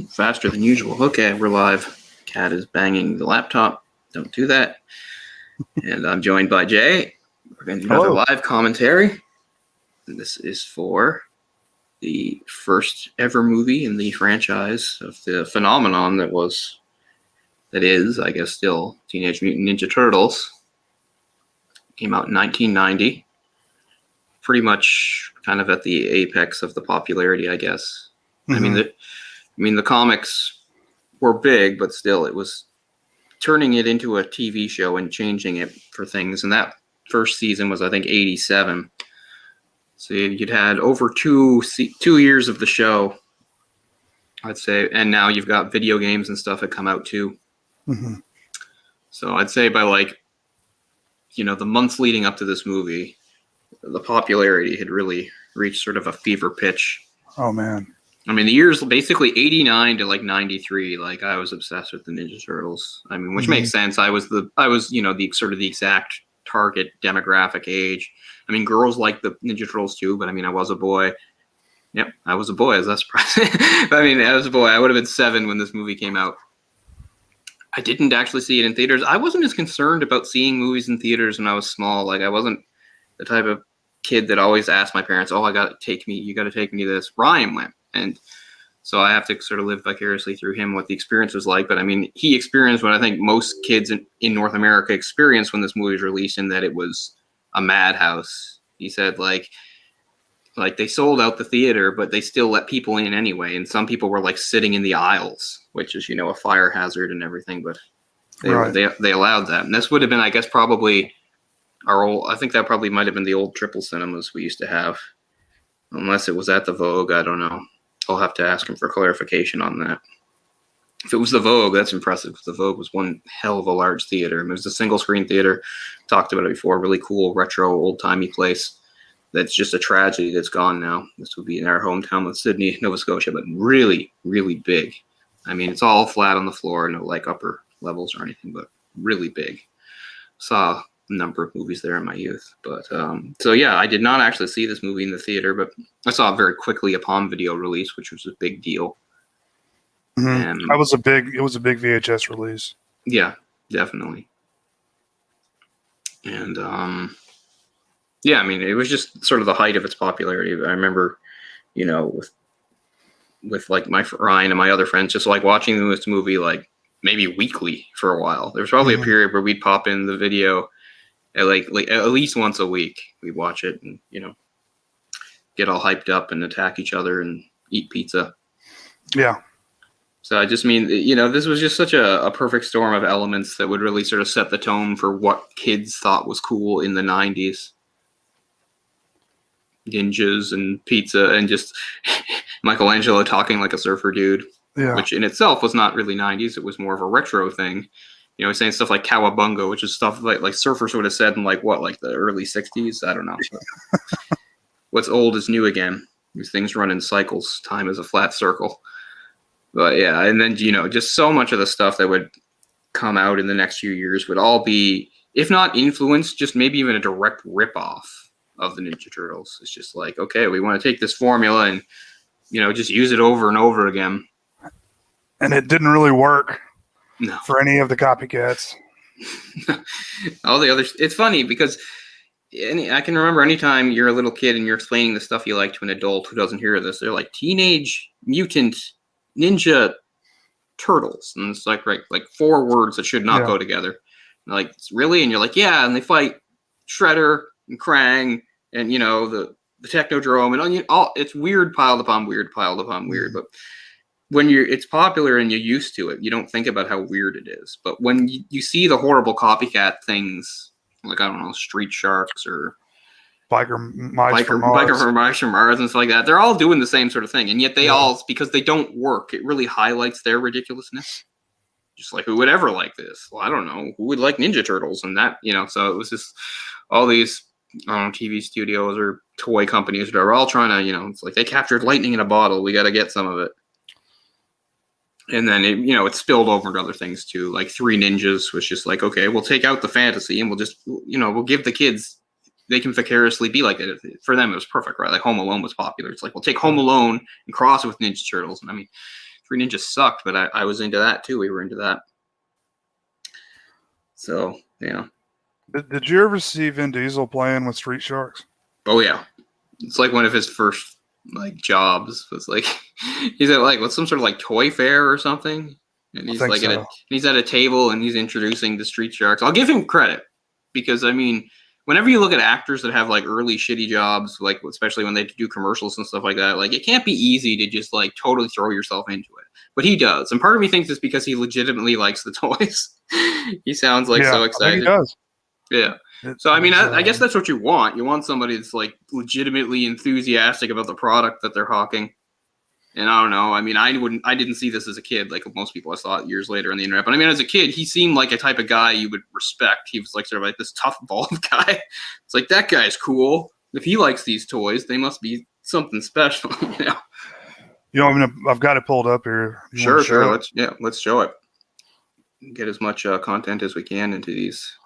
Faster than usual. Okay, we're live. Cat is banging the laptop. Don't do that. And I'm joined by Jay. We're going to do another live commentary. And this is for the first ever movie in the franchise of the phenomenon that is, I guess, still Teenage Mutant Ninja Turtles. Came out in 1990. Pretty much kind of at the apex of the popularity, I guess. Mm-hmm. I mean, the comics were big, but still, it was turning it into a TV show and changing it for things. And that first season was, I think, 87. So you'd had over two years of the show, I'd say. And now you've got video games and stuff that come out too. Mm-hmm. So I'd say by the months leading up to this movie, the popularity had really reached sort of a fever pitch. Oh, man. I mean, the years basically 89 to 93. I was obsessed with the Ninja Turtles. I mean, which makes sense. I was the sort of the exact target demographic age. I mean, girls like the Ninja Turtles too, but I mean, I was a boy. Yep, I was a boy. Is that surprising? But I mean, I was a boy. I would have been 7 when this movie came out. I didn't actually see it in theaters. I wasn't as concerned about seeing movies in theaters when I was small. I wasn't the type of kid that always asked my parents, "Oh, you got to take me to this." Ryan went. And so I have to sort of live vicariously through him what the experience was like. But I mean, he experienced what I think most kids in North America experienced when this movie was released, in that it was a madhouse. He said they sold out the theater, but they still let people in anyway. And some people were sitting in the aisles, which is, a fire hazard and everything. But they allowed that. And this would have been, I guess, probably I think that probably might have been the old triple cinemas we used to have. Unless it was at the Vogue, I don't know. I'll have to ask him for clarification on that. If it was the Vogue, that's impressive, because the Vogue was one hell of a large theater. It was a single-screen theater. Talked about it before. Really cool, retro, old-timey place. That's just a tragedy that's gone now. This would be in our hometown of Sydney, Nova Scotia, but really, really big. I mean, it's all flat on the floor, no upper levels or anything, but really big. Saw a number of movies there in my youth, but so yeah, I did not actually see this movie in the theater, but I saw it very quickly upon video release, which was a big deal. Mm-hmm. And it was a big VHS release. Yeah, definitely. And yeah, I mean, it was just sort of the height of its popularity. I remember, with my Ryan and my other friends, just watching this movie maybe weekly for a while. There was probably a period where we'd pop in the video at at least once a week. We'd watch it and get all hyped up and attack each other and eat pizza. Yeah. So I just mean, this was just such a perfect storm of elements that would really sort of set the tone for what kids thought was cool in the 90s. Ninjas and pizza and just Michelangelo talking like a surfer dude, which in itself was not really 90s. It was more of a retro thing. Saying stuff like cowabunga, which is stuff like surfers would have said in the early 60s. I don't know. What's old is new again. These things run in cycles. Time is a flat circle. But yeah, and then, just so much of the stuff that would come out in the next few years would all be, if not influenced, just maybe even a direct ripoff of the Ninja Turtles. It's just okay, we want to take this formula and, just use it over and over again. And it didn't really work. No. For any of the copycats. All the others. It's funny because I can remember anytime you're a little kid and you're explaining the stuff you like to an adult who doesn't hear this, they're like Teenage Mutant Ninja Turtles. And it's like 4 words that should not go together. And really? And you're like, yeah. And they fight Shredder and Krang and, the Technodrome and all. It's weird piled upon weird piled upon weird. But when it's popular and you're used to it, you don't think about how weird it is. But when you see the horrible copycat things, I don't know, Street Sharks or Biker Mice from Mars and stuff like that, they're all doing the same sort of thing. And yet they all, because they don't work, it really highlights their ridiculousness. Just who would ever like this? Well, I don't know. Who would like Ninja Turtles? And that, so it was just all these, TV studios or toy companies that are all trying to, it's they captured lightning in a bottle. We got to get some of it. And then it spilled over into other things too. 3 Ninjas was just okay, we'll take out the fantasy and we'll just, we'll give the kids, they can vicariously be like it. For them, it was perfect, right? Home Alone was popular. It's we'll take Home Alone and cross it with Ninja Turtles. And I mean, Fruit Ninja sucked, but I was into that too. We were into that. So yeah. Did you ever see Vin Diesel playing with Street Sharks? Oh yeah, it's like one of his first like jobs was like he's at like what's some sort of like toy fair or something, and he's like he's at a table and he's introducing the Street Sharks. I'll give him credit because I mean, whenever you look at actors that have like early shitty jobs, like especially when they do commercials and stuff like that, like it can't be easy to just like totally throw yourself into it. But he does, and part of me thinks it's because he legitimately likes the toys. He sounds like so excited. He does. Yeah. So, I mean, I guess that's what you want. You want somebody that's, like, legitimately enthusiastic about the product that they're hawking. And I don't know. I mean, I didn't see this as a kid, like most people. I saw it years later on the internet. But, I mean, as a kid, he seemed like a type of guy you would respect. He was, like, sort of like this tough, bald guy. It's like, that guy's cool. If he likes these toys, they must be something special, you know? You know, I mean, I've got it pulled up here. Sure. Let's show it. Get as much content as we can into these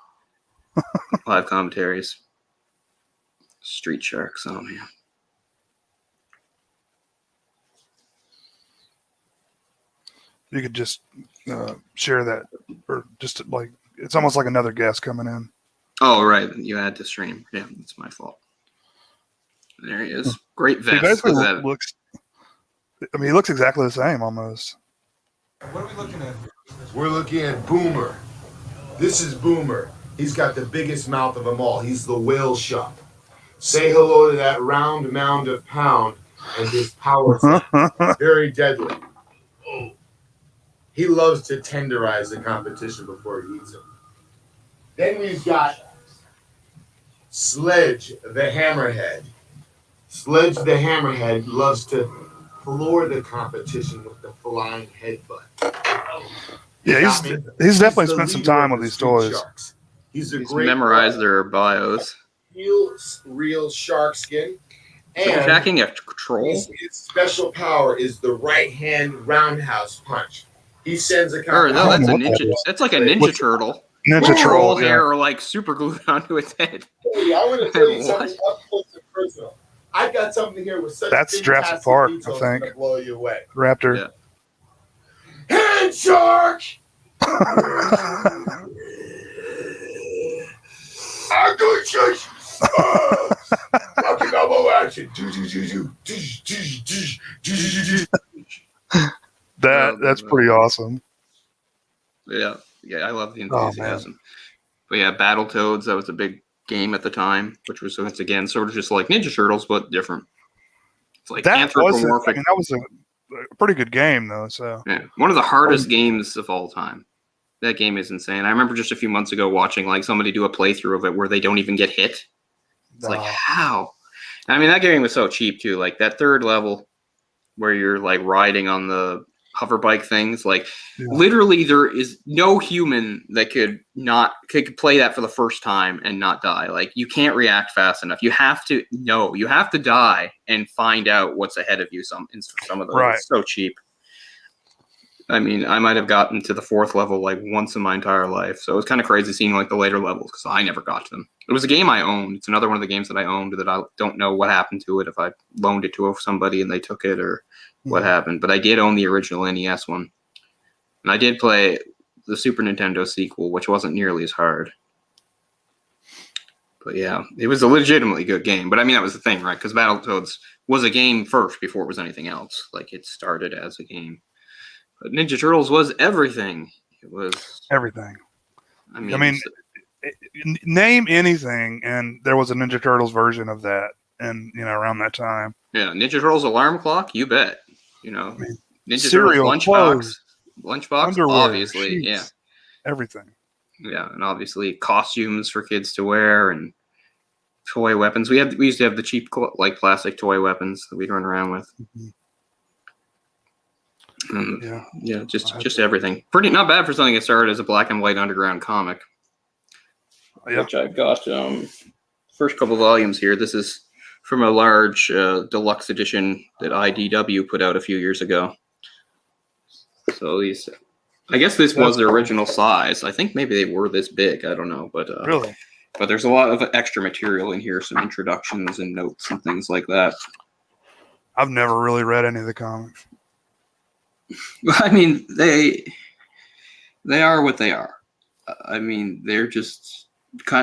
live commentaries. Street Sharks, oh man. You could just share that, or just like it's almost like another guest coming in. Oh right, you add to stream. Yeah, that's my fault. There he is. Great vest. He basically looks. I mean, he looks exactly the same almost. What are we looking at? We're looking at Boomer. This is Boomer. He's got the biggest mouth of them all. He's the whale shark. Say hello to that round mound of pound and his power. Very deadly. Oh. He loves to tenderize the competition before he eats them. Then we've got Sledge the Hammerhead. Sledge the Hammerhead loves to floor the competition with the flying headbutt. Yeah, he's definitely spent some time with these toys. Sharks. He's memorized their bios. Real shark skin. And attacking a troll. His special power is the right hand roundhouse punch. He sends a no, that's a ninja. That's like a ninja turtle. Ninja troll hair are like super glued onto its head. Hey, I want to tell you something up close and personal. I've got something here with such that's Jurassic Park, I think. Blow you away. Raptor. Yeah. Hand shark. I'm going to chase. Rocky Balboa action. That's pretty awesome. Yeah, I love the enthusiasm. But yeah, Battletoads, that was a big game at the time, which was once again sort of just like Ninja Turtles, but different. It's like anthropomorphic. That was a pretty good game, though. So yeah, one of the hardest games of all time. That game is insane. I remember just a few months ago watching like somebody do a playthrough of it where they don't even get hit. It's like how? I mean, that game was so cheap too. Like that third level where you're like riding on the hover bike things. Like literally, there is no human that could play that for the first time and not die. Like you can't react fast enough. You have to die and find out what's ahead of you. Some of those. Right. It's so cheap. I mean, I might have gotten to the fourth level like once in my entire life. So it was kind of crazy seeing like the later levels because I never got to them. It was a game I owned. It's another one of the games that I owned that I don't know what happened to it, if I loaned it to somebody and they took it or what happened. But I did own the original NES one. And I did play the Super Nintendo sequel, which wasn't nearly as hard. But yeah, it was a legitimately good game. But I mean, that was the thing, right? Because Battletoads was a game first before it was anything else. Like it started as a game. But Ninja Turtles was everything. It was everything. I mean, name anything, and there was a Ninja Turtles version of that, and around that time. Yeah, Ninja Turtles alarm clock. You bet. Ninja cereal, Turtles lunchbox. Underwear, obviously, sheets, yeah, everything. Yeah, and obviously costumes for kids to wear and toy weapons. We used to have the cheap like plastic toy weapons that we'd run around with. Mm-hmm. Just everything. Pretty not bad for something that started as a black and white underground comic. Yeah. Which I've got first couple volumes here. This is from a large deluxe edition that IDW put out a few years ago. So these, I guess this was their original size. I think maybe they were this big. I don't know, but really. But there's a lot of extra material in here, some introductions and notes and things like that. I've never really read any of the comics. I mean, they are what they are. I mean, they're just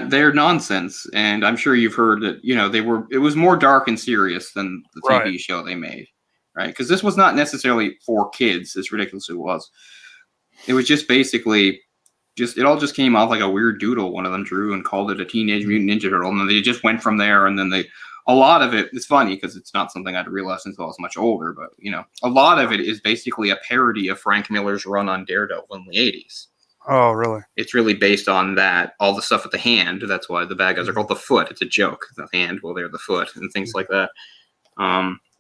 they're nonsense, and I'm sure you've heard that. It was more dark and serious than the TV show they made, right? Because this was not necessarily for kids, as ridiculous as it was. It was just basically it all just came off like a weird doodle one of them drew and called it a Teenage Mutant Ninja Turtle, and then they just went from there. And then a lot of it's funny because it's not something I'd realized until I was much older, but a lot of it is basically a parody of Frank Miller's run on Daredevil in the 80s. Oh, really? It's really based on that. All the stuff with the hand. That's why the bad guys are called the Foot. It's a joke. The hand, well, they're the foot, and things like that.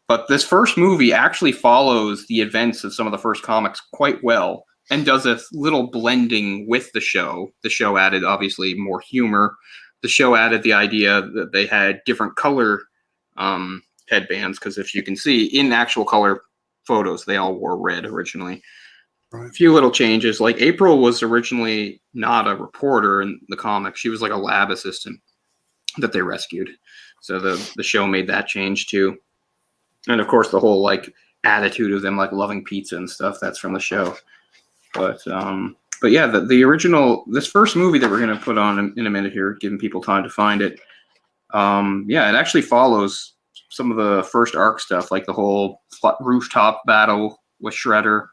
But this first movie actually follows the events of some of the first comics quite well, and does a little blending with the show. The show added, obviously, more humor. The show added the idea that they had different color headbands, because if you can see, in actual color photos, they all wore red originally. Right. A few little changes. Like April was originally not a reporter in the comic. She was like a lab assistant that they rescued. So the show made that change too. And of course the whole like attitude of them like loving pizza and stuff, that's from the show. But yeah, the original, this first movie that we're going to put on in a minute here, giving people time to find it. Yeah, it actually follows some of the first arc stuff, like the whole rooftop battle with Shredder.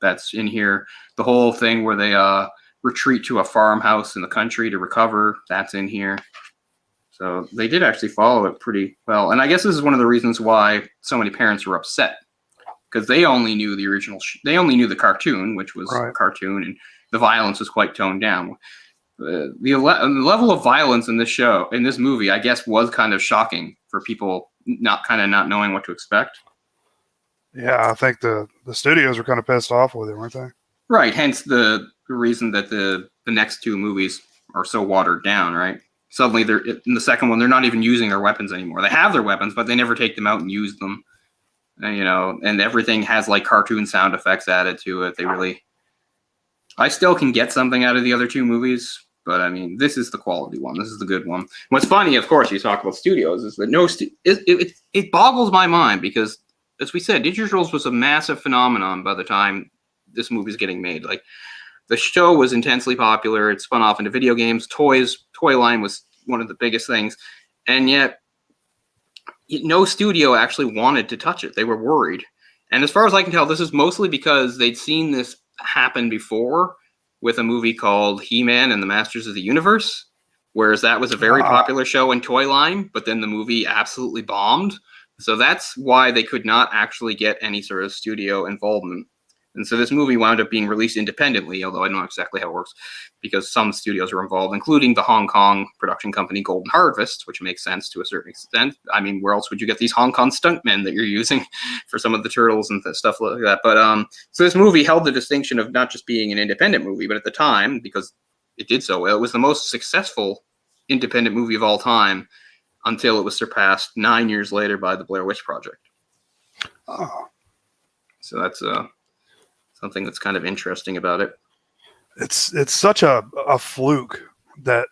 That's in here. The whole thing where they retreat to a farmhouse in the country to recover, that's in here. So they did actually follow it pretty well. And I guess this is one of the reasons why so many parents were upset, because they only knew the original. They only knew the cartoon, which was a cartoon, and the violence was quite toned down. The level of violence in this movie, I guess, was kind of shocking for people not knowing what to expect. Yeah, I think the studios were kind of pissed off with it, weren't they? Right. Hence the reason that the next two movies are so watered down, right? Suddenly, they're in the second one, they're not even using their weapons anymore. They have their weapons, but they never take them out and use them. And everything has like cartoon sound effects added to it. I still can get something out of the other two movies, but I mean, this is the quality one. This is the good one. What's funny, of course, you talk about studios, is that it boggles my mind because, as we said, Ninja Turtles was a massive phenomenon by the time this movie is getting made. Like, the show was intensely popular. It spun off into video games. Toy line was one of the biggest things. And yet, no studio actually wanted to touch it. They were worried. And as far as I can tell, this is mostly because they'd seen this happen before with a movie called He-Man and the Masters of the Universe, whereas that was a very popular show in Toy line, but then the movie absolutely bombed. So that's why they could not actually get any sort of studio involvement. And so this movie wound up being released independently, although I don't know exactly how it works, because some studios were involved, including the Hong Kong production company Golden Harvest, which makes sense to a certain extent. I mean, where else would you get these Hong Kong stuntmen that you're using for some of the turtles and stuff like that? But so this movie held the distinction of not just being an independent movie, but at the time, because it did so well, it was the most successful independent movie of all time, until it was surpassed 9 years later by the Blair Witch Project. Oh. So that's something that's kind of interesting about it. It's such a fluke that,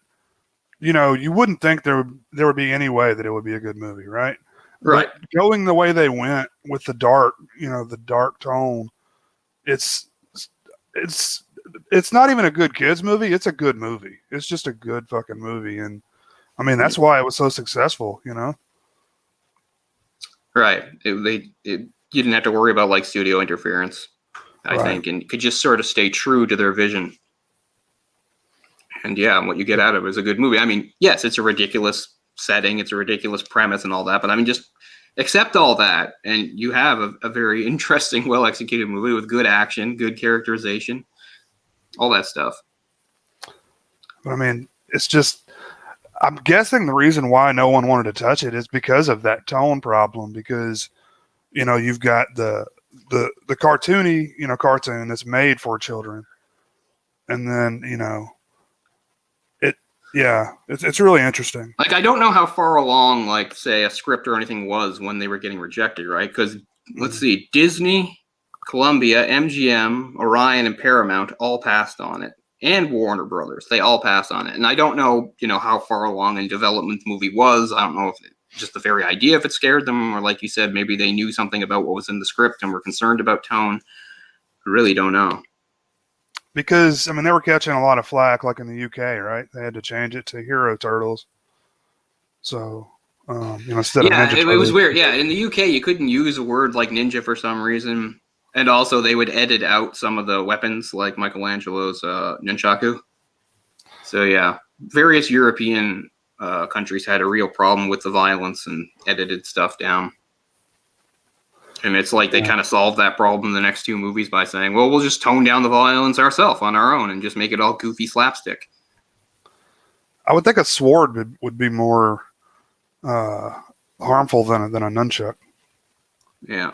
you wouldn't think there would be any way that it would be a good movie, right? Right. But going the way they went with the dark, the dark tone, it's not even a good kids movie. It's a good movie. It's just a good fucking movie. And I mean, that's why it was so successful, Right. You didn't have to worry about like studio interference, I think, and could just sort of stay true to their vision. And yeah, what you get out of it is a good movie. I mean, yes, it's a ridiculous setting, it's a ridiculous premise and all that, but I mean, just accept all that, and you have a very interesting, well-executed movie with good action, good characterization, all that stuff. But I mean, it's just, I'm guessing the reason why no one wanted to touch it is because of that tone problem, because, you've got the cartoony, cartoon that's made for children. And then, it's really interesting. Like, I don't know how far along, like, say, a script or anything was when they were getting rejected, right? Because, let's see, Disney, Columbia, MGM, Orion, and Paramount all passed on it. And Warner Brothers, they all passed on it. And I don't know, how far along in development the movie was. I don't know if just the very idea if it scared them, or like you said, maybe they knew something about what was in the script and were concerned about tone. really don't know. Because, I mean, they were catching a lot of flack, like in the UK, right? They had to change it to Hero Turtles. So, instead of Ninja It Turtles. was weird. Yeah, in the UK, you couldn't use a word like ninja for some reason. And also, they would edit out some of the weapons, like Michelangelo's nunchaku. So, yeah, various European countries had a real problem with the violence and edited stuff down. And it's like they kind of solved that problem in the next two movies by saying, well, we'll just tone down the violence ourselves on our own and just make it all goofy slapstick. I would think a sword would be more harmful than a nunchuck. Yeah.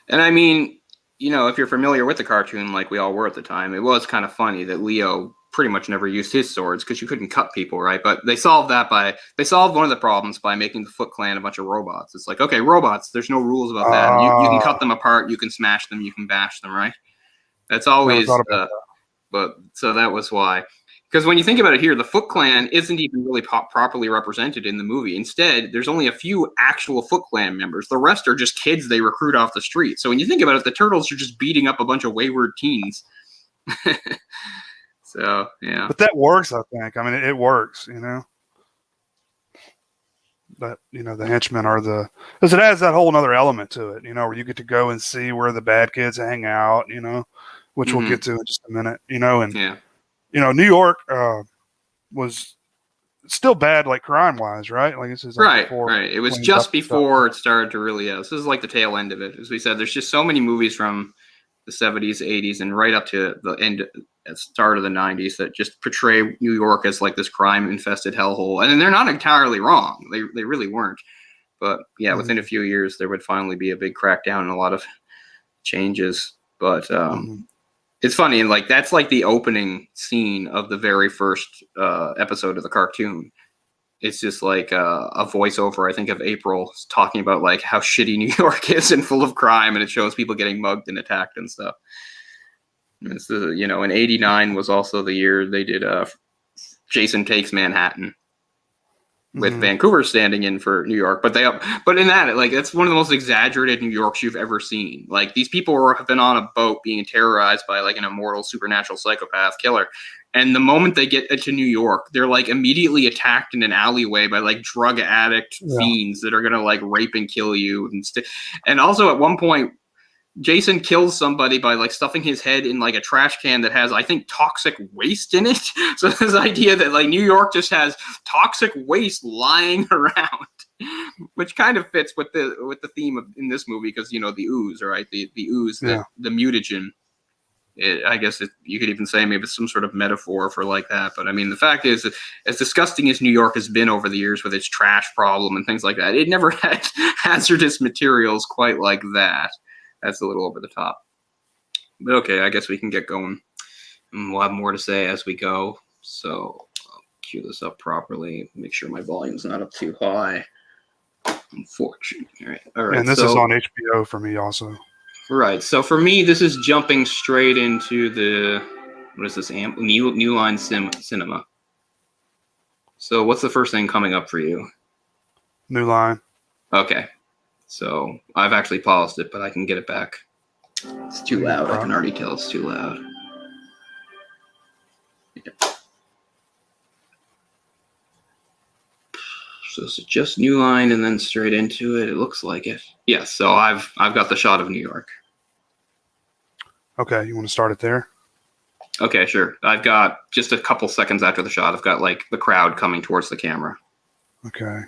And I mean, if you're familiar with the cartoon like we all were at the time, it was kind of funny that Leo pretty much never used his swords because you couldn't cut people, right? But they solved one of the problems by making the Foot Clan a bunch of robots. It's like, okay, robots, there's no rules about that. You can cut them apart, you can smash them, you can bash them, right? That's always, but so that was why. Because when you think about it here, the Foot Clan isn't even really properly represented in the movie. Instead, there's only a few actual Foot Clan members. The rest are just kids they recruit off the street. So when you think about it, the Turtles are just beating up a bunch of wayward teens. So, yeah. But that works, I think. I mean, it works, But, the henchmen are because it has that whole other element to it, where you get to go and see where the bad kids hang out, which we'll get to in just a minute, and, New York was still bad, like crime-wise, right? Like this is like right. It was just before it started to really, this is like the tail end of it. As we said, there's just so many movies from the 70s, 80s, and right up to the end, start of the 90s that just portray New York as like this crime-infested hellhole. And they're not entirely wrong. They really weren't. But yeah, within a few years, there would finally be a big crackdown and a lot of changes. But it's funny, and like that's like the opening scene of the very first episode of the cartoon. It's just like a voiceover, I think, of April talking about like how shitty New York is and full of crime, and it shows people getting mugged and attacked and stuff. And it's and '89 was also the year they did Jason Takes Manhattan with Vancouver standing in for New York. But in that, like, that's one of the most exaggerated New Yorks you've ever seen. Like, these people have been on a boat being terrorized by like an immortal supernatural psychopath killer. And the moment they get to New York, they're like immediately attacked in an alleyway by like drug addict fiends that are going to like rape and kill you. And also at one point, Jason kills somebody by like stuffing his head in like a trash can that has, I think, toxic waste in it. So this idea that like New York just has toxic waste lying around, which kind of fits with the theme in this movie because the ooze, right? The ooze, the mutagen. I guess you could even say maybe it's some sort of metaphor for like that. But I mean, the fact is, that as disgusting as New York has been over the years with its trash problem and things like that, it never had hazardous materials quite like that. That's a little over the top. But okay, I guess we can get going. And we'll have more to say as we go. So I'll cue this up properly. Make sure my volume's not up too high. Unfortunately. All right. And this is on HBO for me also. Right. So for me, this is jumping straight into the, what is this, New Line Cinema. So what's the first thing coming up for you? New Line. Okay. So I've actually paused it, but I can get it back. It's too loud. I can already tell it's too loud. Yeah. So it's just New Line and then straight into it. It looks like it. Yeah, so I've got the shot of New York. Okay, you want to start it there? Okay, sure. I've got just a couple seconds after the shot. I've got like the crowd coming towards the camera. Okay.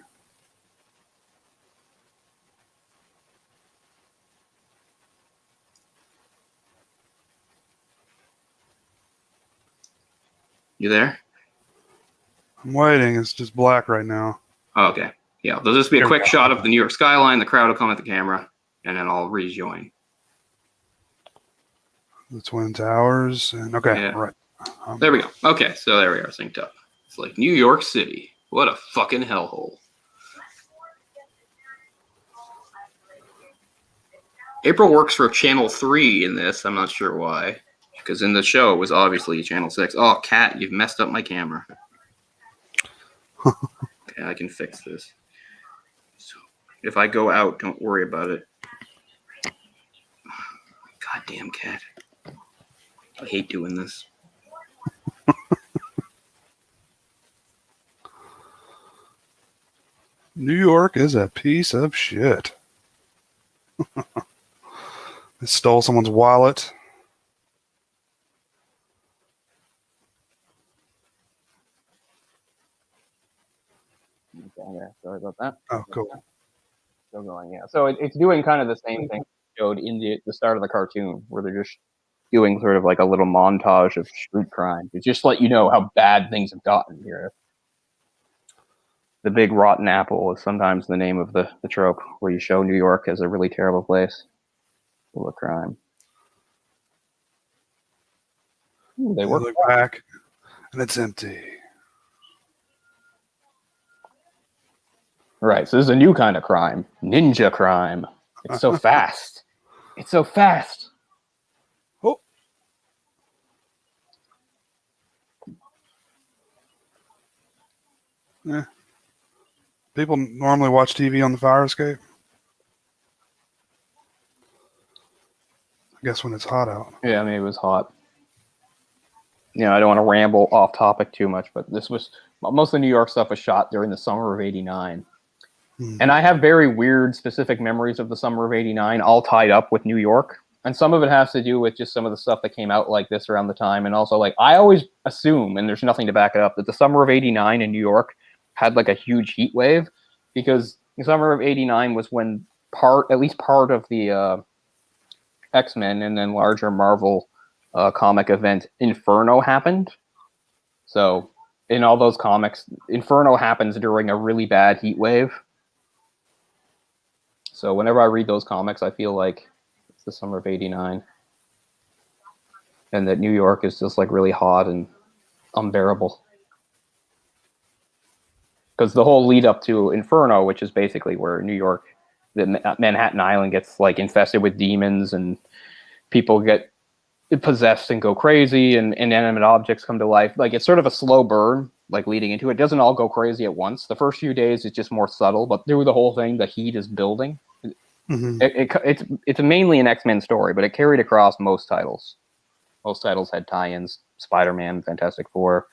You there? I'm waiting. It's just black right now. Oh, okay. Yeah, there'll just be a quick shot of the New York skyline. The crowd will come at the camera, and then I'll rejoin. The Twin Towers. And okay, yeah. Right. There we go. Okay, so there we are, synced up. It's like New York City. What a fucking hellhole. April works for Channel 3 in this. I'm not sure why. Because in the show, it was obviously Channel 6. Oh, Cat, you've messed up my camera. Okay, I can fix this. So if I go out, don't worry about it. God Damn cat. I hate doing this. New York is a piece of shit. They stole someone's wallet. Okay, yeah, sorry about that. Oh, cool. Still going, yeah. So it's doing kind of the same thing showed in the start of the cartoon, where they're just doing sort of like a little montage of street crime to just let you know how bad things have gotten here. The big rotten apple is sometimes the name of the trope, where you show New York as a really terrible place full of crime. Ooh, they You work. look back, and it's empty. Right, so this is a new kind of crime. Ninja crime. It's so fast. It's so fast. Oh. Yeah. People normally watch TV on the fire escape. I guess when it's hot out. Yeah, I mean, it was hot. You know, I don't want to ramble off topic too much, but this was, most of the New York stuff was shot during the summer of '89. And I have very weird specific memories of the summer of '89, all tied up with New York. And some of it has to do with just some of the stuff that came out like this around the time. And also, like, I always assume, and there's nothing to back it up, that the summer of '89 in New York had like a huge heat wave, because the summer of '89 was when at least part of the X-Men and then larger Marvel comic event Inferno happened. So in all those comics, Inferno happens during a really bad heat wave. So whenever I read those comics, I feel like it's the summer of '89. And that New York is just like really hot and unbearable. Because the whole lead up to Inferno, which is basically where New York, the Manhattan Island gets like infested with demons and people get possessed and go crazy and inanimate objects come to life. Like, it's sort of a slow burn, like leading into it. It doesn't all go crazy at once. The first few days is just more subtle, but through the whole thing, the heat is building. Mm-hmm. It's mainly an X-Men story, but it carried across most titles. Most titles had tie-ins: Spider-Man, Fantastic Four,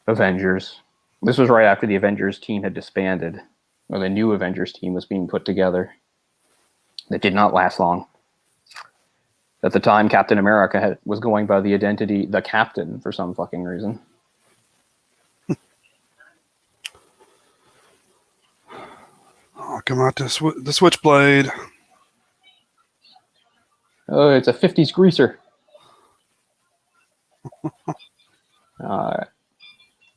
Avengers. This was right after the Avengers team had disbanded, or the new Avengers team was being put together. That did not last long. At the time, Captain America was going by the identity The Captain for some fucking reason. Oh, come out the switchblade. Oh, it's a 50s greaser.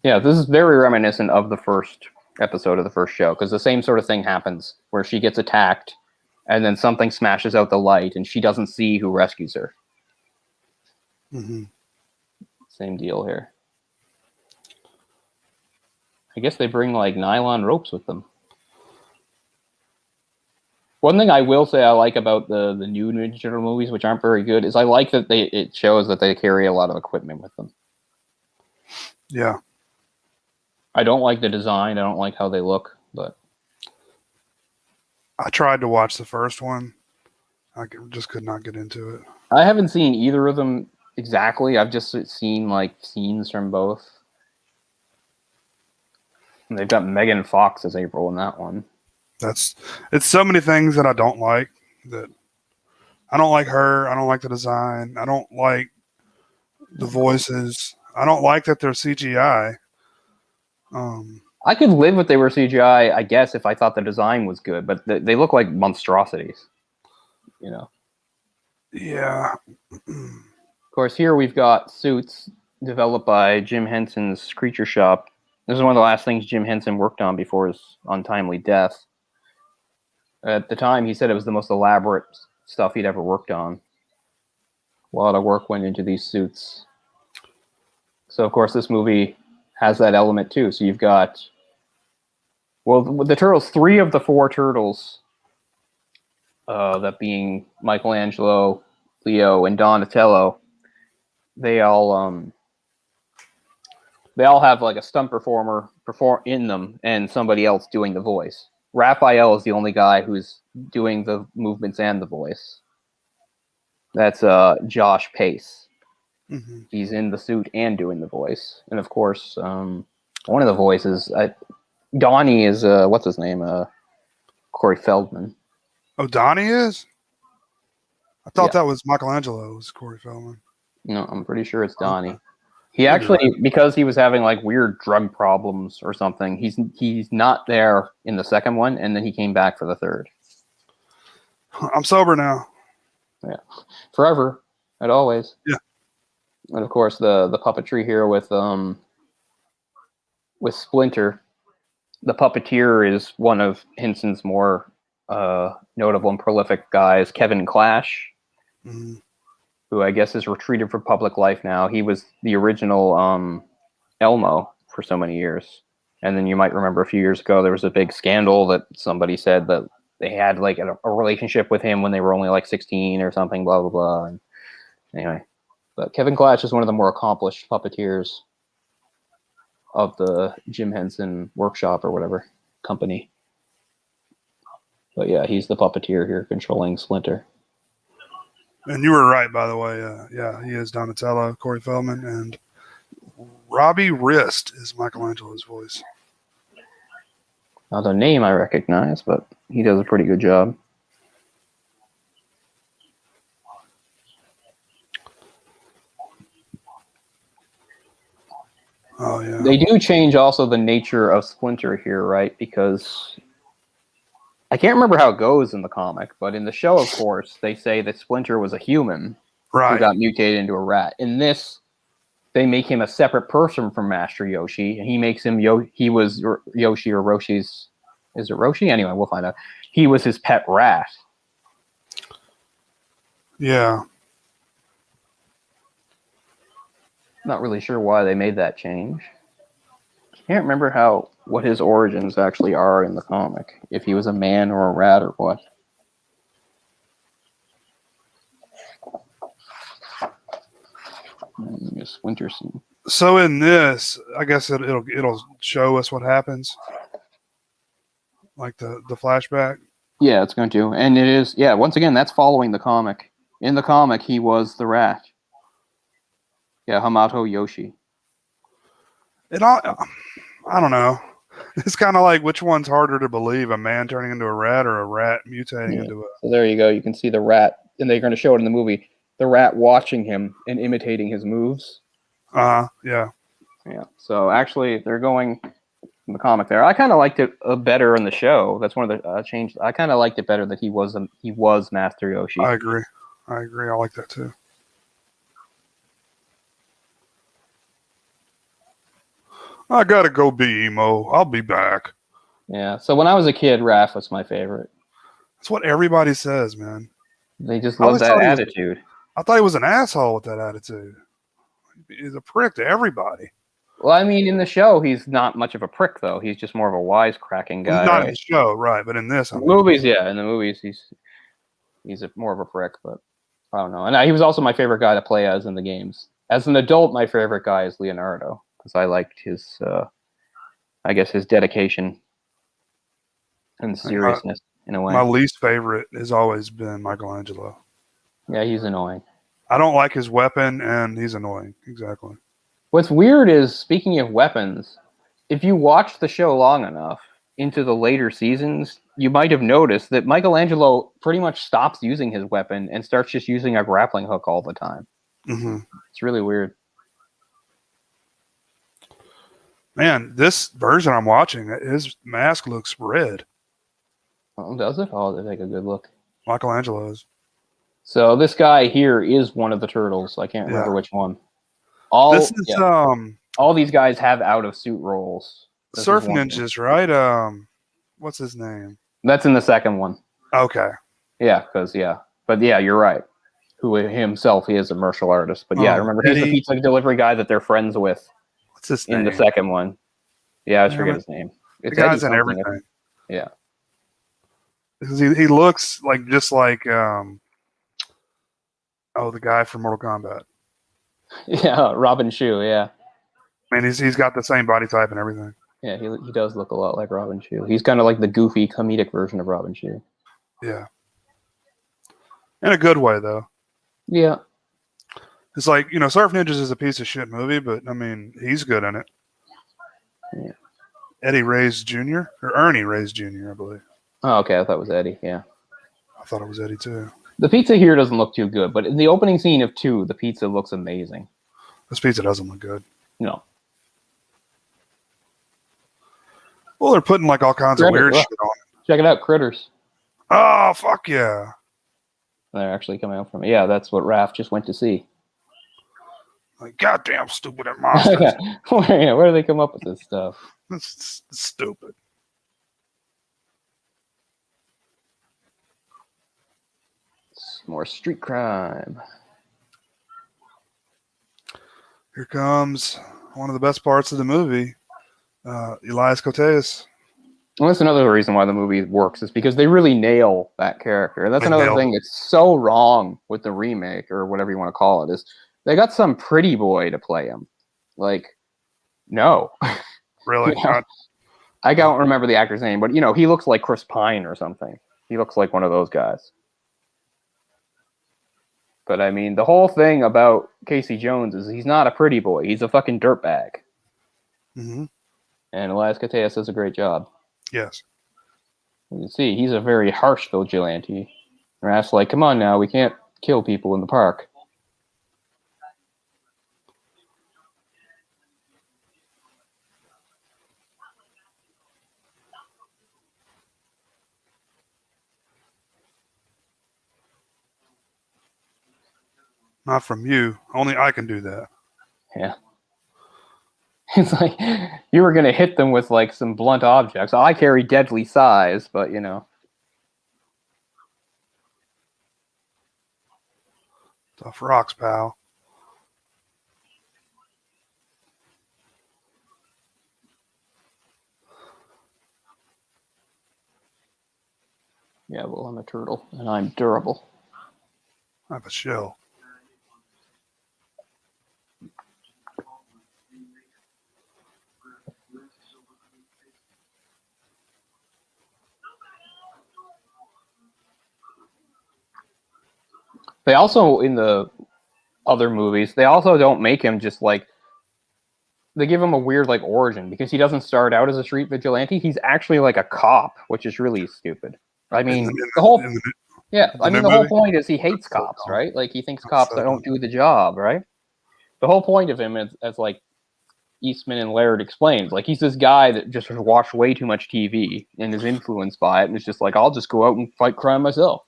Yeah, this is very reminiscent of the first episode of the first show, because the same sort of thing happens, where she gets attacked, and then something smashes out the light, and she doesn't see who rescues her. Mm-hmm. Same deal here. I guess they bring, like, nylon ropes with them. One thing I will say I like about the new Ninja Turtle movies, which aren't very good, is I like that it shows that they carry a lot of equipment with them. Yeah. I don't like the design. I don't like how they look, but I tried to watch the first one. I just could not get into it. I haven't seen either of them exactly. I've just seen like scenes from both. And they've got Megan Fox as April in that one. It's so many things that I don't like. That I don't like her. I don't like the design. I don't like the voices. I don't like that they're CGI. I could live if they were CGI, I guess, if I thought the design was good, but they look like monstrosities. You know. Yeah. Of course, here we've got suits developed by Jim Henson's Creature Shop. This is one of the last things Jim Henson worked on before his untimely death. At the time, he said it was the most elaborate stuff he'd ever worked on. A lot of work went into these suits. So, of course, this movie has that element, too. So you've got... Well, the Turtles, 3 of the 4 Turtles, that being Michelangelo, Leo, and Donatello, they all have like a stunt performer perform in them and somebody else doing the voice. Raphael is the only guy who's doing the movements and the voice. That's Josh Pace. Mm-hmm. He's in the suit and doing the voice. And of course, one of the voices, Donnie is, what's his name? Corey Feldman. Oh, Donnie is? I thought Yeah. that was Michelangelo, was Corey Feldman. No, I'm pretty sure it's Donnie. Okay. He actually, because he was having like weird drug problems or something, he's not there in the second one, and then he came back for the third. I'm sober now. Yeah, forever, and always. Yeah. And of course, the puppetry here with Splinter, the puppeteer is one of Henson's more notable and prolific guys, Kevin Clash, who I guess is retreated from public life now. He was the original Elmo for so many years. And then you might remember a few years ago, there was a big scandal that somebody said that they had like a relationship with him when they were only like 16 or something, blah, blah, blah. And anyway, but Kevin Clash is one of the more accomplished puppeteers of the Jim Henson Workshop or whatever company. But yeah, he's the puppeteer here controlling Splinter. And you were right, by the way. Yeah, he is Donatello, Corey Feldman, and Robbie Wrist is Michelangelo's voice. Now, the name I recognize, but he does a pretty good job. Oh, yeah. They do change also the nature of Splinter here, right? Because I can't remember how it goes in the comic, but in the show, of course, they say that Splinter was a human who got mutated into a rat. In this, they make him a separate person from Master Yoshi, and he makes him he was Yoshi or Roshi's. Is it Roshi? Anyway, we'll find out. He was his pet rat. Yeah. Not really sure why they made that change. Can't remember what his origins actually are in the comic. If he was a man or a rat or what. Splinter scene. So in this, I guess it'll show us what happens, like the flashback. Yeah, it's going to, and it is. Yeah, once again, that's following the comic. In the comic, he was the rat. Yeah, Hamato Yoshi. I don't know. It's kind of like which one's harder to believe, a man turning into a rat or a rat mutating into a... So there you go. You can see the rat, and they're going to show it in the movie. The rat watching him and imitating his moves. Yeah. Yeah. So actually, they're going in the comic there. I kind of liked it better in the show. That's one of the changes. I kind of liked it better that he was Master Yoshi. I agree. I like that too. I gotta go be emo. I'll be back. Yeah. So when I was a kid, Raph was my favorite. That's what everybody says, man. They just love that attitude. I thought he was an asshole with that attitude. He's a prick to everybody. Well, I mean, in the show, he's not much of a prick, though. He's just more of a wisecracking guy. Not in the show, right? But in this, movies, yeah. In the movies, he's more of a prick, but I don't know. And he was also my favorite guy to play as in the games. As an adult, my favorite guy is Leonardo. Because I liked his, I guess, his dedication and seriousness in a way. My least favorite has always been Michelangelo. Yeah, he's annoying. I don't like his weapon, and he's annoying. Exactly. What's weird is, speaking of weapons, if you watch the show long enough into the later seasons, you might have noticed that Michelangelo pretty much stops using his weapon and starts just using a grappling hook all the time. Mm-hmm. It's really weird. Man, this version I'm watching, his mask looks red. Oh, does it? Oh, they take a good look. Michelangelo's. So this guy here is one of the turtles. I can't remember which one. All these guys have out of suit roles. Surf Ninjas, right? What's his name? That's in the second one. Okay. Yeah, but yeah, you're right. Who himself is a martial artist, but yeah, remember he's the pizza delivery guy that they're friends with. What's his name? In the second one. Yeah, I forget his name. The guy's in everything. Yeah. Because he looks just like the guy from Mortal Kombat. Yeah, Robin Shou, yeah. I mean, he's got the same body type and everything. Yeah, he does look a lot like Robin Shou. He's kind of like the goofy comedic version of Robin Shou. Yeah. In a good way, though. Yeah. It's like, Surf Ninjas is a piece of shit movie, but I mean, he's good in it. Yeah. Eddie Reyes Jr. or Ernie Reyes Jr. I believe. Oh, okay. I thought it was Eddie. Yeah. I thought it was Eddie too. The pizza here doesn't look too good, but in the opening scene of 2, the pizza looks amazing. This pizza doesn't look good. No. Well, they're putting like all kinds of weird shit on it. Check it out, Critters. Oh, fuck yeah. They're actually coming out from it. Yeah, that's what Raph just went to see. Like, goddamn stupid monsters. Where do they come up with this stuff? That's stupid. It's more street crime. Here comes one of the best parts of the movie, Elias Koteas. Well, that's another reason why the movie works, is because they really nail that character. And that's another thing that's so wrong with the remake, or whatever you want to call it, is they got some pretty boy to play him. Like, no. Really? I don't remember the actor's name, but, he looks like Chris Pine or something. He looks like one of those guys. But, I mean, the whole thing about Casey Jones is he's not a pretty boy. He's a fucking dirtbag. Mm-hmm. And Elias Koteas does a great job. Yes. You can see, he's a very harsh vigilante. Raph's like, come on now, we can't kill people in the park. Not from you. Only I can do that. Yeah. It's like, you were going to hit them with, like, some blunt objects. I carry deadly size, but, Tough rocks, pal. Yeah, well, I'm a turtle, and I'm durable. I have a shell. They also, in the other movies, they also don't make him just, like, they give him a weird, like, origin, because he doesn't start out as a street vigilante. He's actually, like, a cop, which is really stupid. I mean, the whole point is he hates cops, right? Like, he thinks cops don't do the job, right? The whole point of him is, as like Eastman and Laird explains, like, he's this guy that just has watched way too much TV and is influenced by it, and it's just like, I'll just go out and fight crime myself.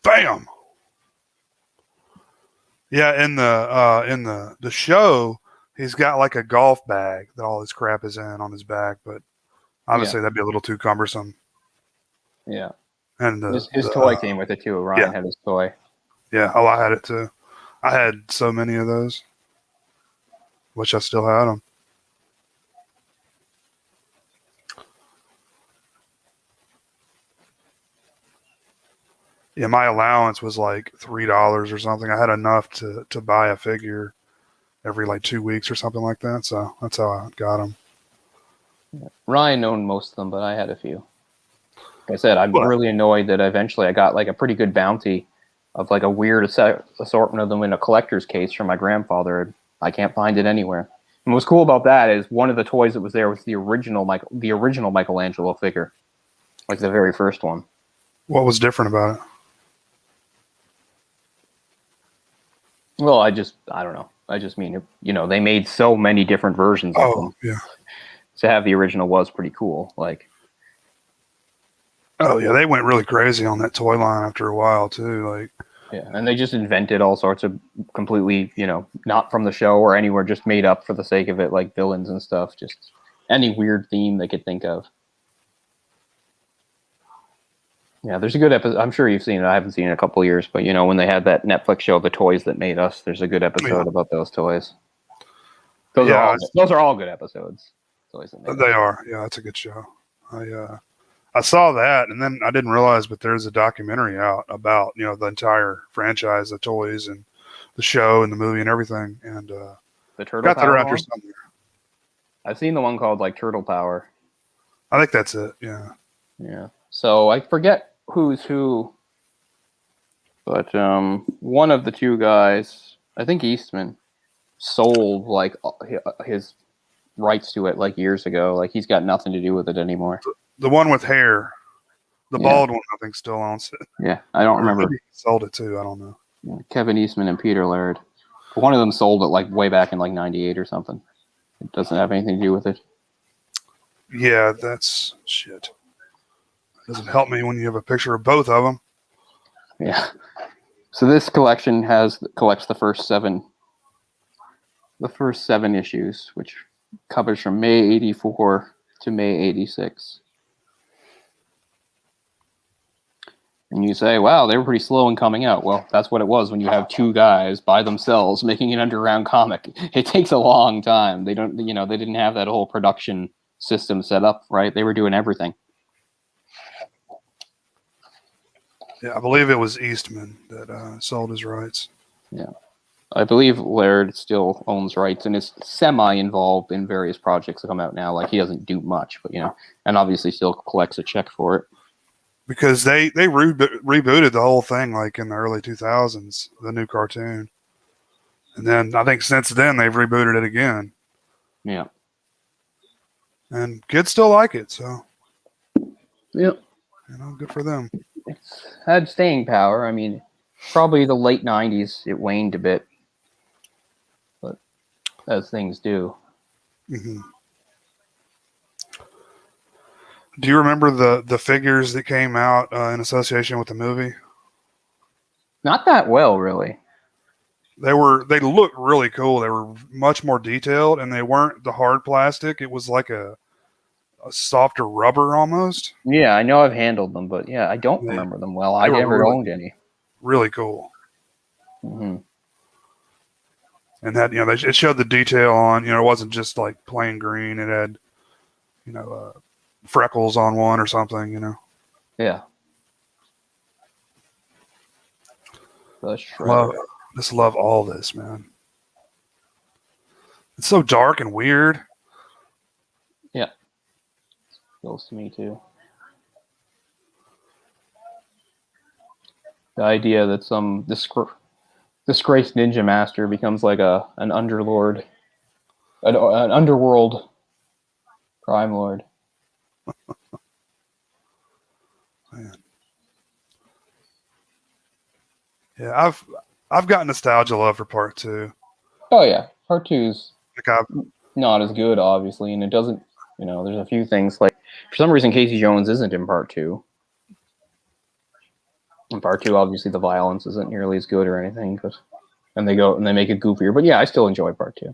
Bam. Yeah, in the show, he's got like a golf bag that all his crap is in on his back, but obviously that'd be a little too cumbersome. Yeah. And his toy came with it too. Ryan had his toy. Yeah, I had it too. I had so many of those. Wish I still had them. Yeah, my allowance was like $3 or something. I had enough to buy a figure every like 2 weeks or something like that. So that's how I got them. Ryan owned most of them, but I had a few. Like I said, I'm really annoyed that eventually I got like a pretty good bounty of like a weird assortment of them in a collector's case from my grandfather. I can't find it anywhere. And what's cool about that is one of the toys that was there was the original Michelangelo figure, like the very first one. What was different about it? Well, I don't know. I just mean, they made so many different versions of them. Yeah. To have the original was pretty cool. Like, oh yeah, they went really crazy on that toy line after a while too. Like, yeah, and they just invented all sorts of completely, not from the show or anywhere, just made up for the sake of it, like villains and stuff. Just any weird theme they could think of. Yeah, there's a good episode. I'm sure you've seen it. I haven't seen it in a couple of years, but when they had that Netflix show, The Toys That Made Us, there's a good episode about those toys. Those are all good episodes. Toys That Made Us. They are. Yeah, that's a good show. I saw that, and then I didn't realize, but there's a documentary out about the entire franchise, the toys and the show and the movie and everything. And the Turtle got that Power around here one? somewhere. I've seen the one called like Turtle Power. I think that's it. Yeah. Yeah. So I forget who's who, but one of the two guys, I think Eastman, sold like his rights to it like years ago. Like he's got nothing to do with it anymore. The one with hair, the Yeah. bald one, I think still owns it. Yeah, I don't Or remember. maybe he sold it too. I don't know. Kevin Eastman and Peter Laird. One of them sold it like way back in like '98 or something. It doesn't have anything to do with it. Yeah, that's shit. Doesn't help me when you have a picture of both of them. Yeah. So this collection collects the first seven issues, which covers from May '84 to May '86. And you say, wow, they were pretty slow in coming out. Well, that's what it was when you have two guys by themselves making an underground comic. It takes a long time. They didn't have that whole production system set up, right? They were doing everything. Yeah, I believe it was Eastman that sold his rights. Yeah. I believe Laird still owns rights and is semi-involved in various projects that come out now. Like he doesn't do much, but and obviously still collects a check for it. Because they rebooted the whole thing like in the early 2000s, the new cartoon. And then I think since then they've rebooted it again. Yeah. And kids still like it, so Yep. good for them. It's had staying power. I mean, probably the late 90s it waned a bit. But as things do. Mm-hmm. Do you remember the figures that came out in association with the movie? Not that well, really. They looked really cool. They were much more detailed, and they weren't the hard plastic. It was like a softer rubber almost. Yeah, I know I've handled them, but I don't remember them well. I never owned any. Really cool. Mm-hmm. And that it showed the detail on. It wasn't just like plain green. It had freckles on one or something. Yeah. The Just love all this, man. It's so dark and weird. Yeah. Feels to me too. The idea that some disgraced ninja master becomes like an underlord, an underworld crime lord. Man. Yeah, I've got nostalgia love for part 2. Oh yeah, part 2's Like not as good, obviously, and it doesn't. There's a few things like for some reason Casey Jones isn't in part 2. In part 2, obviously the violence isn't nearly as good or anything, and they make it goofier. But yeah, I still enjoy part 2.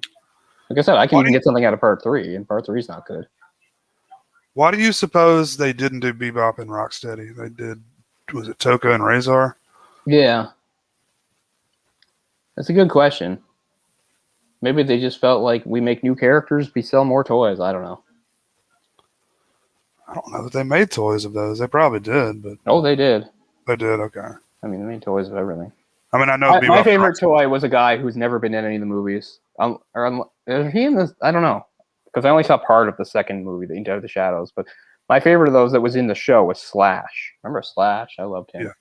Like I said, I can even get something out of part 3, and part 3's not good. Why do you suppose they didn't do Bebop and Rocksteady? They did. Was it Toka and Razor? Yeah. That's a good question. Maybe they just felt like we make new characters, we sell more toys. I don't know. I don't know that they made toys of those. They probably did, but Oh, they did. they did. Okay. I mean, they made toys of everything. I mean, I know My favorite toy was a guy who's never been in any of the movies. Is he in this? I don't know, because I only saw part of the second movie, The Into the Shadows. But my favorite of those that was in the show was Slash. Remember Slash? I loved him. Yeah.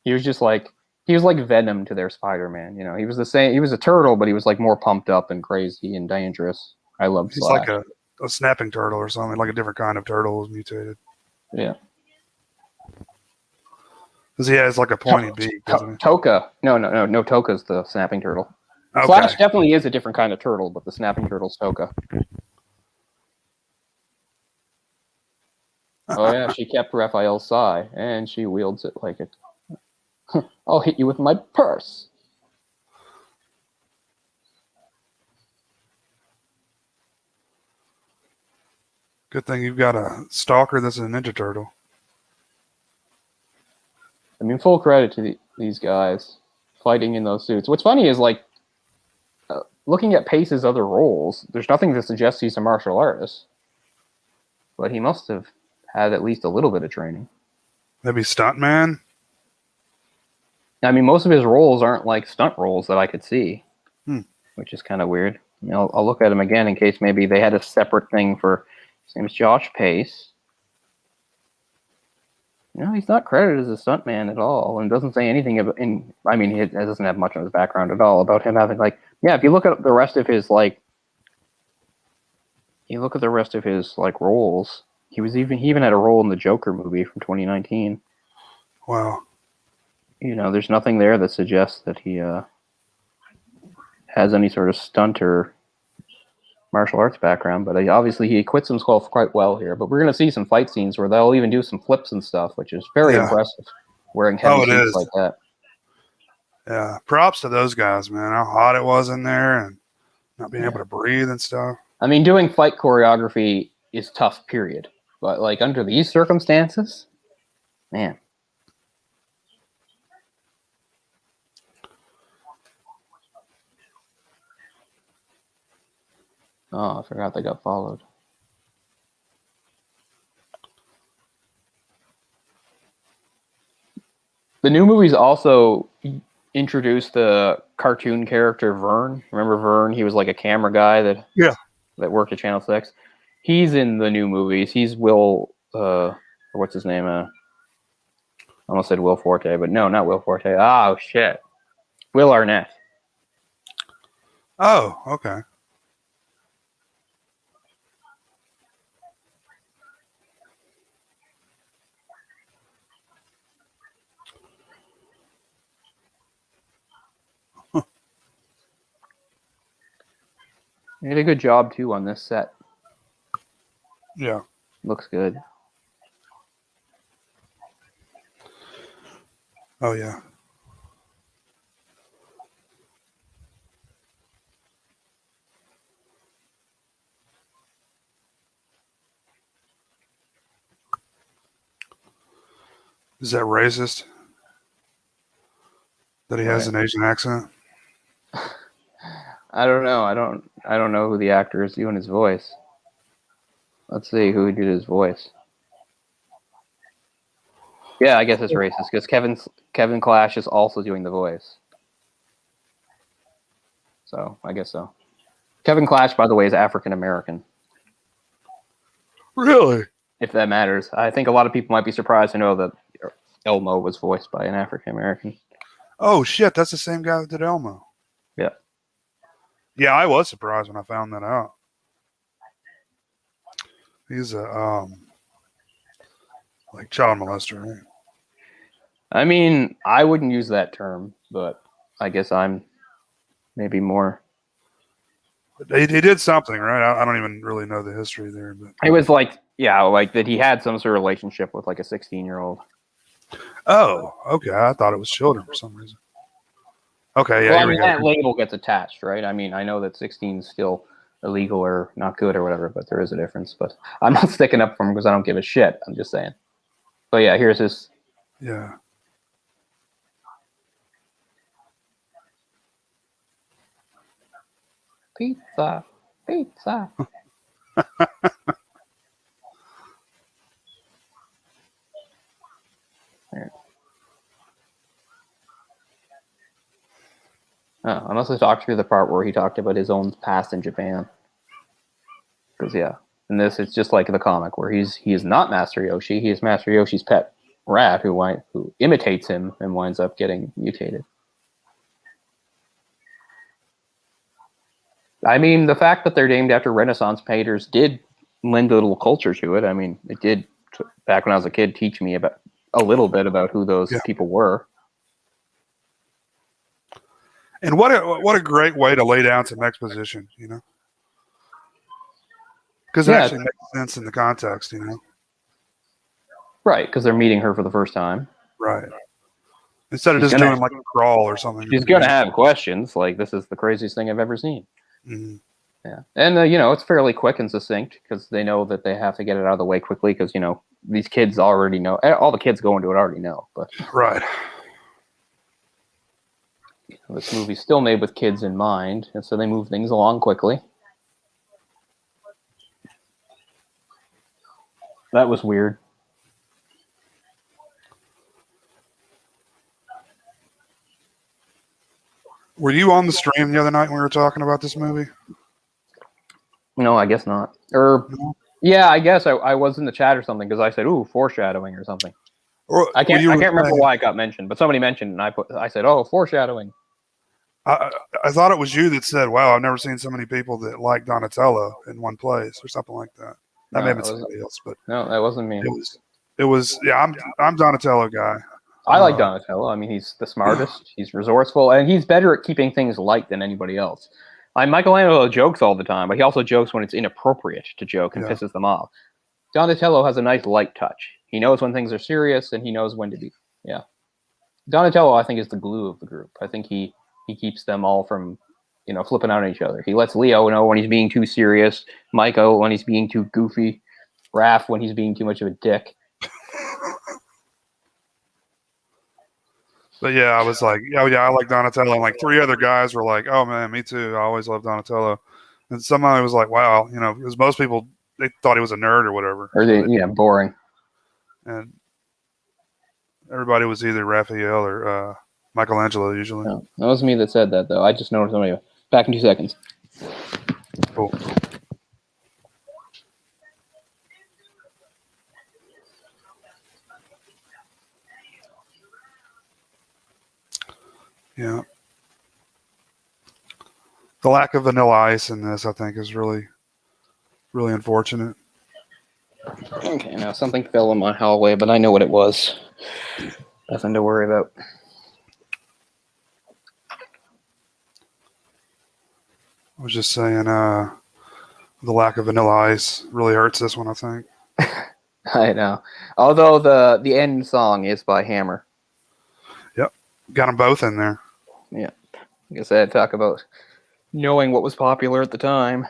He was like Venom to their Spider-Man. He was the same. He was a turtle, but he was like more pumped up and crazy and dangerous. I loved He's Slash. like a snapping turtle or something, like a different kind of turtle was mutated. Yeah. Because he has like a pointy beak, doesn't he? Toka. No. Toka's the snapping turtle. Okay. Slash definitely is a different kind of turtle, but the snapping turtle's Toka. Oh yeah, she kept Raphael's sai, and she wields it like it. I'll hit you with my purse. Good thing you've got a stalker that's a Ninja Turtle. I mean, full credit to these guys fighting in those suits. What's funny is looking at Pace's other roles, there's nothing that suggests he's a martial artist, but he must have had at least a little bit of training. Maybe Stuntman? I mean, most of his roles aren't like stunt roles that I could see, which is kind of weird. I mean, I'll look at him again in case maybe they had a separate thing for. His name's Josh Pace. No, he's not credited as a stuntman at all, and doesn't say anything about. I mean, it doesn't have much of his background at all about him having like. Yeah, if you look at the rest of his like, roles. He even had a role in the Joker movie from 2019. Wow. There's nothing there that suggests that he has any sort of stunt or martial arts background, but obviously he acquits himself quite well here. But we're going to see some fight scenes where they'll even do some flips and stuff, which is very impressive, wearing heavy suits like that. Yeah, props to those guys, man. How hot it was in there and not being able to breathe and stuff. I mean, doing fight choreography is tough, period. But, like, under these circumstances, man. Oh, I forgot they got followed. The new movies also introduced the cartoon character Vern. Remember Vern? He was like a camera guy that worked at Channel 6. He's in the new movies. He's Will, what's his name? I almost said Will Forte, but no, not Will Forte. Oh, shit. Will Arnett. Oh, okay. He did a good job, too, on this set. Yeah. Looks good. Oh, yeah. Is that racist? That he has an Asian accent? I don't know. I don't know who the actor is doing his voice. Let's see who did his voice. Yeah, I guess it's racist because Kevin Clash is also doing the voice. So I guess so. Kevin Clash, by the way, is African American. Really? If that matters, I think a lot of people might be surprised to know that Elmo was voiced by an African American. Oh shit! That's the same guy that did Elmo. Yeah. Yeah, I was surprised when I found that out. He's a like child molester, right? I mean, I wouldn't use that term, but I guess I'm maybe more. He did something, right? I don't even really know the history there, but it was like that he had some sort of relationship with like a 16-year-old. Oh, okay. I thought it was children for some reason. Okay, yeah. Well, I mean, that label gets attached, right? I mean, I know that 16 is still illegal or not good or whatever, but there is a difference. But I'm not sticking up for him because I don't give a shit. I'm just saying. But yeah, here's his. Yeah. Pizza. Oh, I must have talked through the part where he talked about his own past in Japan. Because in this it's just like the comic where he is not Master Yoshi. He is Master Yoshi's pet rat who imitates him and winds up getting mutated. I mean, the fact that they're named after Renaissance painters did lend a little culture to it. I mean, it did, back when I was a kid, teach me about a little bit about who those people were. And what a great way to lay down some exposition, you know? Because it actually makes sense in the context, you know? Right, because they're meeting her for the first time. Right. Instead of just doing like a crawl or something. She's going to have questions, like, this is the craziest thing I've ever seen. Mm-hmm. Yeah. And, it's fairly quick and succinct because they know that they have to get it out of the way quickly because, these kids already know. All the kids going to it already know. But right. This movie's still made with kids in mind, and so they move things along quickly. That was weird. Were you on the stream the other night when we were talking about this movie? No, I guess not. Yeah, I guess I was in the chat or something because I said, "Ooh, foreshadowing" or something. Or I can't when you were remember saying- why it got mentioned, but somebody mentioned, and I said, "Oh, foreshadowing." I thought it was you that said, "Wow, I've never seen so many people that like Donatello in one place," or something like that. That may have been somebody else, but No, that wasn't me. it was. Yeah, I'm Donatello guy. I like Donatello. I mean, he's the smartest. He's resourceful, and he's better at keeping things light than anybody else. Michelangelo jokes all the time, but he also jokes when it's inappropriate to joke and pisses them off. Donatello has a nice light touch. He knows when things are serious, and he knows when to be. Yeah, Donatello, I think, is the glue of the group. I think he keeps them all from, flipping out on each other. He lets Leo know when he's being too serious, Michael when he's being too goofy, Raph when he's being too much of a dick. But yeah, I was like, oh yeah, I like Donatello. And like 3 other guys were like, oh man, me too. I always loved Donatello. And somebody was like, wow, because most people, they thought he was a nerd or whatever. Or boring. And everybody was either Raphael or Michelangelo usually. No, that was me that said that, though. I just noticed somebody. Back in 2 seconds. Cool. Yeah. The lack of vanilla ice in this, I think, is really, really unfortunate. Okay, now something fell in my hallway, but I know what it was. Nothing to worry about. I was just saying, the lack of vanilla ice really hurts this one, I think. I know. Although the end song is by Hammer. Yep. Got them both in there. Yeah. Like I said, talk about knowing what was popular at the time.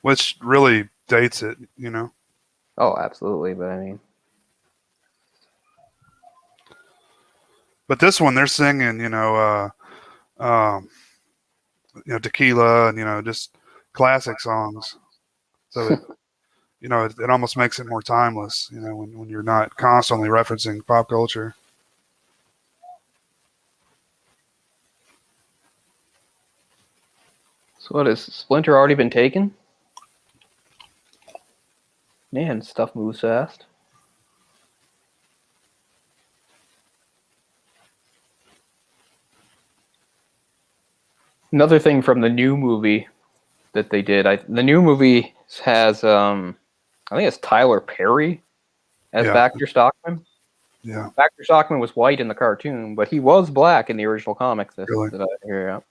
Which really dates it, Oh, absolutely. But I mean, But this one, they're singing, Tequila and, just classic songs. So, it almost makes it more timeless, when you're not constantly referencing pop culture. so what, has Splinter already been taken? Man, stuff moves fast. Another thing from the new movie that they did, the new movie has, I think it's Tyler Perry as Baxter Stockman. Yeah. Baxter Stockman was white in the cartoon, but he was black in the original comics. Really? That I hear.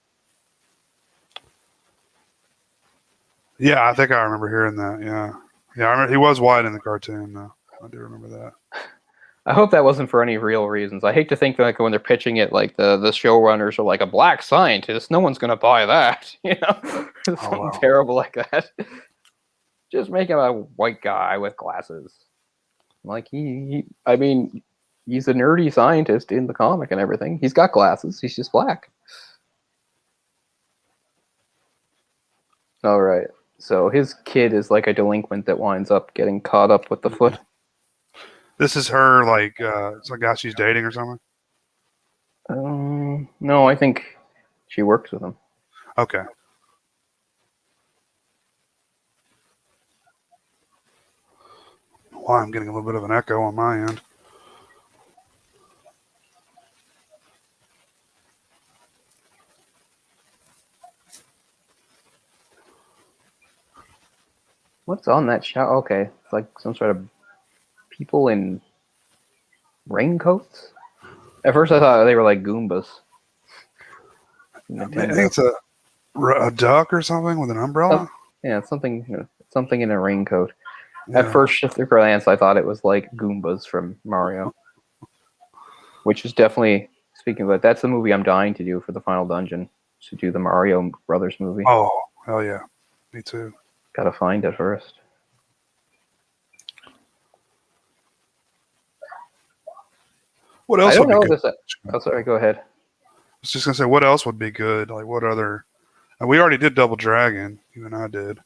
Yeah, I think I remember hearing that. Yeah. Yeah, I remember he was white in the cartoon, though. I do remember that. I hope that wasn't for any real reasons. I hate to think that like, when they're pitching it, like the showrunners are like, a black scientist, no one's going to buy that. Something terrible like that. Just make him a white guy with glasses. Like he's a nerdy scientist in the comic and everything. He's got glasses. He's just black. All right. So his kid is like a delinquent that winds up getting caught up with the foot. This is her, like, it's a guy she's dating or something? No, I think she works with him. Okay. Well, I'm getting a little bit of an echo on my end. What's on that shot? Okay, it's like some sort of people in raincoats. At first, I thought they were like Goombas. I think it's a duck or something with an umbrella. Yeah, it's something in a raincoat. Yeah. At first glance, I thought it was like Goombas from Mario, which is definitely, speaking of it, that's the movie I'm dying to do for the final dungeon, to do the Mario Brothers movie. Oh, hell yeah. Me too. Gotta find it first. What else would be good? Oh, sorry, go ahead. I was just going to say, what else would be good? Like, what other... we already did Double Dragon. You and I did.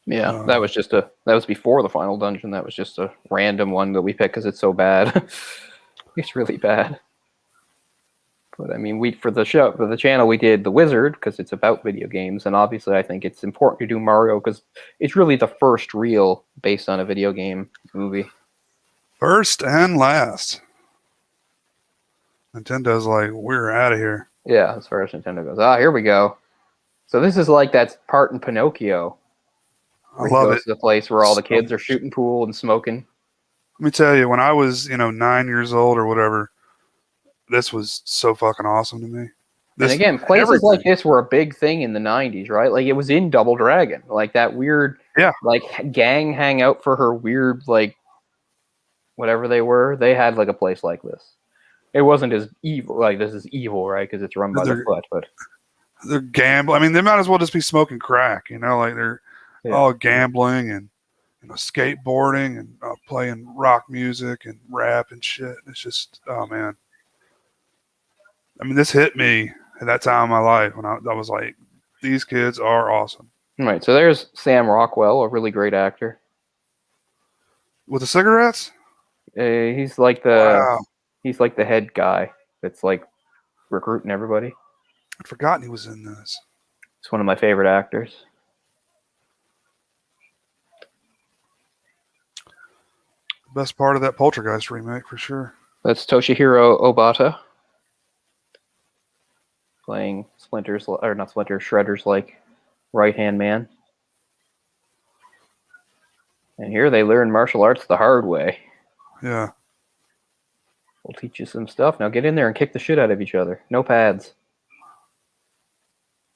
Yeah, that was before the final dungeon. That was just a random one that we picked because it's so bad. It's really bad. But I mean, for the channel, we did The Wizard because it's about video games, and obviously, I think it's important to do Mario because it's really the first real based on a video game movie. First and last. Nintendo's like, we're out of here. Yeah, as far as Nintendo goes. Ah, here we go. So this is like that part in Pinocchio. I Where he love goes it. to the place where all the So kids are much. shooting pool and smoking. Let me tell you, when I was, 9 years old or whatever, this was so fucking awesome to me. And again, places everything. like this were a big thing in the 90s, right? Like, it was in Double Dragon. Like, that weird, Yeah. like, gang hangout for her weird, like, whatever they were. They had, like, a place like this. It wasn't as evil. Like, this is evil, right? Because it's run by the foot, but... They're gambling. I mean, they might as well just be smoking crack, like they're all gambling and skateboarding and playing rock music and rap and shit. It's just, oh man. I mean, this hit me at that time in my life when I was like, these kids are awesome. Right, so there's Sam Rockwell, a really great actor. With the cigarettes? He's like the head guy that's like recruiting everybody. I'd forgotten he was in this. He's one of my favorite actors. Best part of that Poltergeist remake for sure. That's Toshihiro Obata playing Splinter's, or not Splinter, Shredder's like right-hand man. And here they learn martial arts the hard way. Yeah. We'll teach you some stuff. Now get in there and kick the shit out of each other. No pads.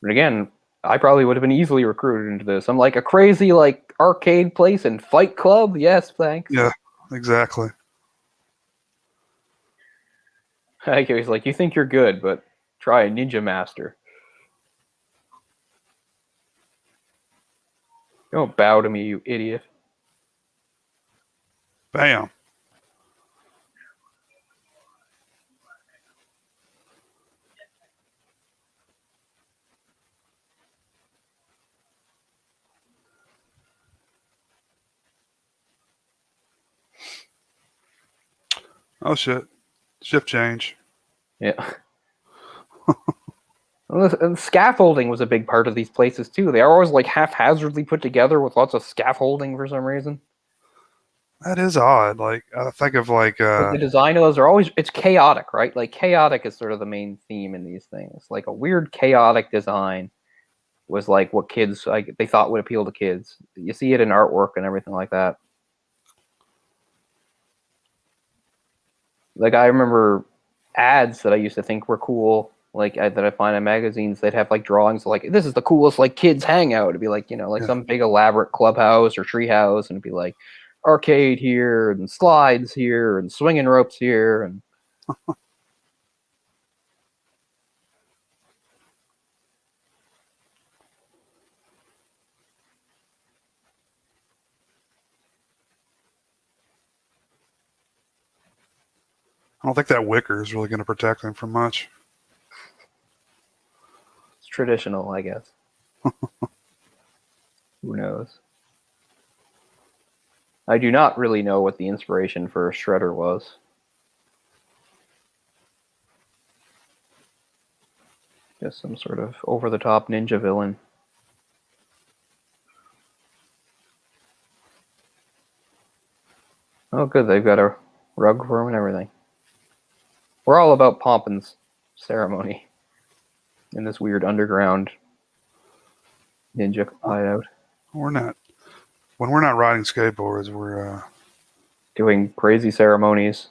But again, I probably would have been easily recruited into this. I'm like a crazy like arcade place and fight club. Yes, thanks. Yeah, exactly. He's like, you think you're good, but try a Ninja Master. Don't bow to me, you idiot. Bam. Oh shit. Shift change. Yeah. And scaffolding was a big part of these places too. They are always like haphazardly put together with lots of scaffolding for some reason. That is odd. Like I think of like the design of those are always, it's chaotic, right? Like chaotic is sort of the main theme in these things. Like a weird chaotic design was like what kids like they thought would appeal to kids. You see it in artwork and everything like that. Like I remember ads that I used to think were cool, like that I find in magazines. They'd have like drawings like this is the coolest like kids hangout. It'd be like like some big elaborate clubhouse or treehouse, and it'd be like arcade here and slides here and swinging ropes here and. I don't think that wicker is really going to protect them from much. It's traditional, I guess. Who knows? I do not really know what the inspiration for Shredder was. Just some sort of over-the-top ninja villain. Oh, good. They've got a rug for him and everything. We're all about pomp and ceremony in this weird underground ninja hideout. We're not. When we're not riding skateboards, we're doing crazy ceremonies.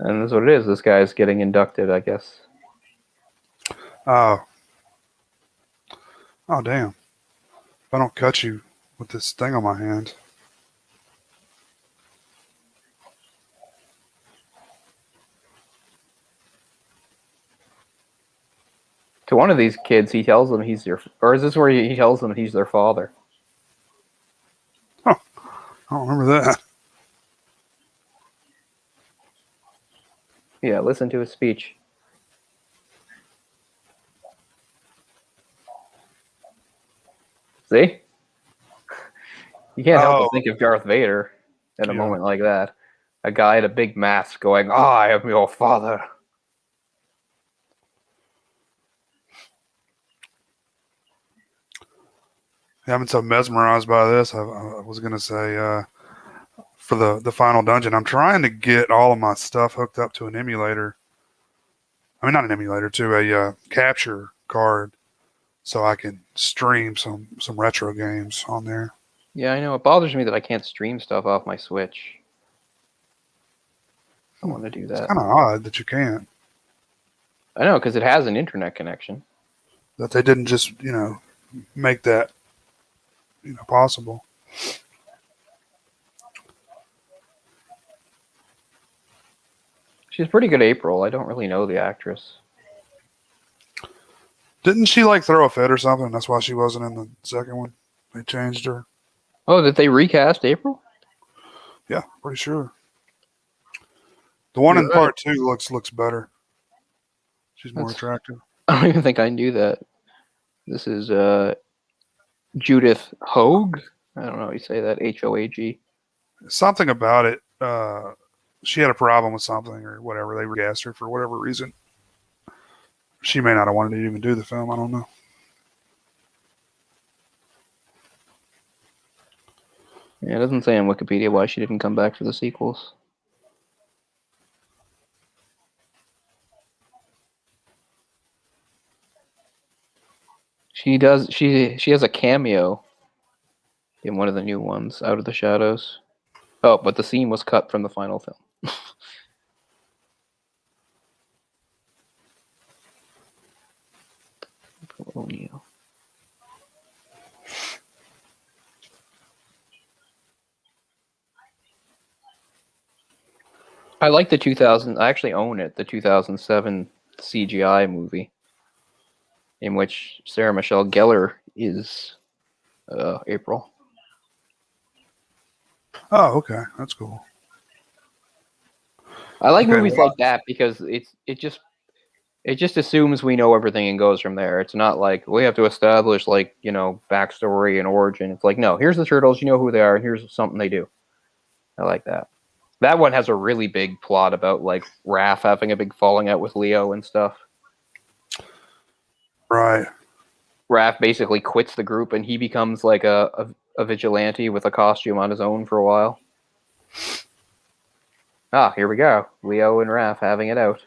And that's what it is. This guy's getting inducted, I guess. Oh, damn. If I don't cut you with this thing on my hand. To one of these kids, he tells them he's their... Or is this where he tells them he's their father? Oh, I don't remember that. Yeah, listen to his speech. See? You can't help but think of Darth Vader in a moment like that. A guy in a big mask going, I am your father. I've been so mesmerized by this. I was going to say for the final dungeon. I'm trying to get all of my stuff hooked up to an emulator. I mean, not an emulator, to a capture card, so I can stream some retro games on there. Yeah, I know. It bothers me that I can't stream stuff off my Switch. I want to do that. It's kind of odd that you can't. I know, because it has an internet connection. That they didn't just, make that, possible. She's pretty good, April. I don't really know the actress. Didn't she throw a fit or something? That's why she wasn't in the second one. They changed her. Oh, did they recast April? Yeah, pretty sure. The one in part 2 looks better. She's more attractive. I don't even think I knew that. This is Judith Hogue. I don't know how you say that. Hoag. Something about it. She had a problem with something or whatever. They recast her for whatever reason. She may not have wanted to even do the film. I don't know. Yeah, it doesn't say on Wikipedia why she didn't come back for the sequels. She does. She has a cameo in one of the new ones, Out of the Shadows. Oh, but the scene was cut from the final film. O'Neill. I like the 2000. I actually own it. The 2007 CGI movie, in which Sarah Michelle Gellar is April. Oh, okay, that's cool. I like Okay, movies well, like that because it just assumes we know everything and goes from there. It's not like we have to establish backstory and origin. It's like, no, here's the turtles, you know who they are, and here's something they do. I like that. That one has a really big plot about Raph having a big falling out with Leo and stuff. Right. Raph basically quits the group and he becomes a vigilante with a costume on his own for a while. Ah, here we go. Leo and Raph having it out.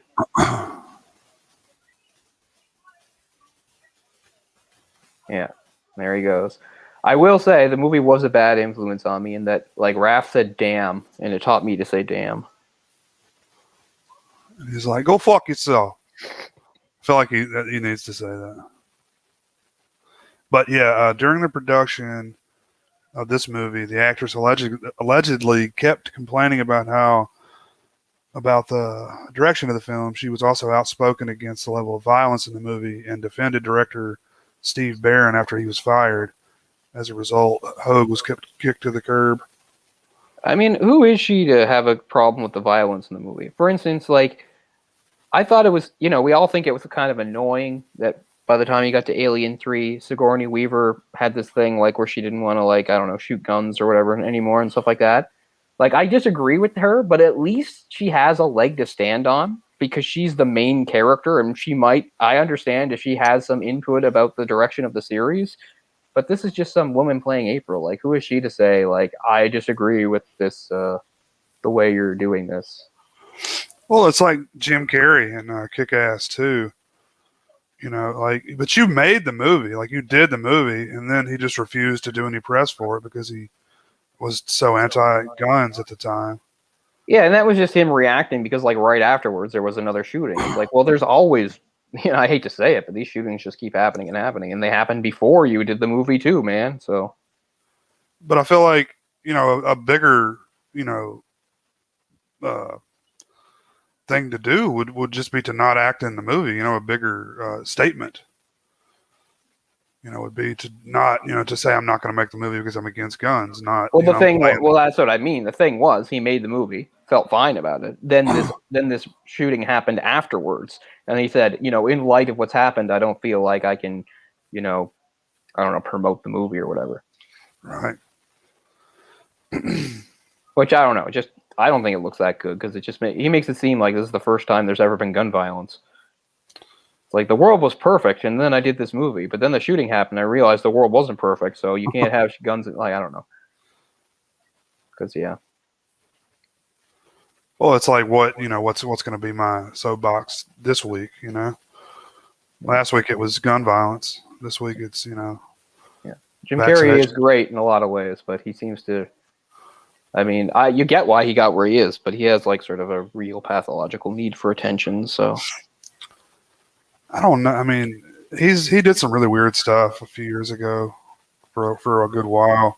Yeah, there he goes. I will say the movie was a bad influence on me in that Raph said damn and it taught me to say damn. And he's like, go fuck yourself. I feel like he needs to say that. But yeah, during the production of this movie, the actress allegedly kept complaining about the direction of the film. She was also outspoken against the level of violence in the movie and defended director Steve Barron after he was fired. As a result, Hogue was kicked to the curb. I mean, who is she to have a problem with the violence in the movie? For instance, I thought it was, we all think it was kind of annoying that by the time you got to Alien 3, Sigourney Weaver had this thing where she didn't want to shoot guns or whatever anymore and stuff like that. I disagree with her, but at least she has a leg to stand on because she's the main character and I understand if she has some input about the direction of the series, but this is just some woman playing April. Who is she to say, I disagree with this, the way you're doing this? Well, it's like Jim Carrey in Kick-Ass 2. But you made the movie, you did the movie, and then he just refused to do any press for it because he was so anti-guns at the time. Yeah, and that was just him reacting because, right afterwards, there was another shooting. It's well, there's always, I hate to say it, but these shootings just keep happening, and they happened before you did the movie too, man. So, but I feel like a bigger thing to do would just be to not act in the movie. A bigger statement. Would be to not, to say I'm not going to make the movie because I'm against guns. Not. Well, that's what I mean. The thing was, he made the movie, felt fine about it. Then this shooting happened afterwards, and he said, in light of what's happened, I don't feel like I can, promote the movie or whatever. Right. Which I don't know. I don't think it looks that good because he makes it seem like this is the first time there's ever been gun violence. It's the world was perfect, and then I did this movie, but then the shooting happened. I realized the world wasn't perfect, so you can't have guns. I don't know. Because yeah, Well, it's like what's going to be my soapbox this week? Last week it was gun violence. This week it's Jim Carrey is vaccination. great in a lot of ways, but he seems to. I mean, you get why he got where he is, but he has like sort of a real pathological need for attention. So I don't know. I mean, he did some really weird stuff a few years ago for a good while.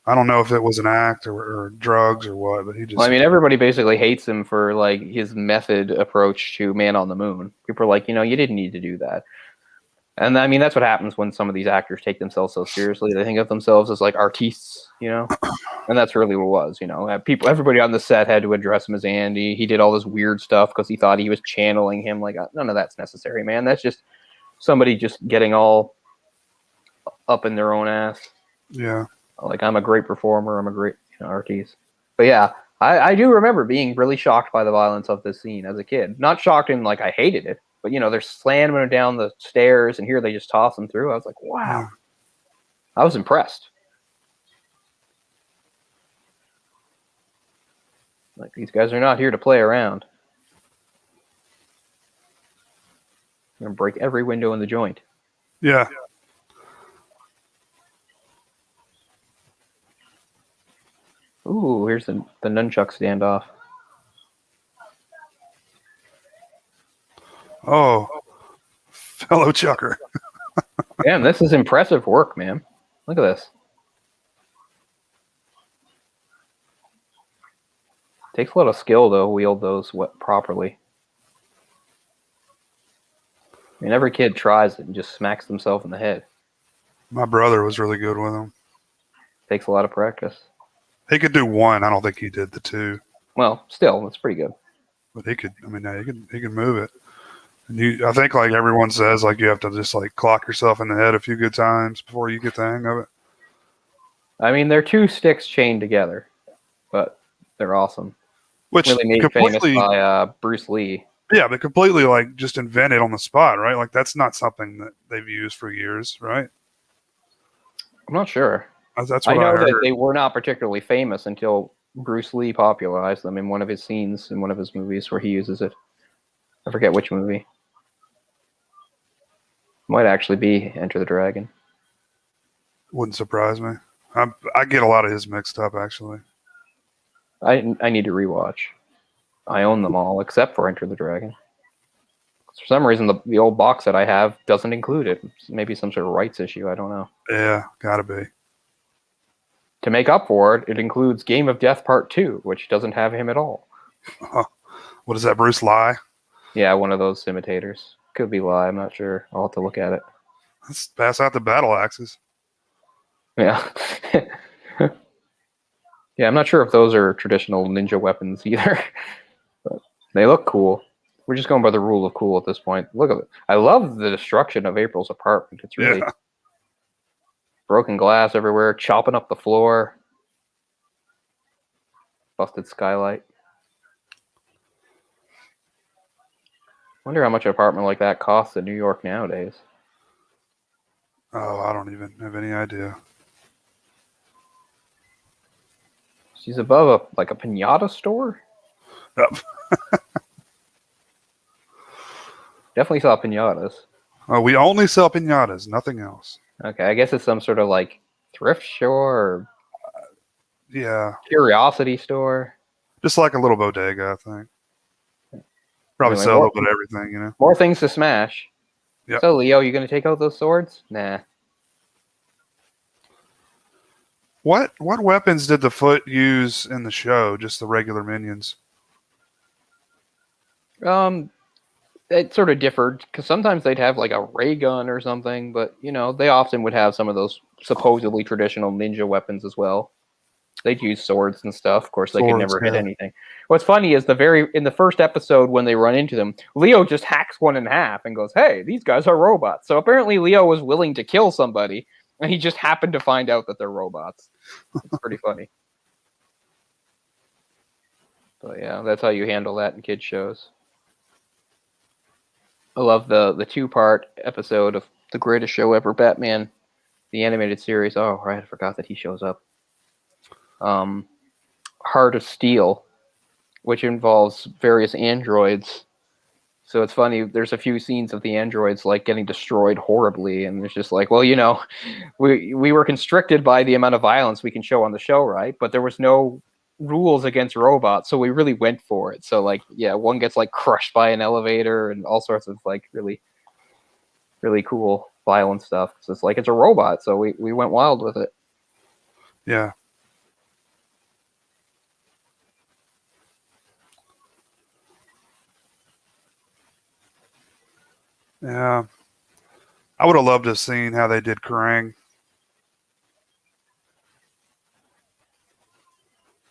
I don't know if it was an act or drugs or what, but he just. well, I mean, everybody basically hates him for like his method approach to Man on the Moon. People are like, you didn't need to do that. And I mean, that's what happens when some of these actors take themselves so seriously. They think of themselves as like artistes, and that's really what it was. Everybody on the set had to address him as Andy. He did all this weird stuff because he thought he was channeling him. Like, none of that's necessary, man. That's just somebody just getting all up in their own ass. Yeah. Like, I'm a great performer. I'm a great artiste. But yeah, I do remember being really shocked by the violence of this scene as a kid. Not shocked in like I hated it. But, they're slamming him down the stairs, and here they just toss him through. I was like, wow. Yeah. I was impressed. Like, these guys are not here to play around. They're going to break every window in the joint. Yeah. Ooh, here's the nunchuck standoff. Oh, fellow chucker. Damn, this is impressive work, man. Look at this. Takes a lot of skill, though, wield those properly. I mean, every kid tries it and just smacks themselves in the head. My brother was really good with them. Takes a lot of practice. He could do one. I don't think he did the two. Well, still, that's pretty good. But he could. I mean, he could move it. And I think like everyone says, like you have to just like clock yourself in the head a few good times before you get the hang of it. I mean, they're two sticks chained together, but they're awesome. Which Really made famous by Bruce Lee. Yeah, but completely like just invented on the spot, right? Like that's not something that they've used for years, right? I'm not sure. That's I what know I heard. that they were not particularly famous until Bruce Lee popularized them in one of his scenes in one of his movies where he uses it. I forget which movie. Might actually be Enter the Dragon. Wouldn't surprise me. I get a lot of his mixed up, actually. I need to rewatch. I own them all except for Enter the Dragon. For some reason, the old box that I have doesn't include it. Maybe some sort of rights issue. I don't know. Yeah, gotta be. To make up for it, it includes Game of Death Part 2, which doesn't have him at all. What is that, Bruce Lee? Yeah, one of those imitators. Could be Lie, I'm not sure. I'll have to look at it. Let's pass out the battle axes. Yeah. Yeah, I'm not sure if those are traditional ninja weapons either. But they look cool. We're just going by the rule of cool at this point. Look at it. I love the destruction of April's apartment. It's really broken glass everywhere, chopping up the floor. Busted skylight. Wonder how much an apartment like that costs in New York nowadays. Oh, I don't even have any idea. She's above a pinata store? Yep. Definitely saw pinatas. Oh, we only sell pinatas, nothing else. Okay, I guess it's some sort of like thrift store or Yeah. curiosity store. Just like a little bodega, I think. Probably Anyway, sell a little bit of everything, you know. More things to smash. Yep. So, Leo, you going to take out those swords? Nah. What weapons did the Foot use in the show? Just the regular minions? It sort of differed because sometimes they'd have like a ray gun or something, but they often would have some of those supposedly traditional ninja weapons as well. They'd use swords and stuff. Of course, they could never hit anything. What's funny is in the first episode when they run into them, Leo just hacks one in half and goes, "Hey, these guys are robots." So apparently Leo was willing to kill somebody, and he just happened to find out that they're robots. It's pretty funny. But yeah, that's how you handle that in kids shows. I love the two-part episode of The Greatest Show Ever, Batman, the animated series. Oh, right, I forgot that he shows up. Heart of Steel. which involves various androids. So it's funny, there's a few scenes of the androids like getting destroyed horribly, and it's just like, well, we were constricted by the amount of violence we can show on the show, right? But there was no rules against robots, so we really went for it. So like, yeah, one gets like crushed by an elevator and all sorts of like really, really cool violent stuff. So it's like it's a robot, so we went wild with it. Yeah. Yeah. I would have loved to have seen how they did Krang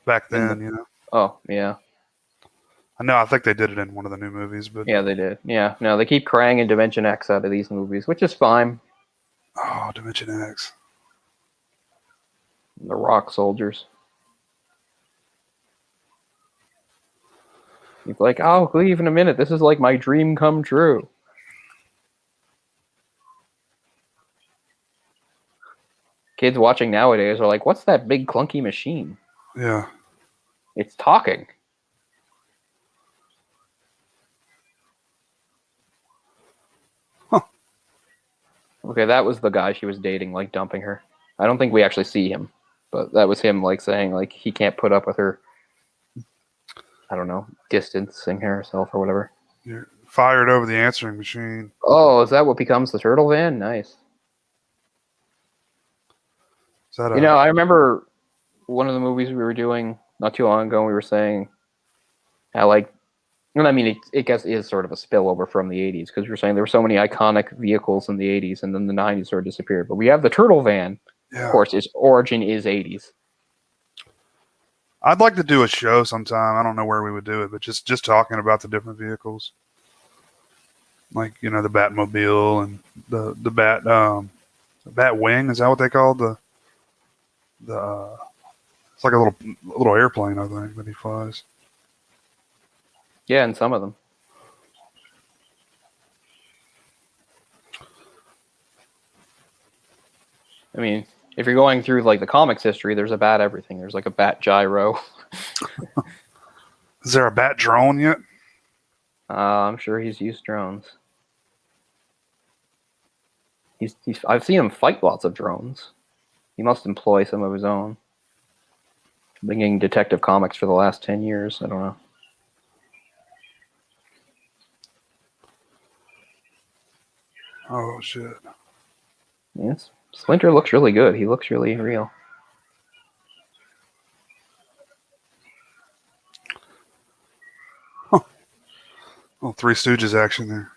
back then, you know. Oh, yeah. I know, I think they did it in one of the new movies, but Yeah, they did. Yeah, no, they keep Krang and Dimension X out of these movies, which is fine. oh, Dimension X. The Rock Soldiers. He's like, I'll leave in a minute. This is like my dream come true. Kids watching nowadays are like, what's that big clunky machine? Yeah. It's talking. Huh. Okay, that was the guy she was dating, like dumping her. I don't think we actually see him, but that was him like saying like he can't put up with her, I don't know, distancing herself or whatever. You're fired over the answering machine. Oh, is that what becomes the turtle van? Nice. Is that You know, I remember one of the movies we were doing not too long ago, we were saying how, like, and I mean, it guess is sort of a spillover from the 80s, because we were saying there were so many iconic vehicles in the 80s, and then the 90s sort of disappeared. But we have the turtle van. yeah. Of course, its origin is 80s. I'd like to do a show sometime. I don't know where we would do it, but just talking about the different vehicles. Like, you know, the Batmobile and the Bat Wing, is that what they call the it's like a little airplane, I think, that he flies. Yeah, and some of them. I mean, if you're going through like the comics history, there's a Bat everything. There's like a Bat gyro. Is there a Bat drone yet? I'm sure he's used drones. I've seen him fight lots of drones. He must employ some of his own. Been getting Detective Comics for the last 10 years. I don't know. Oh, shit. Yes. Splinter looks really good. He looks really real. Huh. Oh, Three Stooges action there.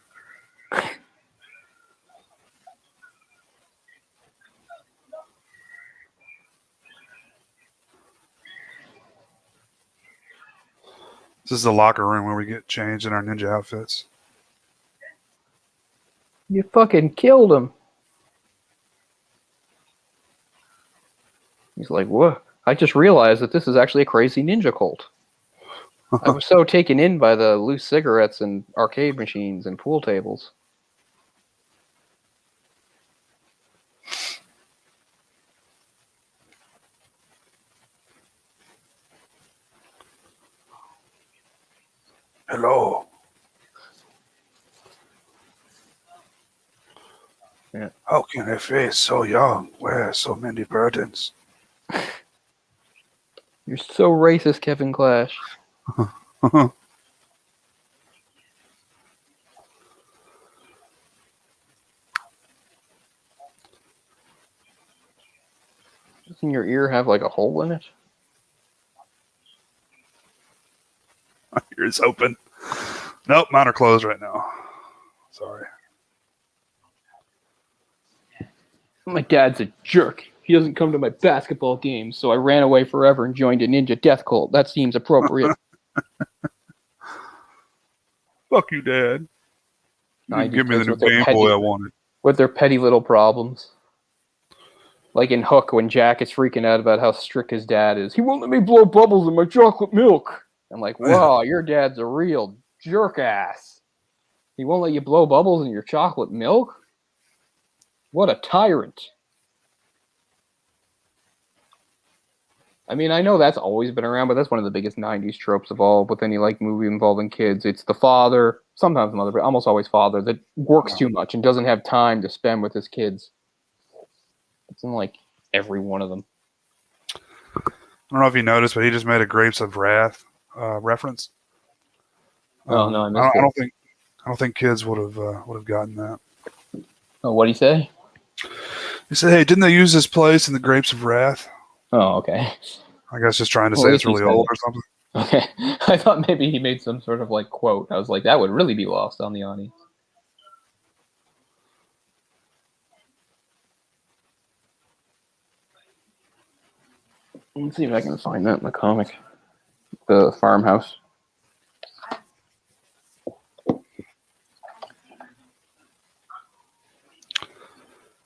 This is the locker room where we get changed in our ninja outfits. You fucking killed him. He's like, what? I just realized that this is actually a crazy ninja cult. I was so taken in by the loose cigarettes and arcade machines and pool tables. Hello. Yeah. How can a face so young wear so many burdens? You're so racist, Kevin Clash. Doesn't your ear have like a hole in it? My ear's open. Nope, mine are closed right now. Sorry. My dad's a jerk. He doesn't come to my basketball games, so I ran away forever and joined a ninja death cult. That seems appropriate. Fuck you, Dad. You didn't give me the new Game Boy I wanted. With their petty little problems. Like in Hook, when Jack is freaking out about how strict his dad is. He won't let me blow bubbles in my chocolate milk. I'm like, wow, your dad's a real jerk ass. He won't let you blow bubbles in your chocolate milk? What a tyrant. I mean, I know that's always been around, but that's one of the biggest 90s tropes of all with any like movie involving kids. It's the father, sometimes mother, but almost always father, that works too much and doesn't have time to spend with his kids. It's in like every one of them. I don't know if you noticed, but he just made a Grapes of Wrath reference. Oh no, I missed I it. don't think kids would have gotten that. Oh, what'd he say? He said, "Hey, didn't they use this place in the Grapes of Wrath?" Oh, okay. I guess just trying to Well, say at it's least he really said old it. or something. Okay. I thought maybe he made some sort of like quote. I was like, that would really be lost on the audience. Let's see if I can find that in the comic. The farmhouse.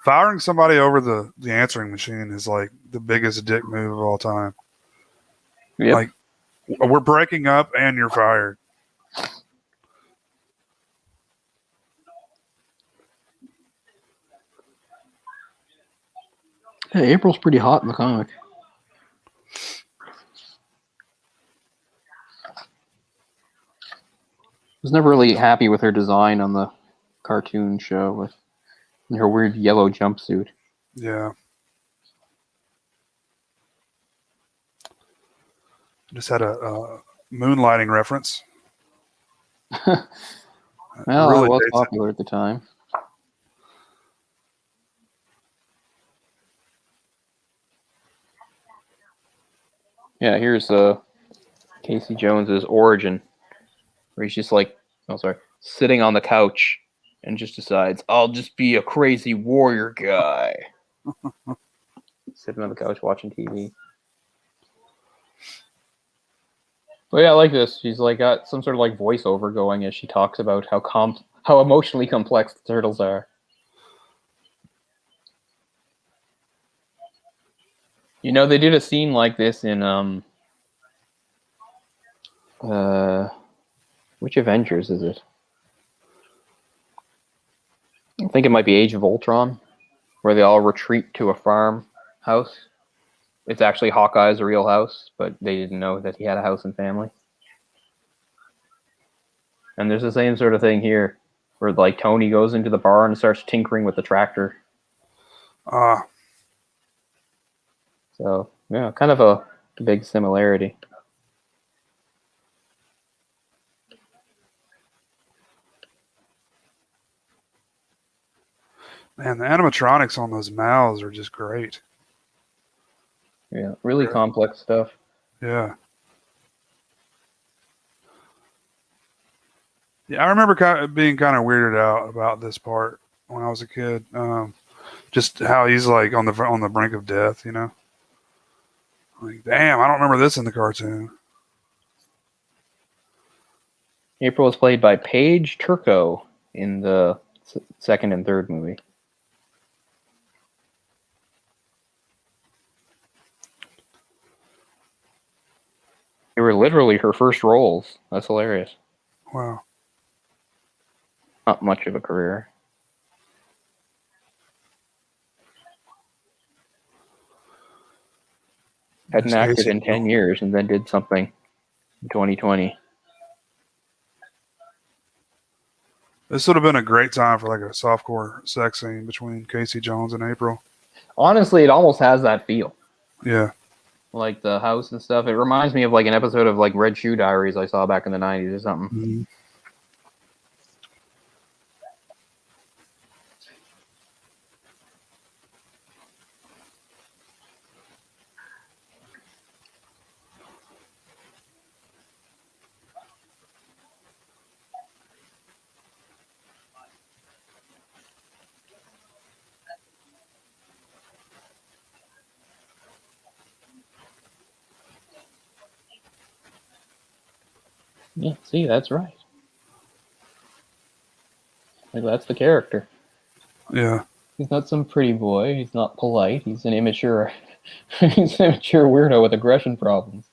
Firing somebody over the answering machine is like the biggest dick move of all time. Yep. Like, we're breaking up and you're fired. Hey, April's pretty hot in the comic. I was never really happy with her design on the cartoon show with her weird yellow jumpsuit. Yeah. Just had a moonlighting reference. Well, Really that was dates it. popular at the time. Yeah, here's Casey Jones's origin, where he's just like, sitting on the couch and just decides, I'll just be a crazy warrior guy. Sitting on the couch watching TV. But yeah, I like this. She's like got some sort of like voiceover going as she talks about how emotionally complex the turtles are. You know, they did a scene like this in which Avengers is it? I think it might be Age of Ultron, where they all retreat to a farmhouse. It's actually Hawkeye's real house, but they didn't know that he had a house and family. And there's the same sort of thing here, where like Tony goes into the barn and starts tinkering with the tractor. So yeah, kind of a big similarity. Man, the animatronics on those mouths are just great. Yeah, really complex stuff. Yeah. Yeah, I remember being kind of weirded out about this part when I was a kid. Just how he's like on the brink of death, you know? Like, damn, I don't remember this in the cartoon. April was played by Paige Turco in the second and third movie. They were literally her first roles. That's hilarious. Wow. Not much of a career. Hadn't acted in 10 years and then did something in 2020. This would have been a great time for like a softcore sex scene between Casey Jones and April. Honestly, it almost has that feel. Yeah. Like the house and stuff. It reminds me of like an episode of like Red Shoe Diaries I saw back in the 90s or something. Mm-hmm. Yeah, see, that's right. Like, that's the character. Yeah. He's not some pretty boy. He's not polite. He's an immature, he's an immature weirdo with aggression problems.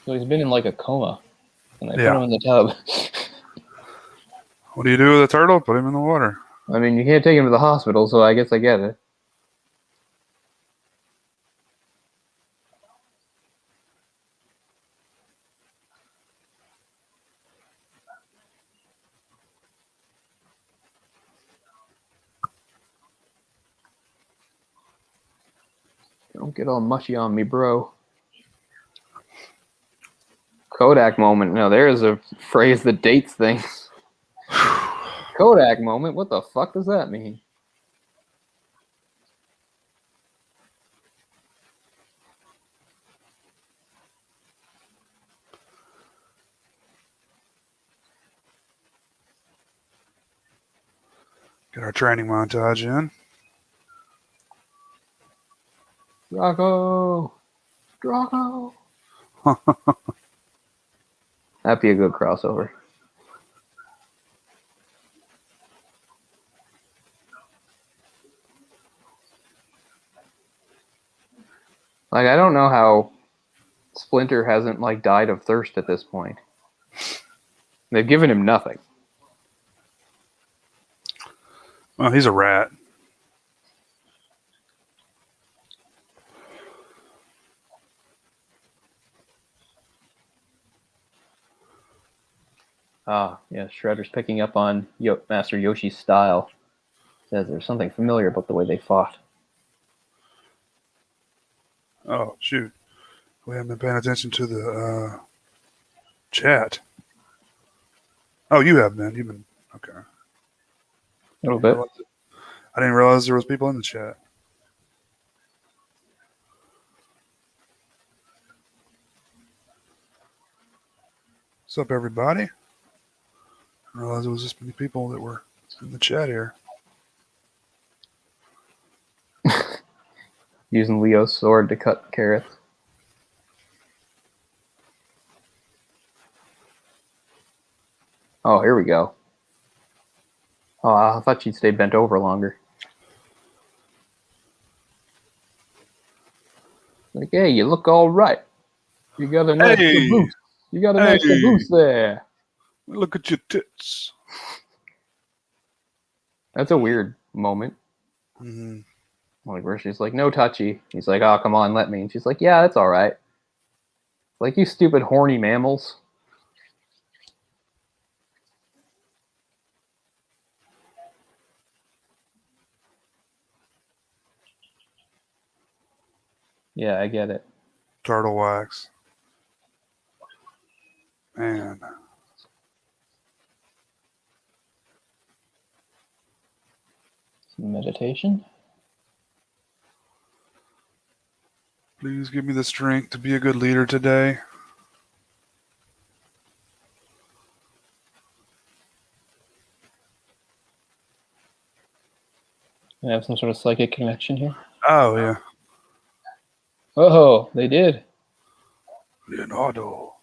So he's been in like a coma, and they Yeah. put him in the tub. What do you do with a turtle? Put him in the water. I mean, you can't take him to the hospital, so I guess I get it. Don't get all mushy on me, bro. Kodak moment. Now, there's a phrase that dates things. Kodak moment? What the fuck does that mean? Get our training montage in. Draco! Draco! That'd be a good crossover. Like, I don't know how Splinter hasn't, like, died of thirst at this point. They've given him nothing. Well, he's a rat. Ah, yeah, Shredder's picking up on Master Yoshi's style. Says there's something familiar about the way they fought. Oh, shoot. We haven't been paying attention to the chat. Oh, you have been. You've been. Okay. A little bit. I didn't realize there was people in the chat. What's up, everybody? I didn't realize there was this many people that were in the chat here. Using Leo's sword to cut carrots. Oh, here we go. Oh, I thought she'd stay bent over longer. Like, hey, you look all right. You got a nice caboose. You got a nice caboose there. Look at your tits. That's a weird moment. Mm-hmm. Like, where she's like, no touchy. He's like, oh, come on, let me. And she's like, yeah, that's all right. Like, you stupid horny mammals. Yeah, I get it. Turtle wax. Man. Meditation. Please give me the strength to be a good leader today. I have some sort of psychic connection here. Oh, yeah. Oh, they did. Leonardo.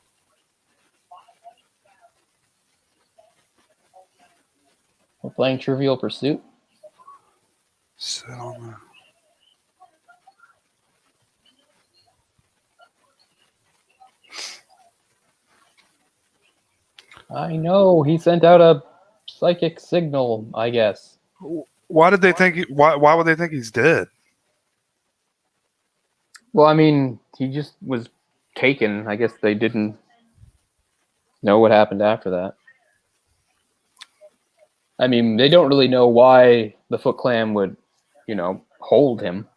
We're playing Trivial Pursuit. Sit on I know, he sent out a psychic signal, I guess. Why did they think? Why would they think he's dead? Well, I mean, he just was taken. I guess they didn't know what happened after that. I mean, they don't really know why the Foot Clan would, hold him.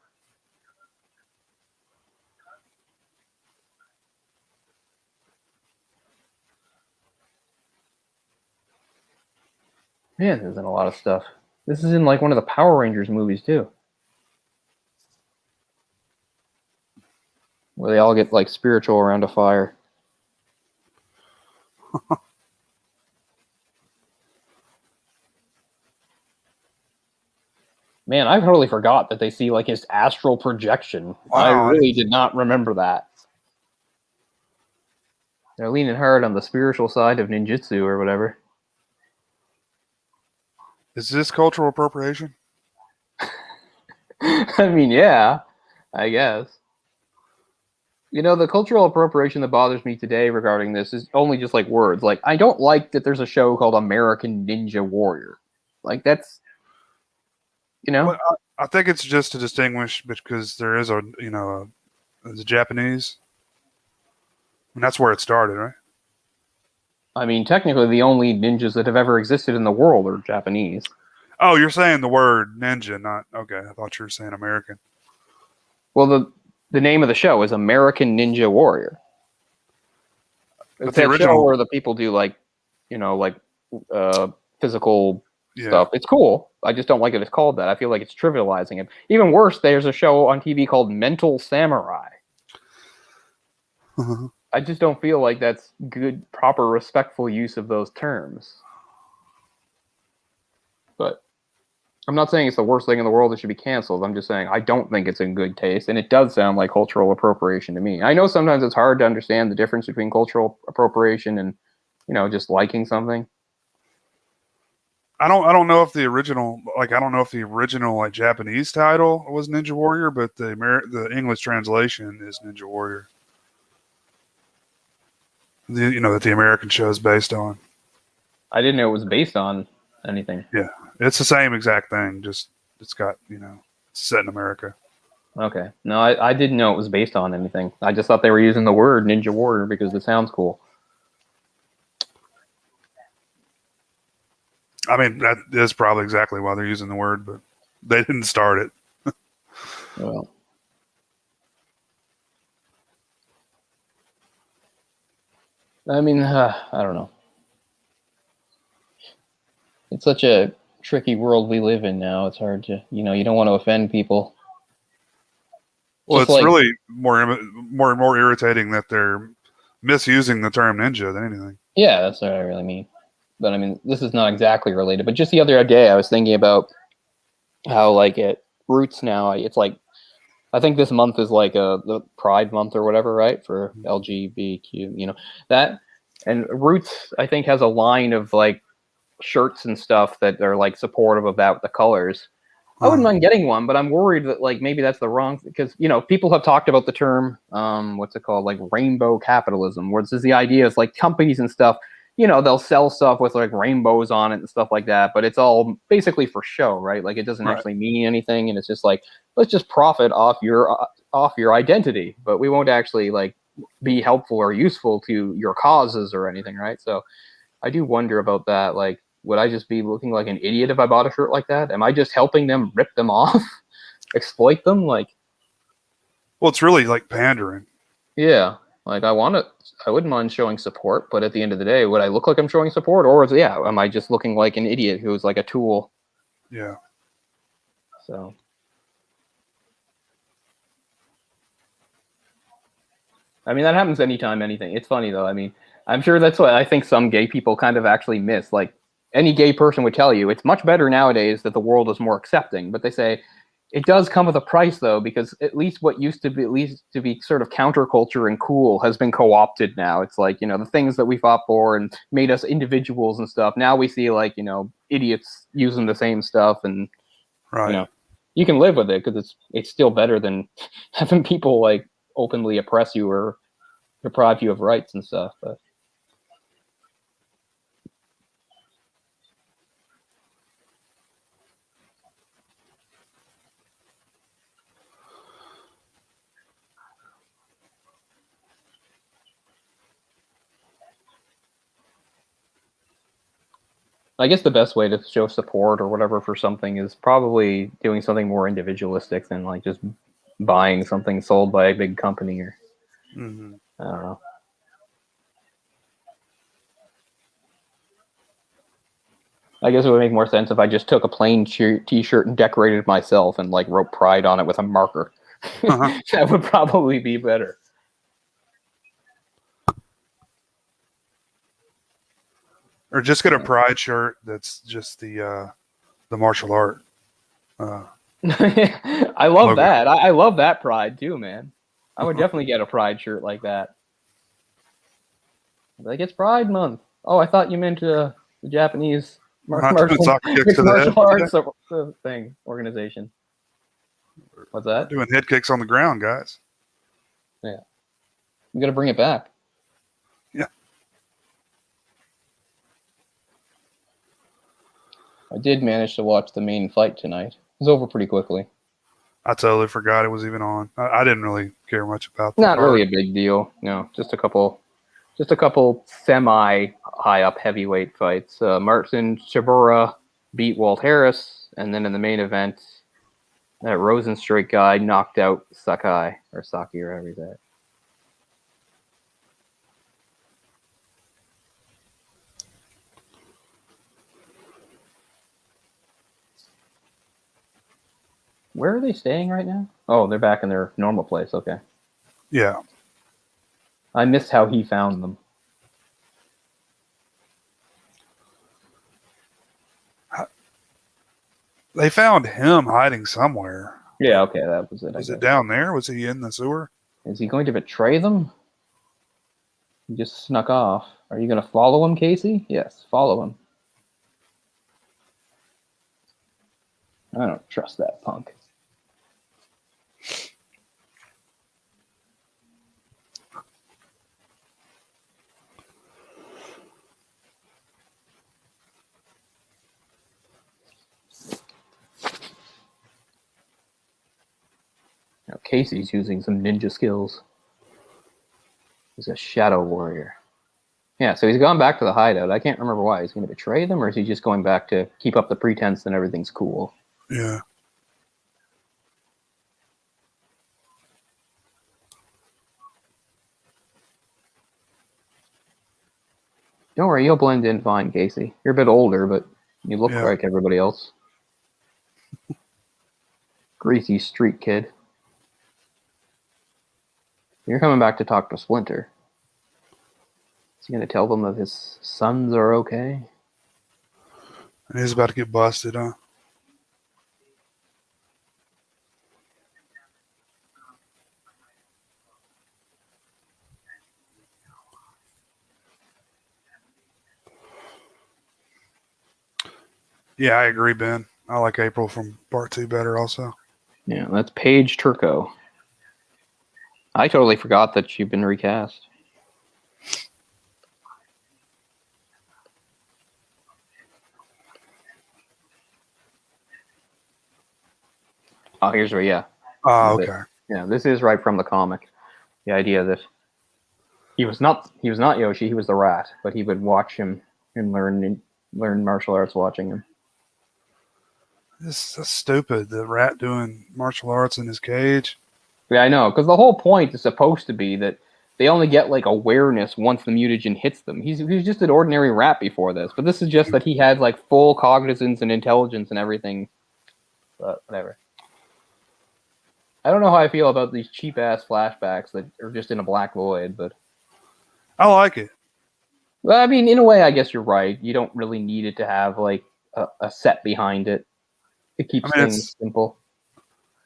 Man, there's in a lot of stuff. This is in like one of the Power Rangers movies too, where they all get like spiritual around a fire. Man, I totally forgot that they see like his astral projection. Wow. I really did not remember that. They're leaning hard on the spiritual side of ninjutsu or whatever. Is this cultural appropriation? I mean, yeah, I guess. The cultural appropriation that bothers me today regarding this is only just like words. Like, I don't like that there's a show called American Ninja Warrior. Like, that's, Well, I think it's just to distinguish because there is the Japanese, and that's where it started, right? I mean, technically, the only ninjas that have ever existed in the world are Japanese. Oh, you're saying the word ninja, not okay. I thought you were saying American. Well, the name of the show is American Ninja Warrior. But It's the that original- show where the people do physical Yeah. stuff. It's cool. I just don't like it. It's called that. I feel like it's trivializing it. Even worse, there's a show on TV called Mental Samurai. I just don't feel like that's good, proper, respectful use of those terms. But I'm not saying it's the worst thing in the world that should be canceled. I'm just saying I don't think it's in good taste, and it does sound like cultural appropriation to me. I know sometimes it's hard to understand the difference between cultural appropriation and, just liking something. I don't know if the original like Japanese title was Ninja Warrior, but the English translation is Ninja Warrior. That the American show is based on. I didn't know it was based on anything. Yeah, it's the same exact thing. Just it's got it's set in America. Okay. No, I didn't know it was based on anything. I just thought they were using the word Ninja Warrior because it sounds cool. I mean, that is probably exactly why they're using the word, but they didn't start it. Well, I mean, I don't know. It's such a tricky world we live in now. It's hard to, you don't want to offend people. Well, Just it's like- really more and more irritating that they're misusing the term ninja than anything. Yeah, that's what I really mean. But I mean, this is not exactly related. But just the other day, I was thinking about how, like, at Roots now, it's like, I think this month is like the Pride Month or whatever, right? For LGBTQ, that. And Roots, I think, has a line of like shirts and stuff that are like supportive about the colors. I wouldn't mind getting one, but I'm worried that like maybe that's the wrong, because people have talked about the term what's it called, like rainbow capitalism, where this is the idea is like companies and stuff, they'll sell stuff with like rainbows on it and stuff like that, but it's all basically for show, right? Like it doesn't actually mean anything, and it's just like, let's just profit off your identity, but we won't actually like be helpful or useful to your causes or anything, right? So I do wonder about that. Like, would I just be looking like an idiot if I bought a shirt like that? Am I just helping them rip them off, exploit them? Like, well, it's really like pandering. Yeah, like I wouldn't mind showing support, but at the end of the day, would I look like I'm showing support, or am I just looking like an idiot who's like a tool? Yeah. So. I mean, that happens anytime, anything. It's funny though. I mean, I'm sure that's what I think some gay people kind of actually miss. Like any gay person would tell you, it's much better nowadays that the world is more accepting, but they say it does come with a price though, because at least what used to be sort of counterculture and cool has been co-opted now. It's like, the things that we fought for and made us individuals and stuff. Now we see like, idiots using the same stuff, and Right. you can live with it because it's still better than having people like openly oppress you or deprive you of rights and stuff. But I guess the best way to show support or whatever for something is probably doing something more individualistic than like just buying something sold by a big company or I don't know. I guess it would make more sense if I just took a plain t-shirt and decorated it myself and like wrote Pride on it with a marker. That would probably be better. Or just get a Pride shirt that's just the martial art. I love logo. that. I love that Pride too, man. I would definitely get a Pride shirt like that. Like, it's Pride Month. Oh, I thought you meant the Japanese martial arts thing organization. What's that? Doing head kicks on the ground, guys. Yeah. We got to bring it back. Yeah. I did manage to watch the main fight tonight. It was over pretty quickly. I totally forgot it was even on. I didn't really care much about the Not card. really a big deal. No, just a couple semi high up heavyweight fights. Martin Shibura beat Walt Harris, and then in the main event, that Rosenstreich guy knocked out Sakai or Saki or however that. Where are they staying right now? Oh, they're back in their normal place. Okay. Yeah. I missed how he found them. They found him hiding somewhere. Yeah, okay, that was it. Was it down there? Was he in the sewer? Is he going to betray them? He just snuck off. Are you going to follow him, Casey? Yes, follow him. I don't trust that punk. Now Casey's using some ninja skills. He's a shadow warrior. Yeah, so he's gone back to the hideout. I can't remember why. He's going to betray them, or is he just going back to keep up the pretense that everything's cool? Yeah. Don't worry, you'll blend in fine, Casey. You're a bit older, but you look Yeah. like everybody else. Greasy street kid. You're coming back to talk to Splinter. Is he going to tell them that his sons are okay? And he's about to get busted, huh? Yeah, I agree, Ben. I like April from part 2 better also. Yeah, that's Paige Turco. I totally forgot that she'd been recast. Oh, here's where, yeah. Oh, okay. Yeah, this is right from the comic. The idea that he was not Yoshi, he was the rat, but he would watch him and learn martial arts watching him. This is stupid. The rat doing martial arts in his cage. Yeah, I know, because the whole point is supposed to be that they only get like awareness once the mutagen hits them. He was just an ordinary rat before this, but this is just that he had like full cognizance and intelligence and everything. But whatever. I don't know how I feel about these cheap ass flashbacks that are just in a black void, but I like it. well, I mean, in a way, I guess you're right. You don't really need it to have like a set behind it. It keeps things simple.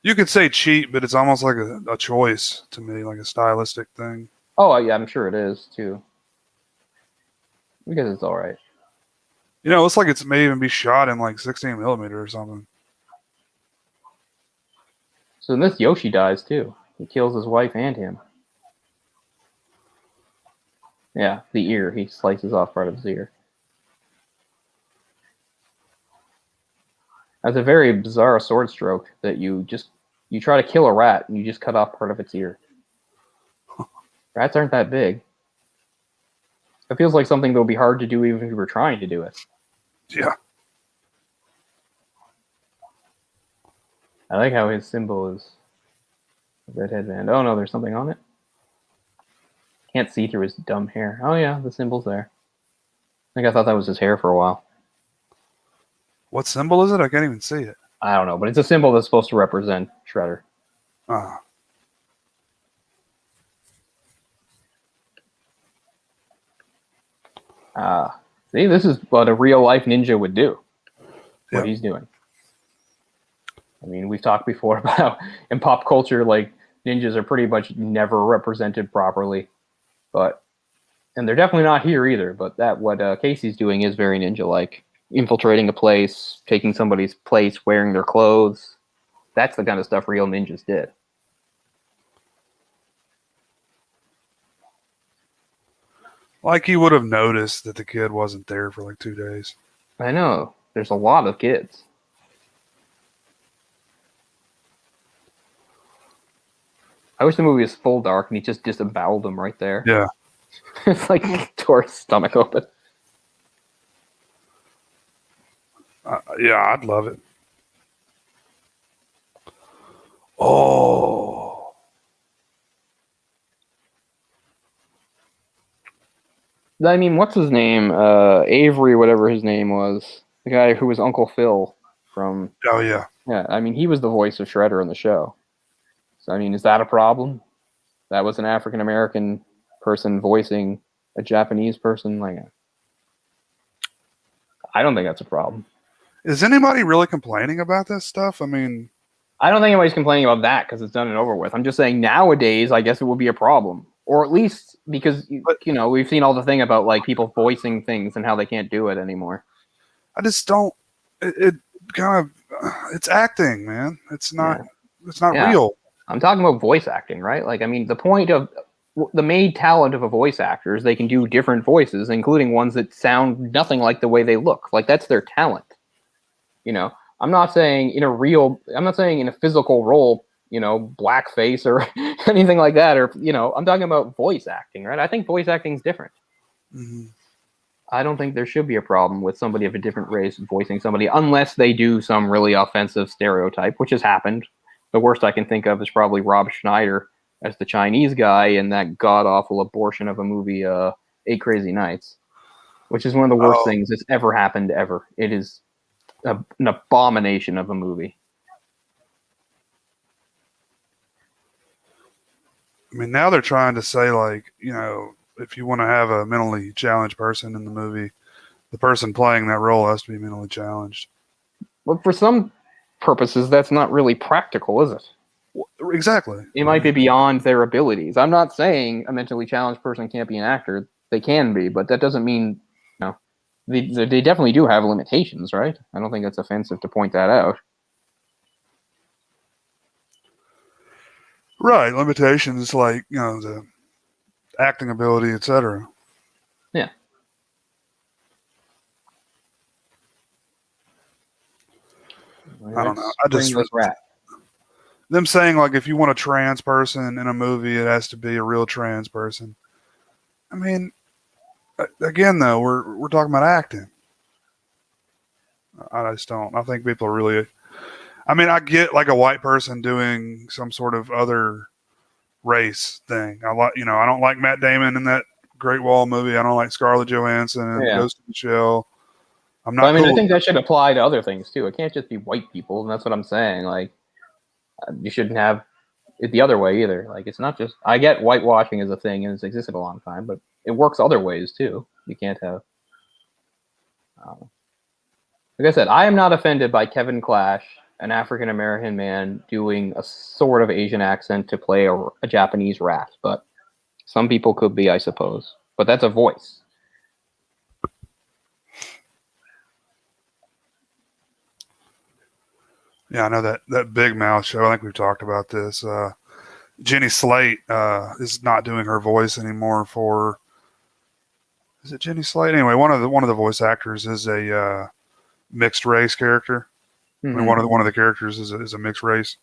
You could say cheap, but it's almost like a choice to me, like a stylistic thing. Oh, yeah, I'm sure it is, too. Because it's all right. You know, it looks like it may even be shot in like 16 millimeter or something. So in this, Yoshi dies, too. He kills his wife and him. Yeah, the ear. He slices off part of his ear. That's a very bizarre sword stroke that you try to kill a rat and you just cut off part of its ear. Rats aren't that big. It feels like something that would be hard to do even if you were trying to do it. Yeah. I like how his symbol is a red headband. Oh no, there's something on it. Can't see through his dumb hair. Oh yeah, the symbol's there. I think I thought that was his hair for a while. What symbol is it? I can't even see it. I don't know, but it's a symbol that's supposed to represent Shredder. Ah. See, this is what a real-life ninja would do. What he's doing. I mean, we've talked before about how in pop culture, like, ninjas are pretty much never represented properly. And they're definitely not here either, but what Casey's doing is very ninja-like. Infiltrating a place, taking somebody's place, wearing their clothes. That's the kind of stuff real ninjas did. Like he would have noticed that the kid wasn't there for like 2 days. I know. There's a lot of kids. I wish the movie was full dark and he just disemboweled them right there. Yeah. It's like tore his stomach open. Yeah, I'd love it. Oh. I mean, what's his name? Avery, whatever his name was. The guy who was Uncle Phil from... Oh, yeah. Yeah, I mean, he was the voice of Shredder in the show. So, I mean, is that a problem? That was an African-American person voicing a Japanese person? Like, I don't think that's a problem. Is anybody really complaining about this stuff? I mean... I don't think anybody's complaining about that because it's done and over with. I'm just saying nowadays, I guess it would be a problem. Or at least because, you know, we've seen all the thing about, like, people voicing things and how they can't do it anymore. I just don't... It kind of... It's acting, man. It's not... Yeah. It's not real. I'm talking about voice acting, right? Like, I mean, the point of... The main talent of a voice actor is they can do different voices, including ones that sound nothing like the way they look. Like, that's their talent. You know? I'm not saying in a physical role, you know, blackface or anything like that, or, you know, I'm talking about voice acting, right? I think voice acting is different. Mm-hmm. I don't think there should be a problem with somebody of a different race voicing somebody, unless they do some really offensive stereotype, which has happened. The worst I can think of is probably Rob Schneider as the Chinese guy in that god-awful abortion of a movie, 8 Crazy Nights, which is one of the worst things that's ever happened ever. It is an abomination of a movie. I mean, now they're trying to say, like, you know, if you want to have a mentally challenged person in the movie, the person playing that role has to be mentally challenged. Well, for some purposes, that's not really practical, is it? Well, exactly. It might be beyond their abilities. I'm not saying a mentally challenged person can't be an actor. They can be, but that doesn't mean, you know, they definitely do have limitations, right? I don't think it's offensive to point that out. Right, limitations like, you know, the acting ability, etc. Yeah. I don't know. I just rat. Them saying, like, if you want a trans person in a movie, it has to be a real trans person. I mean, again, though, we're talking about acting. I just don't. I think people are really. I mean, I get like a white person doing some sort of other race thing. I like, you know, I don't like Matt Damon in that Great Wall movie. I don't like Scarlett Johansson and Ghost in the Shell. I'm not. But, I mean, cool. I think that should apply to other things too. It can't just be white people, and that's what I'm saying. Like, you shouldn't have it the other way either. Like, it's not just. I get whitewashing as a thing, and it's existed a long time, but it works other ways too. You can't have. Like I said, I am not offended by Kevin Clash, an African-American man, doing a sort of Asian accent to play a Japanese rat, but some people could be, I suppose. But that's a voice. Yeah, I know that Big Mouth show. I think we've talked about this. Jenny Slate is not doing her voice anymore for. Is it Jenny Slate? Anyway, one of the voice actors is a mixed race character. Mm-hmm. I mean, one of the characters is a mixed race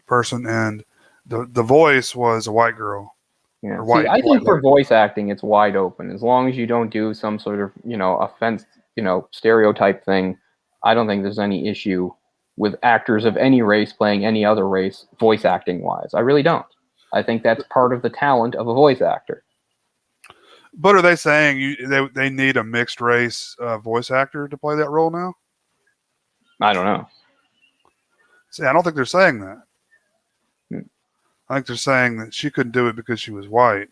person, and the voice was a white girl. Yeah. See, I think for voice acting, it's wide open. As long as you don't do some sort of, you know, offense, you know, stereotype thing, I don't think there's any issue with actors of any race playing any other race, voice acting wise. I really don't. I think that's part of the talent of a voice actor. But are they saying they need a mixed race voice actor to play that role now? I don't know. See, I don't think they're saying that. Hmm. I think they're saying that she couldn't do it because she was white.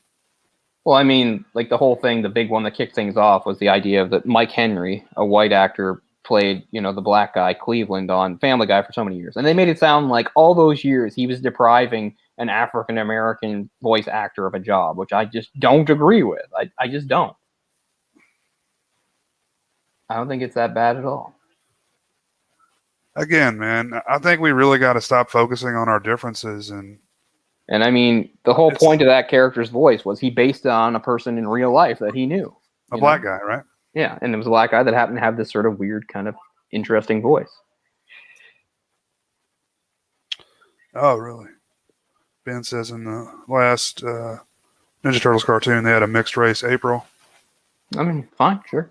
Well, I mean, like the whole thing, the big one that kicked things off was the idea of that Mike Henry, a white actor, played, you know, the black guy Cleveland on Family Guy for so many years. And they made it sound like all those years he was depriving an African-American voice actor of a job, which I just don't agree with. I just don't. I don't think it's that bad at all. Again, man, I think we really got to stop focusing on our differences and And I mean, the whole point of that character's voice was he based on a person in real life that he knew. A black guy, right? Yeah, and it was a black guy that happened to have this sort of weird, kind of interesting voice. Oh, really? Ben says in the last Ninja Turtles cartoon they had a mixed race April. I mean, fine, sure.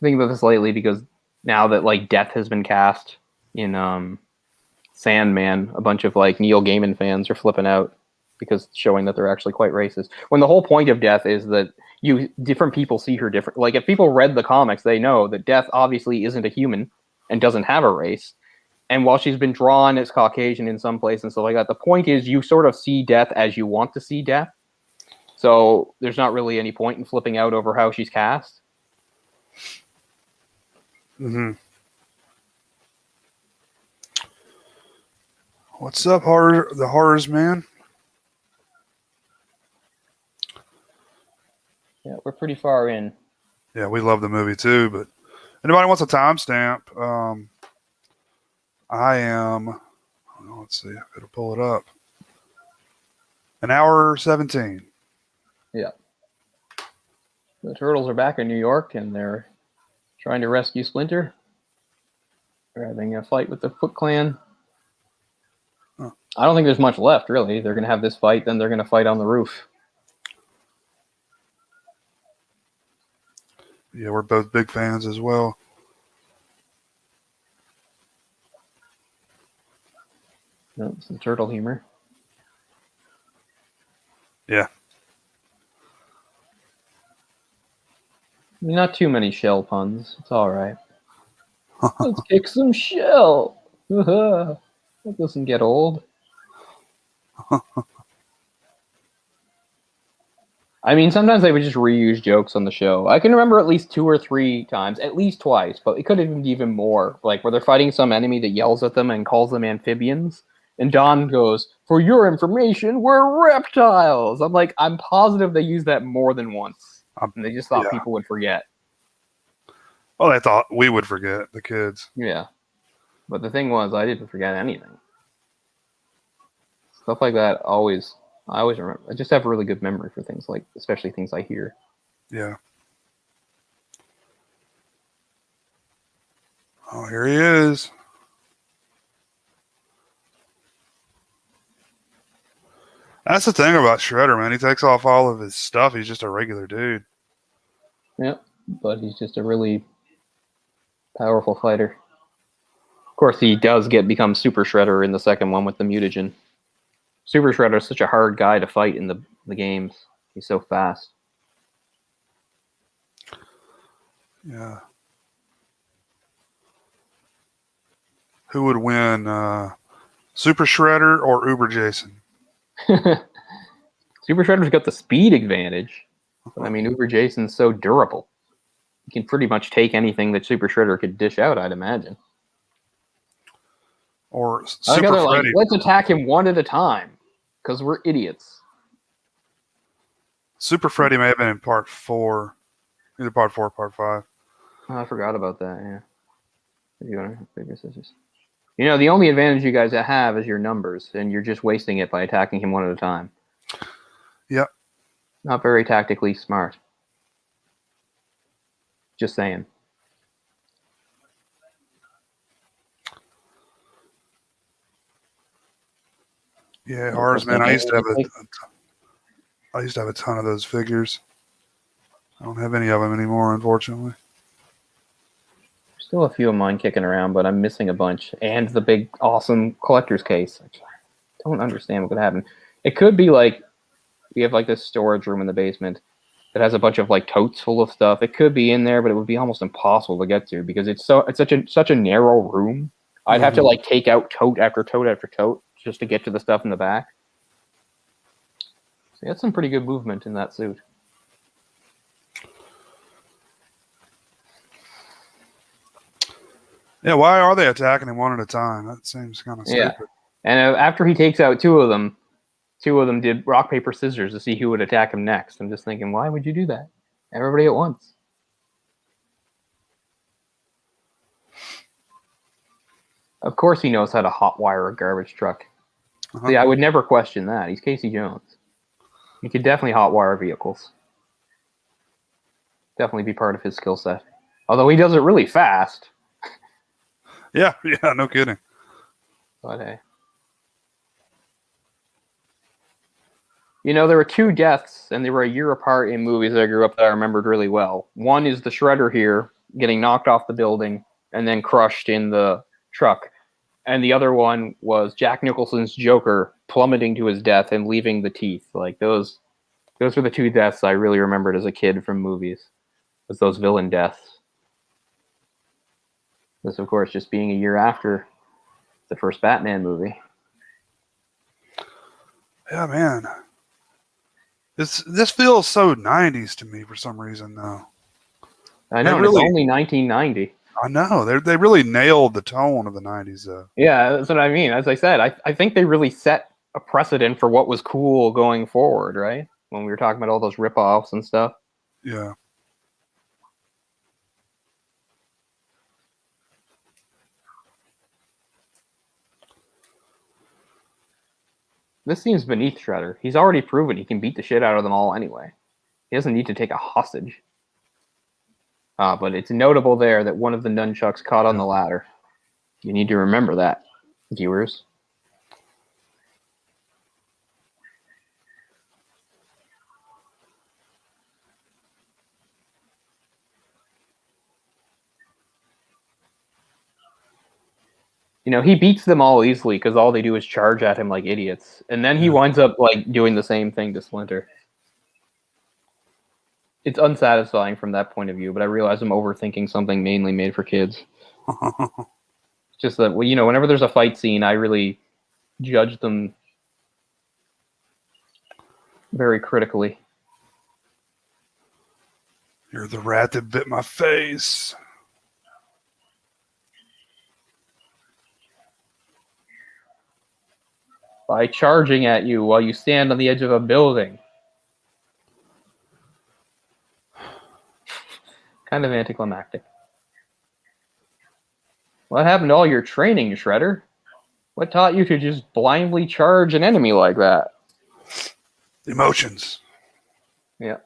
Thinking about this lately because now that like Death has been cast in Sandman, a bunch of like Neil Gaiman fans are flipping out because showing that they're actually quite racist. When the whole point of Death is that different people see her different. Like if people read the comics, they know that Death obviously isn't a human and doesn't have a race. And while she's been drawn as Caucasian in some place and stuff like that, the point is you sort of see Death as you want to see Death. So there's not really any point in flipping out over how she's cast. Mm-hmm. What's up, the horrors, man? Yeah, we're pretty far in. Yeah, we love the movie too, but anybody wants a timestamp? I am. Let's see if it'll pull it up. An hour 17. Yeah. The Turtles are back in New York, and they're trying to rescue Splinter. They're having a fight with the Foot Clan. Huh. I don't think there's much left, really. They're going to have this fight, then they're going to fight on the roof. Yeah, we're both big fans as well. Yep, some turtle humor. Yeah. Not too many shell puns. It's all right. Let's kick some shell. That doesn't get old. I mean, sometimes they would just reuse jokes on the show. I can remember at least 2 or 3 times, at least twice, but it could have been even more. Like where they're fighting some enemy that yells at them and calls them amphibians. And Don goes, "For your information, we're reptiles." I'm like, I'm positive they used that more than once. And they just thought people would forget. Well, they thought we would forget, the kids. Yeah. But the thing was, I didn't forget anything. Stuff like that I always remember. I just have a really good memory for things like, especially things I hear. Yeah. Oh, here he is. That's the thing about Shredder, man. He takes off all of his stuff. He's just a regular dude. Yep. But he's just a really powerful fighter. Of course, he does become Super Shredder in the second one with the mutagen. Super Shredder is such a hard guy to fight in the games. He's so fast. Yeah. Who would win, Super Shredder or Uber Jason? Super Shredder's got the speed advantage. But I mean, Uber Jason's so durable. He can pretty much take anything that Super Shredder could dish out, I'd imagine. Or Super Freddy. Let's attack him one at a time, because we're idiots. Super Freddy may have been in part 4. Either part 4 or part 5. Oh, I forgot about that, yeah. If you want to have bigger scissors. You know, the only advantage you guys have is your numbers, and you're just wasting it by attacking him one at a time. Yep. Not very tactically smart. Just saying. Yeah, horrors, man. I used to have a ton of those figures. I don't have any of them anymore, unfortunately. Still a few of mine kicking around, but I'm missing a bunch. And the big, awesome collector's case. I don't understand what could happen. It could be like, we have like this storage room in the basement that has a bunch of like totes full of stuff. It could be in there, but it would be almost impossible to get to because it's such a narrow room. I'd have to like take out tote after tote after tote just to get to the stuff in the back. So that's some pretty good movement in that suit. Yeah, why are they attacking him one at a time? That seems kind of stupid. Yeah. And after he takes out two of them did rock, paper, scissors to see who would attack him next. I'm just thinking, why would you do that? Everybody at once. Of course he knows how to hotwire a garbage truck. Uh-huh. See, I would never question that. He's Casey Jones. He could definitely hotwire vehicles. Definitely be part of his skill set. Although he does it really fast. Yeah, no kidding. But hey. You know, there were 2 deaths, and they were a year apart in movies that I grew up that I remembered really well. One is the Shredder here, getting knocked off the building, and then crushed in the truck. And the other one was Jack Nicholson's Joker plummeting to his death and leaving the teeth. Like, those were the 2 deaths I really remembered as a kid from movies. Was those villain deaths. This, of course, just being a year after the first Batman movie. Yeah, man. This feels so 90s to me for some reason, though. I know, really, it's only 1990. I know. They really nailed the tone of the 90s, though. Yeah, that's what I mean. As I said, I think they really set a precedent for what was cool going forward, right? When we were talking about all those rip-offs and stuff. Yeah. This seems beneath Shredder. He's already proven he can beat the shit out of them all anyway. He doesn't need to take a hostage. But it's notable there that one of the nunchucks caught on the ladder. You need to remember that, viewers. You know, he beats them all easily because all they do is charge at him like idiots. And then he winds up like doing the same thing to Splinter. It's unsatisfying from that point of view, but I realize I'm overthinking something mainly made for kids. Just that, well, you know, whenever there's a fight scene, I really judge them very critically. You're the rat that bit my face. By charging at you while you stand on the edge of a building. Kind of anticlimactic. What happened to all your training, Shredder? What taught you to just blindly charge an enemy like that? Emotions. Yeah.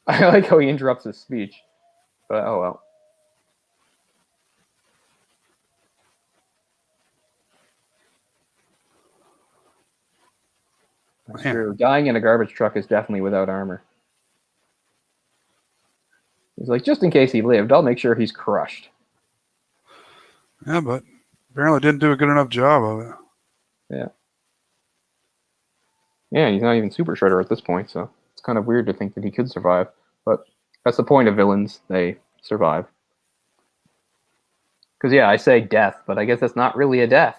I like how he interrupts his speech. But oh well. That's true. Dying in a garbage truck is definitely without armor. He's like, just in case he lived, I'll make sure he's crushed. Yeah, but apparently didn't do a good enough job of it. Yeah. Yeah, he's not even Super Shredder at this point, so it's kind of weird to think that he could survive. But that's the point of villains. They survive. Because, yeah, I say death, but I guess that's not really a death.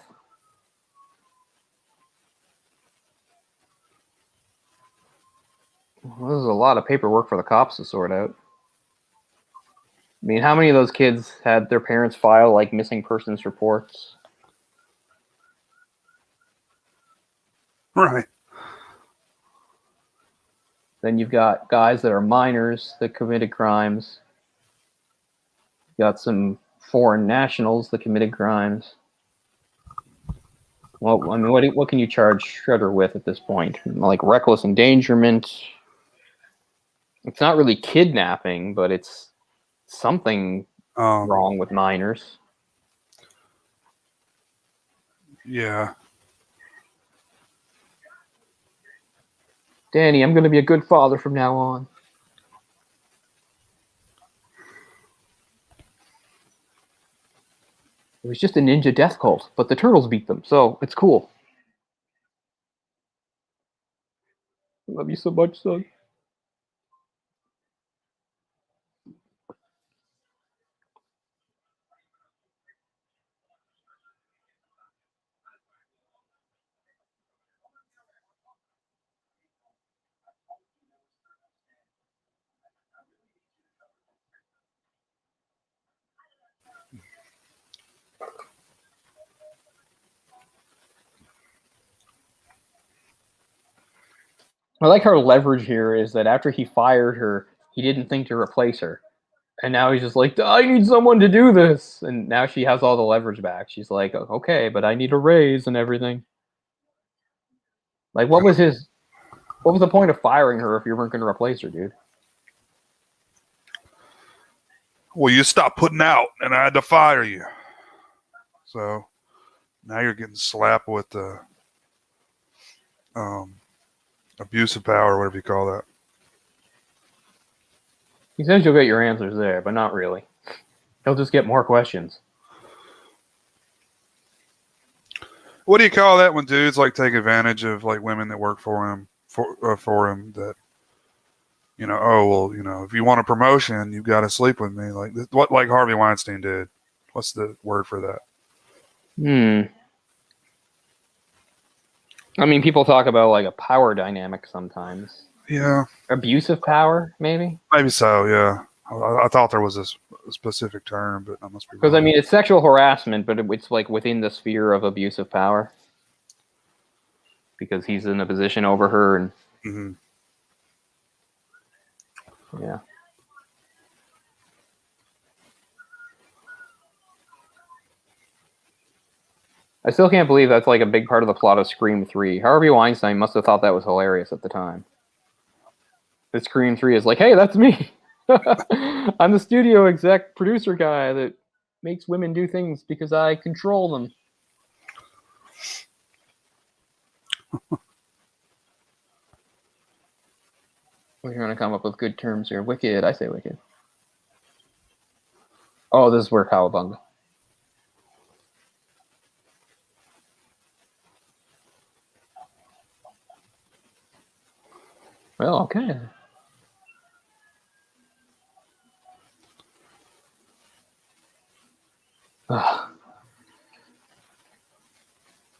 Well, this is a lot of paperwork for the cops to sort out. I mean, how many of those kids had their parents file, like, missing persons reports? Right. Then you've got guys that are minors that committed crimes. You've got some foreign nationals that committed crimes. Well, I mean, what can you charge Shredder with at this point? Like reckless endangerment. It's not really kidnapping, but it's something wrong with minors. Yeah. Danny, I'm going to be a good father from now on. It was just a ninja death cult, but the turtles beat them, so it's cool. I love you so much, son. I like her leverage here is that after he fired her, he didn't think to replace her. And now he's just like, I need someone to do this. And now she has all the leverage back. She's like, okay, but I need a raise and everything. Like, what was the point of firing her if you weren't going to replace her, dude? Well, you stopped putting out, and I had to fire you. So now you're getting slapped with the abuse of power, whatever you call that. He says you'll get your answers there, but not really. He'll just get more questions. What do you call that when dudes like take advantage of like women that work for him that, you know, oh well, you know, if you want a promotion, you've got to sleep with me, like Harvey Weinstein did. What's the word for that? I mean, people talk about like a power dynamic sometimes. Yeah. Abusive power, maybe? Maybe so, yeah. I thought there was a specific term, but I must be wrong. Because, I mean, it's sexual harassment, but it's like within the sphere of abusive power. Because he's in a position over her and... Mm-hmm. Yeah. I still can't believe that's like a big part of the plot of Scream 3. Harvey Weinstein must have thought that was hilarious at the time. The Scream 3 is like, hey, that's me. I'm the studio exec producer guy that makes women do things because I control them. We're going to come up with good terms here. Wicked. I say wicked. Oh, this is where Cowabunga. Well, okay.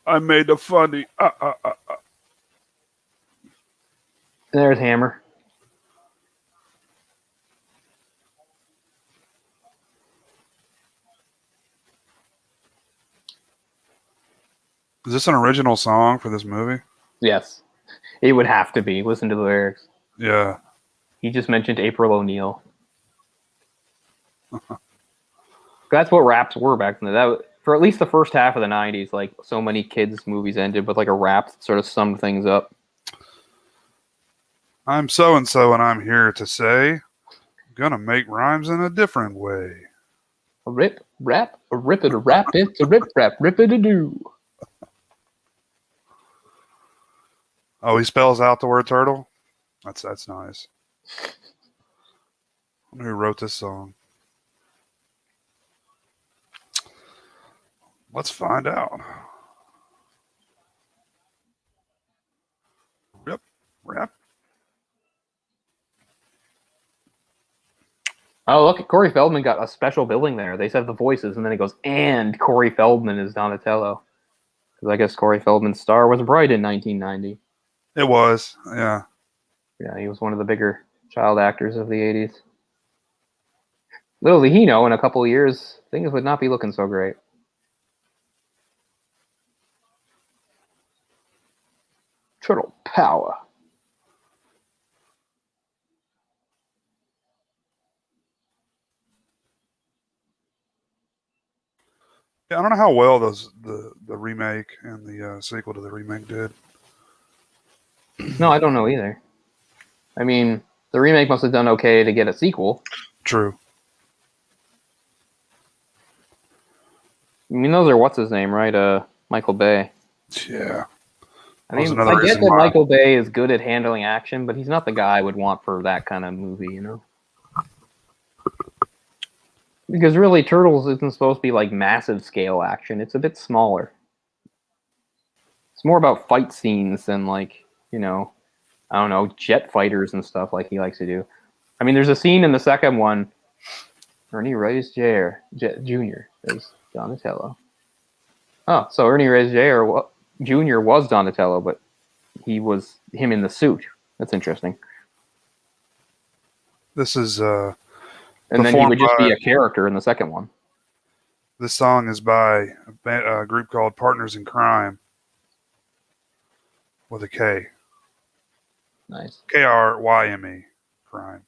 I made the funny. There's Hammer. Is this an original song for this movie? Yes. It would have to be. Listen to the lyrics. Yeah. He just mentioned April O'Neil. That's what raps were back then. For at least the first half of the 90s, like so many kids' movies ended with like a rap that sort of summed things up. I'm so-and-so and I'm here to say, I'm gonna make rhymes in a different way. A rip, rap, a rip it, a rap it, a rip, rap, rip it, a do. Oh, he spells out the word turtle? That's nice. I wonder who wrote this song. Let's find out. Rip, rap. Oh, look, Corey Feldman got a special billing there. They said the voices, and then it goes, and Corey Feldman is Donatello. Because I guess Corey Feldman's star was bright in 1990. It was, yeah. Yeah, he was one of the bigger child actors of the 80s. Little did he know, in a couple of years, things would not be looking so great. Turtle power. Yeah, I don't know how well the remake and the sequel to the remake did. No, I don't know either. I mean, the remake must have done okay to get a sequel. True. I mean, those are what's his name, right? Michael Bay. Yeah. I mean, I get that Michael Bay is good at handling action, but he's not the guy I would want for that kind of movie, you know? Because really, Turtles isn't supposed to be like massive scale action. It's a bit smaller. It's more about fight scenes than like, you know, I don't know, jet fighters and stuff like he likes to do. I mean, there's a scene in the second one. Ernie Reyes Jr. is Donatello. Oh, so Ernie Reyes Jr. was Donatello, but he was him in the suit. That's interesting. This is and then he would just be a character in the second one. This song is by a group called Partners in Crime with a K. Nice. Kryme. Crime.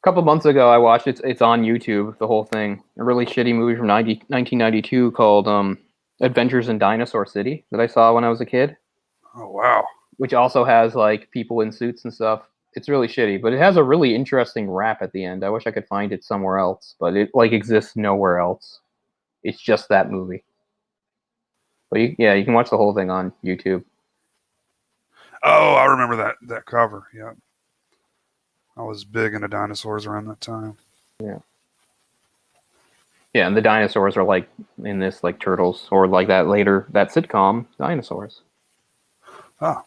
couple months ago, I watched it. It's on YouTube, the whole thing. A really shitty movie from 1992 called Adventures in Dinosaur City that I saw when I was a kid, Oh wow. which also has like people in suits and stuff. It's really shitty, but it has a really interesting rap at the end. I wish I could find it somewhere else, but it like exists nowhere else. It's just that movie. But you can watch the whole thing on YouTube. Oh, I remember that cover. Yeah. I was big into dinosaurs around that time. Yeah, and the dinosaurs are like in this like turtles or like that sitcom Dinosaurs. Oh.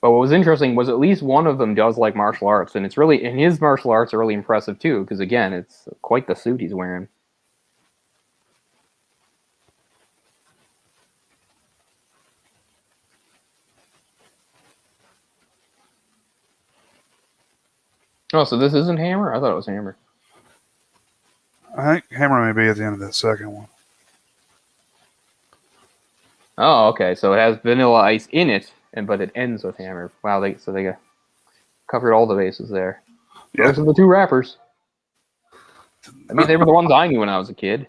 But what was interesting was at least one of them does like martial arts, and his martial arts are really impressive too, because again, it's quite the suit he's wearing. Oh, so this isn't Hammer? I thought it was Hammer. I think Hammer may be at the end of that second one. Oh, okay. So it has Vanilla Ice in it, but it ends with Hammer. Wow, they covered all the bases there. Yeah. Those are the two rappers. I mean, they were the ones I knew when I was a kid.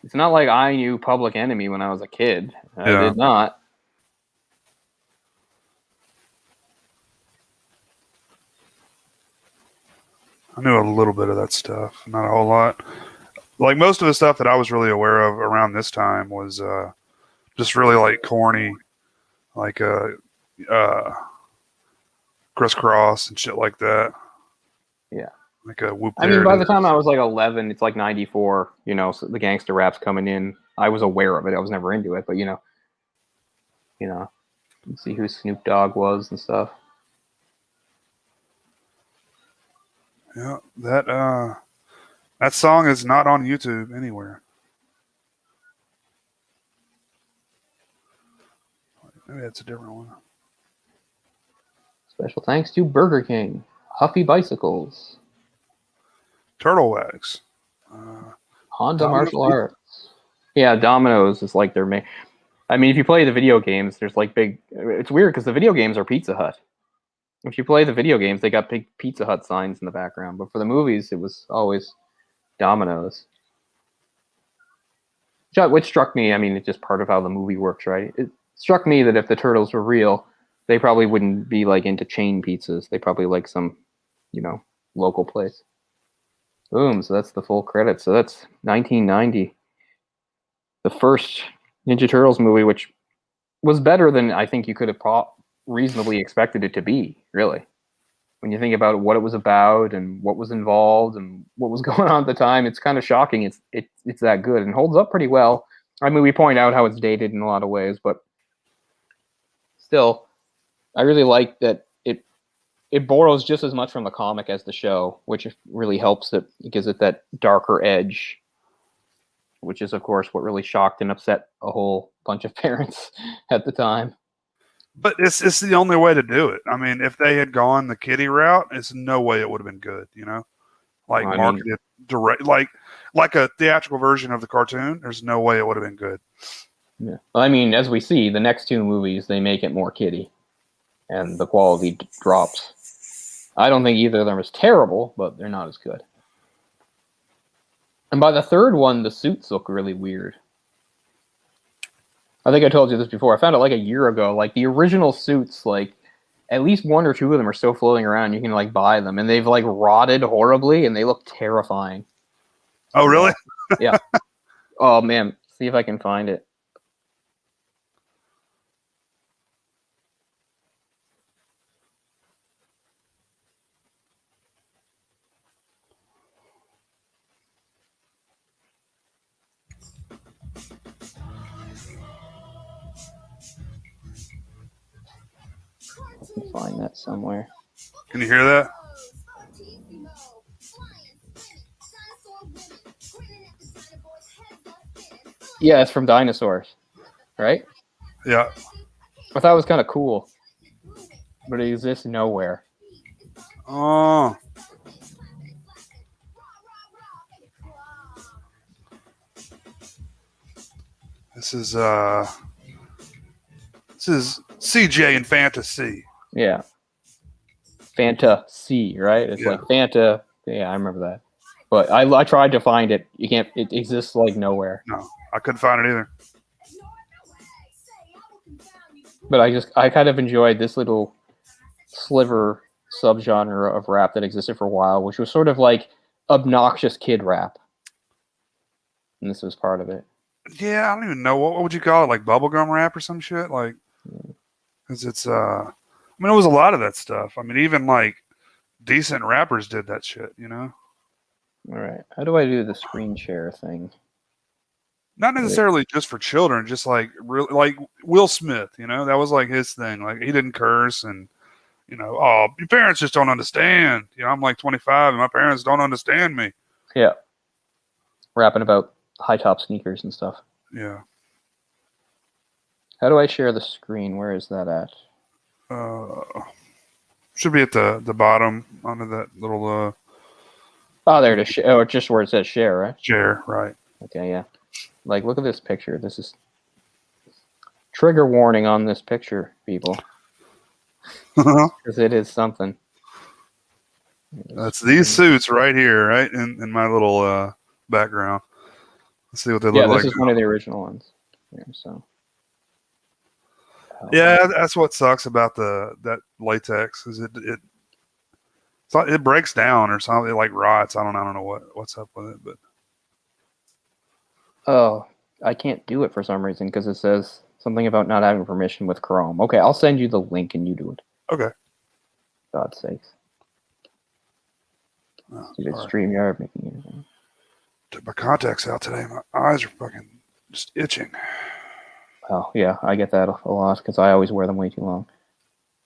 It's not like I knew Public Enemy when I was a kid. I Yeah. did not. I knew a little bit of that stuff, not a whole lot. Like most of the stuff that I was really aware of around this time was just really like corny, like Crisscross and shit like that. Yeah. Like a Whoop. I mean, by the time I was like 11, it's like 94, so the gangster rap's coming in. I was aware of it. I was never into it, but you see who Snoop Dogg was and stuff. Yeah, that song is not on YouTube anywhere. Maybe that's a different one. Special thanks to Burger King, Huffy Bicycles, Turtle Wax. Honda Domino's Martial Pizza. Arts. Yeah, Domino's is like their main. I mean, if you play the video games, there's like big. It's weird because the video games are Pizza Hut. If you play the video games, they got big Pizza Hut signs in the background. But for the movies, it was always Domino's. Which struck me, I mean, it's just part of how the movie works, right? It struck me that if the Turtles were real, they probably wouldn't be like into chain pizzas. They probably like some, local place. Boom, so that's the full credit. So that's 1990. The first Ninja Turtles movie, which was better than I think you could have reasonably expected it to be, really. When you think about what it was about and what was involved and what was going on at the time, it's kind of shocking. It's that good and holds up pretty well. I mean, we point out how it's dated in a lot of ways, but still, I really like that it borrows just as much from the comic as the show, which really helps it. It gives it that darker edge, which is, of course, what really shocked and upset a whole bunch of parents at the time. But it's the only way to do it. I mean, if they had gone the kiddie route, it's no way it would have been good, Like marketed direct, like a theatrical version of the cartoon. There's no way it would have been good. Yeah. Well, I mean, as we see, the next two movies, they make it more kiddie, and the quality drops. I don't think either of them is terrible, but they're not as good. And by the third one, the suits look really weird. I think I told you this before. I found it like a year ago. Like the original suits, like at least one or two of them are still floating around. You can like buy them, and they've like rotted horribly, and they look terrifying. Oh, really? Yeah. Oh man, see if I can find it. I can find that somewhere. Can you hear that? Yeah, it's from Dinosaurs, right? Yeah. I thought it was kind of cool, but it exists nowhere. Oh. This is CJ in Fantasy. Yeah. Fantasy, right? It's Yeah. like Fanta. Yeah, I remember that. But I tried to find it. You can't. It exists like nowhere. No, I couldn't find it either. But I kind of enjoyed this little sliver subgenre of rap that existed for a while, which was sort of like obnoxious kid rap. And this was part of it. Yeah, I don't even know what would you call it, like bubblegum rap or some shit, like, because it's I mean, it was a lot of that stuff. I mean, even like decent rappers did that shit, you know. All right, how do I do the screen share thing? Not necessarily just for children, just like really like Will Smith, you know, that was like his thing. Like he didn't curse, and you know, oh, your parents just don't understand. You know, I'm like 25, and my parents don't understand me. Yeah, rapping about high top sneakers and stuff. Yeah. How do I share the screen? Where is that at? Should be at the bottom under that little Oh, there it is. Oh, just where it says share, right? chair, right? Okay, yeah. Like, look at this picture. This is trigger warning on this picture, people, because it is something. That's these suits right here, right in my little background. Let's see what they look Yeah, like. this is one of the original ones. Yeah, so. Yeah, that's what sucks about that latex is it breaks down or something. It like rots. I don't know what's up with it, but Oh, I can't do it for some reason because it says something about not having permission with Chrome. Okay, I'll send you the link and you do it. okay. God's sakes. Oh, Dude, it's all right. StreamYard making it. Took my contacts out today. My eyes are fucking just itching. Oh, yeah, I get that a lot because I always wear them way too long.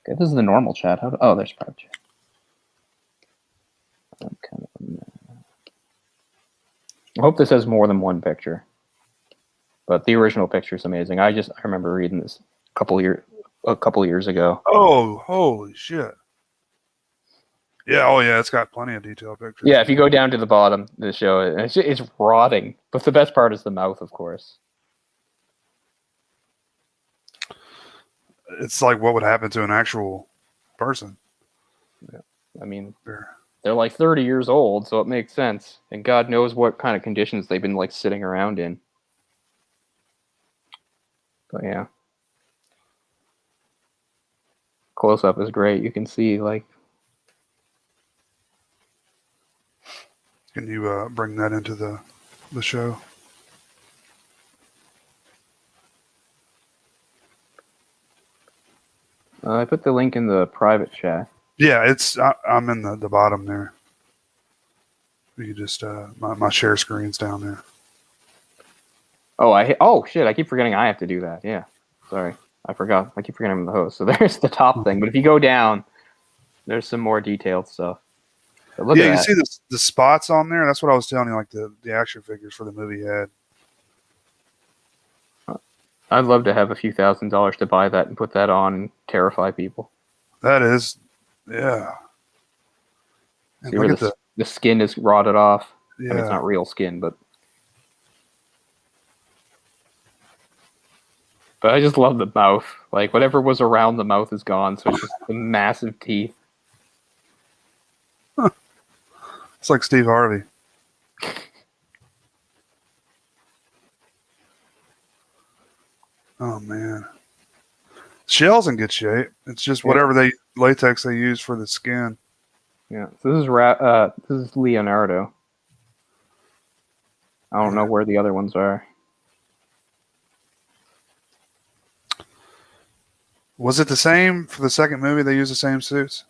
Okay, this is the normal chat. Oh, there's private chat. I'm kind of I hope this has more than one picture. But the original picture is amazing. I remember reading this a couple years ago. Oh, holy shit! Yeah, oh yeah, it's got plenty of detailed pictures. Yeah, if you go down to the bottom, the show it's rotting. But the best part is the mouth, of course. It's like what would happen to an actual person. Yeah. I mean, Sure. they're like 30 years old, so it makes sense. And God knows what kind of conditions they've been like sitting around in. But yeah. Close up is great. You can see like. Can you bring that into the show? I put the link in the private chat. Yeah, I'm in the bottom there. You just my share screen's down there. Oh shit! I keep forgetting I have to do that. Yeah, sorry, I forgot. I keep forgetting I'm the host. So there's the top thing. But if you go down, there's some more detailed stuff. But look at You that. see the spots on there. That's what I was telling you. Like the action figures for the movie had. I'd love to have a few $1,000s to buy that and put that on and terrify people. That is, yeah. And See where look at the skin is rotted off. yeah. I mean, it's not real skin, but I just love the mouth. Like whatever was around the mouth is gone, so it's just the massive teeth. It's like Steve Harvey. Oh man, shell's in good shape. It's just whatever latex they use for the skin. Yeah, so this is Leonardo. I don't know where the other ones are. Was it the same for the second movie? They used the same suits.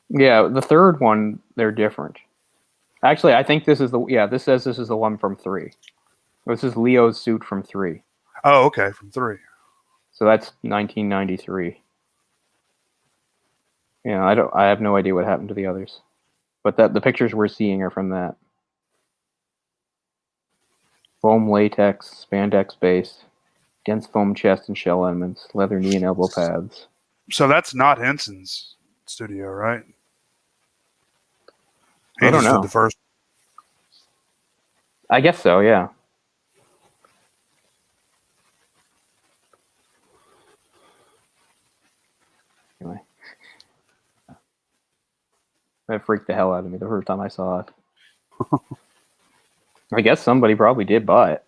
Yeah, the third one they're different. Actually, I think this is this says this is the one from 3. This is Leo's suit from 3. Oh, okay, from 3. So that's 1993. Yeah, I have no idea what happened to the others. But the pictures we're seeing are from that. Foam latex, spandex base, dense foam chest and shell elements, leather knee and elbow pads. So that's not Henson's studio, right? He I don't just know. did the first. I guess so, yeah. Anyway, That freaked the hell out of me the first time I saw it. I guess somebody probably did buy it.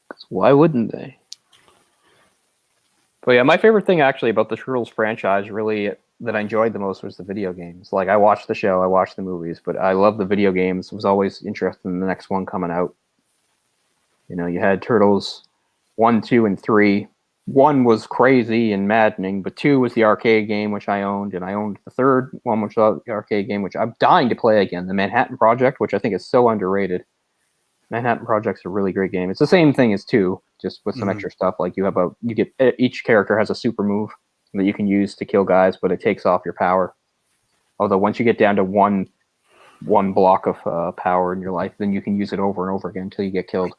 'Cause why wouldn't they? But yeah, my favorite thing actually about the Turtles franchise, really, that I enjoyed the most was the video games. Like, I watched the show, I watched the movies, but I love the video games. Was always interested in the next one coming out. You know, you had Turtles 1, 2, and 3. 1 was crazy and maddening, but 2 was the arcade game, which I owned, and I owned the third one, which was the arcade game, which I'm dying to play again, the Manhattan Project, which I think is so underrated. Manhattan Project's a really great game. It's the same thing as 2, just with some extra stuff. Like, each character has a super move that you can use to kill guys, but it takes off your power. Although once you get down to one block of power in your life, then you can use it over and over again until you get killed.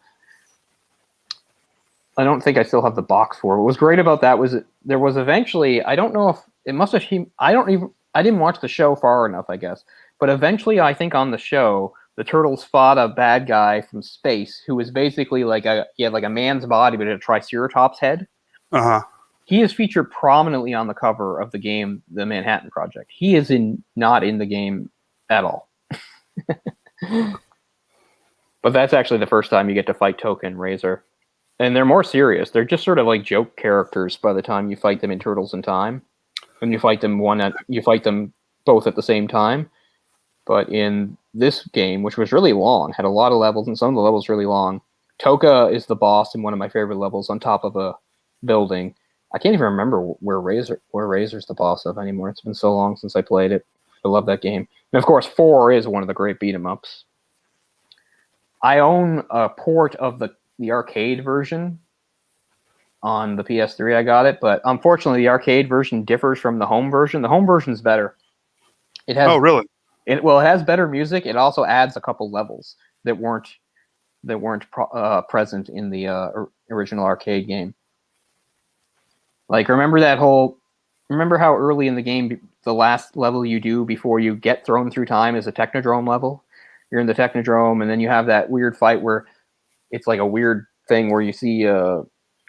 I don't think I still have the box for it. What was great about that was there was eventually, I don't know if it must have, I didn't watch the show far enough, I guess. But eventually, I think on the show, the Turtles fought a bad guy from space who was basically he had like a man's body, but a Triceratops head. Uh-huh. He is featured prominently on the cover of the game, The Manhattan Project. He is not in the game at all. But that's actually the first time you get to fight Toka and Razor. And they're more serious. They're just sort of like joke characters by the time you fight them in Turtles in Time. When you fight them both at the same time. But in this game, which was really long, had a lot of levels, and some of the levels really long, Toka is the boss in one of my favorite levels on top of a building. I can't even remember where Razor's the boss of anymore. It's been so long since I played it. I love that game. And of course, 4 is one of the great beat-em-ups. I own a port of the arcade version on the PS3. I got it, but unfortunately, the arcade version differs from the home version. The home version is better. It has, oh, really? It has better music. It also adds a couple levels that weren't present in the original arcade game. Like, remember how early in the game the last level you do before you get thrown through time is a Technodrome level? You're in the Technodrome, and then you have that weird fight where it's like a weird thing where you see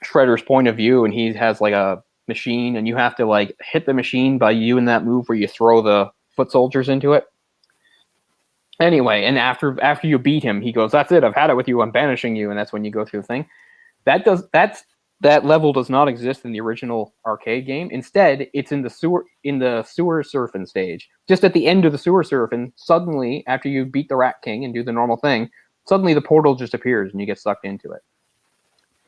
Shredder's point of view, and he has like a machine, and you have to like hit the machine by doing that move where you throw the foot soldiers into it. Anyway, and after you beat him, he goes, "That's it. I've had it with you. I'm banishing you." And that's when you go through the thing. That level does not exist in the original arcade game. Instead, it's in the sewer surfing stage. Just at the end of the sewer surfing, suddenly, after you beat the Rat King and do the normal thing, suddenly the portal just appears and you get sucked into it.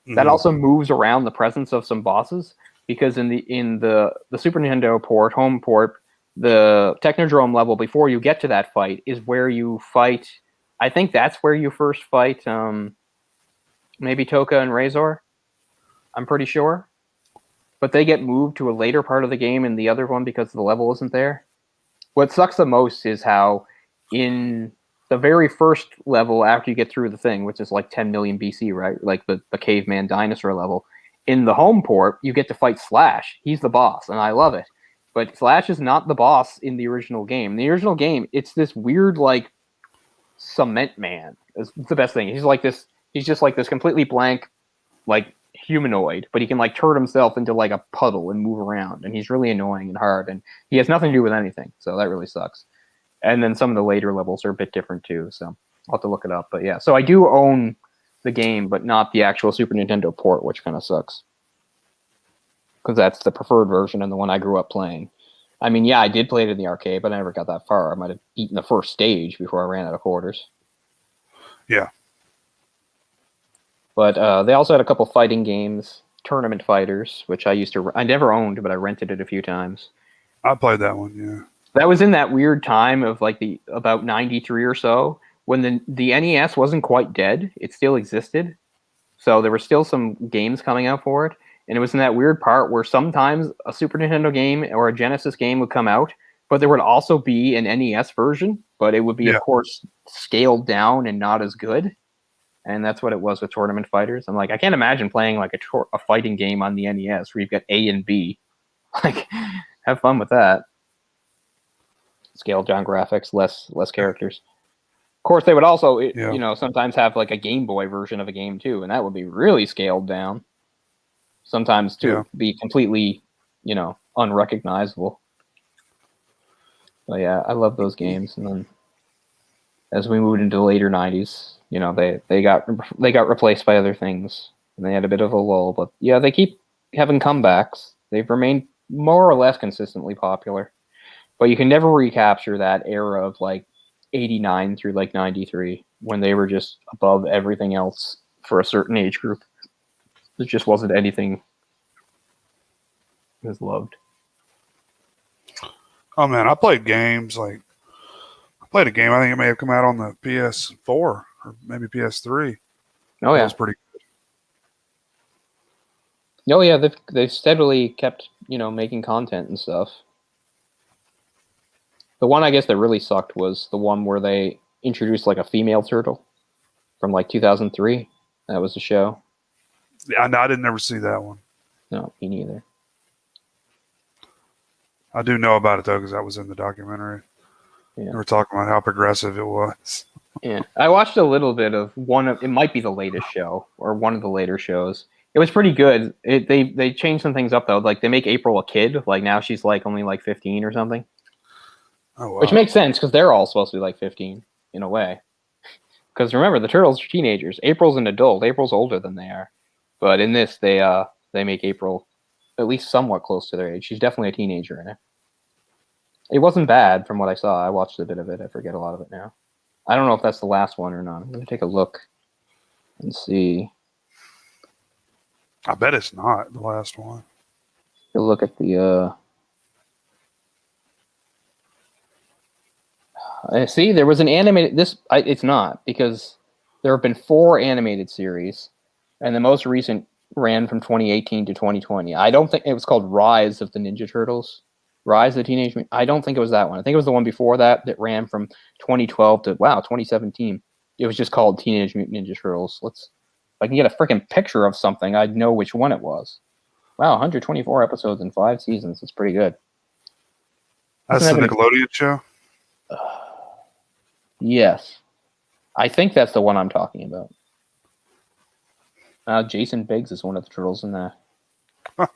Mm-hmm. That also moves around the presence of some bosses, because in the Super Nintendo port, home port, the Technodrome level before you get to that fight is where you fight. I think that's where you first fight maybe Toka and Razor. I'm pretty sure. But they get moved to a later part of the game in the other one because the level isn't there. What sucks the most is how in the very first level after you get through the thing, which is like 10 million BC, right? Like the caveman dinosaur level. In the home port, you get to fight Slash. He's the boss, and I love it. But Slash is not the boss in the original game. In the original game, it's this weird, like, cement man. It's the best thing. He's just like this completely blank, like, humanoid, but he can like turn himself into like a puddle and move around, and he's really annoying and hard, and he has nothing to do with anything, so that really sucks. And then some of the later levels are a bit different too, so I'll have to look it up. But yeah, so I do own the game, but not the actual Super Nintendo port, which kind of sucks, because that's the preferred version and the one I grew up playing. I mean, yeah, I did play it in the arcade, but I never got that far. I might have beaten the first stage before I ran out of quarters. Yeah. But they also had a couple fighting games, Tournament Fighters, which I never owned, but I rented it a few times. I played that one, yeah. That was in that weird time of like about 93 or so, when the NES wasn't quite dead. It still existed. So there were still some games coming out for it. And it was in that weird part where sometimes a Super Nintendo game or a Genesis game would come out, but there would also be an NES version, but it would be, of course, scaled down and not as good. And that's what it was with Tournament Fighters. I'm like, I can't imagine playing like a fighting game on the NES where you've got A and B. Like, have fun with that. Scaled down graphics, less characters. Of course, they would also, sometimes have like a Game Boy version of a game too, and that would be really scaled down. Sometimes to be completely, unrecognizable. But yeah, I love those games. And then as we moved into the later '90s, you know, they got replaced by other things, and they had a bit of a lull. But yeah, they keep having comebacks. They've remained more or less consistently popular, but you can never recapture that era of like '89 through like '93 when they were just above everything else for a certain age group. There just wasn't anything as loved. Oh man, I played games like I played a game. I think it may have come out on the PS4 or maybe PS3. Oh It yeah, was pretty. oh yeah. They've steadily kept, you know, making content and stuff. The one I guess that really sucked was the one where they introduced like a female turtle from like 2003. That was the show. Yeah, I didn't ever see that one. No, me neither. I do know about it though because that was in the documentary. Yeah. They were talking about how progressive it was. Yeah, I watched a little bit of one of it. Might be the latest show or one of the later shows. It was pretty good. They changed some things up though. Like they make April a kid. Like now she's like only like 15 or something, Oh wow! which makes sense because they're all supposed to be like 15 in a way. Because remember, the turtles are teenagers. April's an adult. April's older than they are. But in this, they make April at least somewhat close to their age. She's definitely a teenager in it. It wasn't bad from what I saw. I watched a bit of it. I forget a lot of it now. I don't know if that's the last one or not. I'm going to take a look and see. I bet it's not the last one. Take a look at the. See, there was an animated. It's not because there have been 4 animated series, and the most recent ran from 2018 to 2020. I don't think it was called Rise of the Ninja Turtles. Rise of the Teenage Mutant. I don't think it was that one. I think it was the one before that ran from 2012 to 2017. It was just called Teenage Mutant Ninja Turtles. If I can get a freaking picture of something, I'd know which one it was. Wow, 124 episodes in 5 seasons. That's pretty good. That's the Nickelodeon show? Yes. I think that's the one I'm talking about. Jason Biggs is one of the turtles in that. Huh.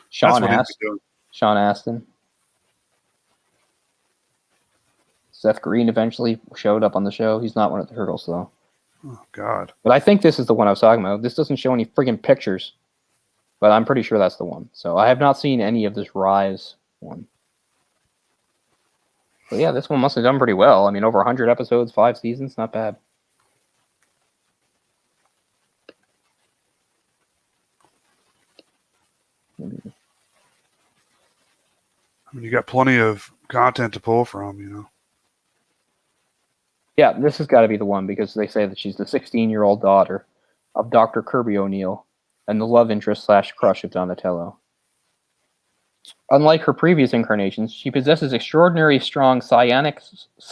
Sean That's Astin. Seth Green eventually showed up on the show. He's not one of the turtles, though. Oh, God. But I think this is the one I was talking about. This doesn't show any friggin' pictures, but I'm pretty sure that's the one. So I have not seen any of this Rise one. But yeah, this one must have done pretty well. I mean, over 100 episodes, 5 seasons, not bad. I mean, you got plenty of content to pull from, you know. Yeah, this has got to be the one because they say that she's the 16-year-old daughter of Dr. Kirby O'Neill and the love interest / crush of Donatello. Unlike her previous incarnations, she possesses extraordinary strong psionic /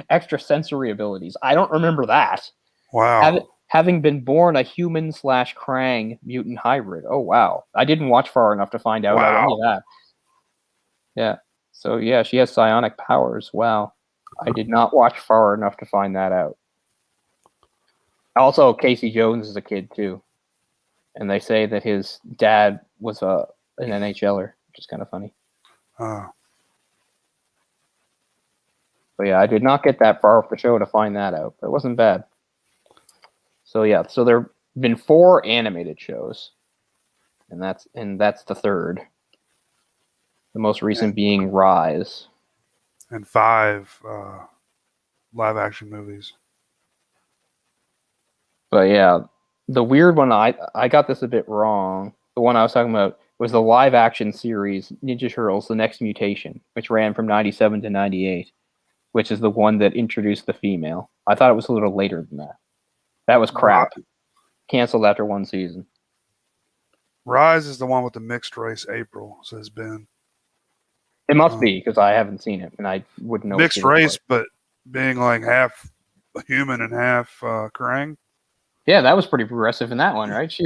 extrasensory abilities. I don't remember that. Wow. Having been born a human / Krang mutant hybrid. Oh, wow. I didn't watch far enough to find out about any of that. Yeah. So, yeah, she has psionic powers. Wow. I did not watch far enough to find that out. Also, Casey Jones is a kid, too. And they say that his dad was an NHLer, which is kind of funny. But yeah, I did not get that far off the show to find that out. But it wasn't bad. So yeah, so there have been 4 animated shows. And that's the 3rd. The most recent being Rise. And 5 live action movies. But yeah, the weird one, I got this a bit wrong. The one I was talking about was the live action series Ninja Turtles: The Next Mutation, which ran from 97 to 98, which is the one that introduced the female. I thought it was a little later than that. That was crap. Canceled after 1 season. Rise is the one with the mixed race April, says Ben. It must be, because I haven't seen it, and I wouldn't know. Mixed race, but being like half human and half Krang. Yeah, that was pretty progressive in that one, right? She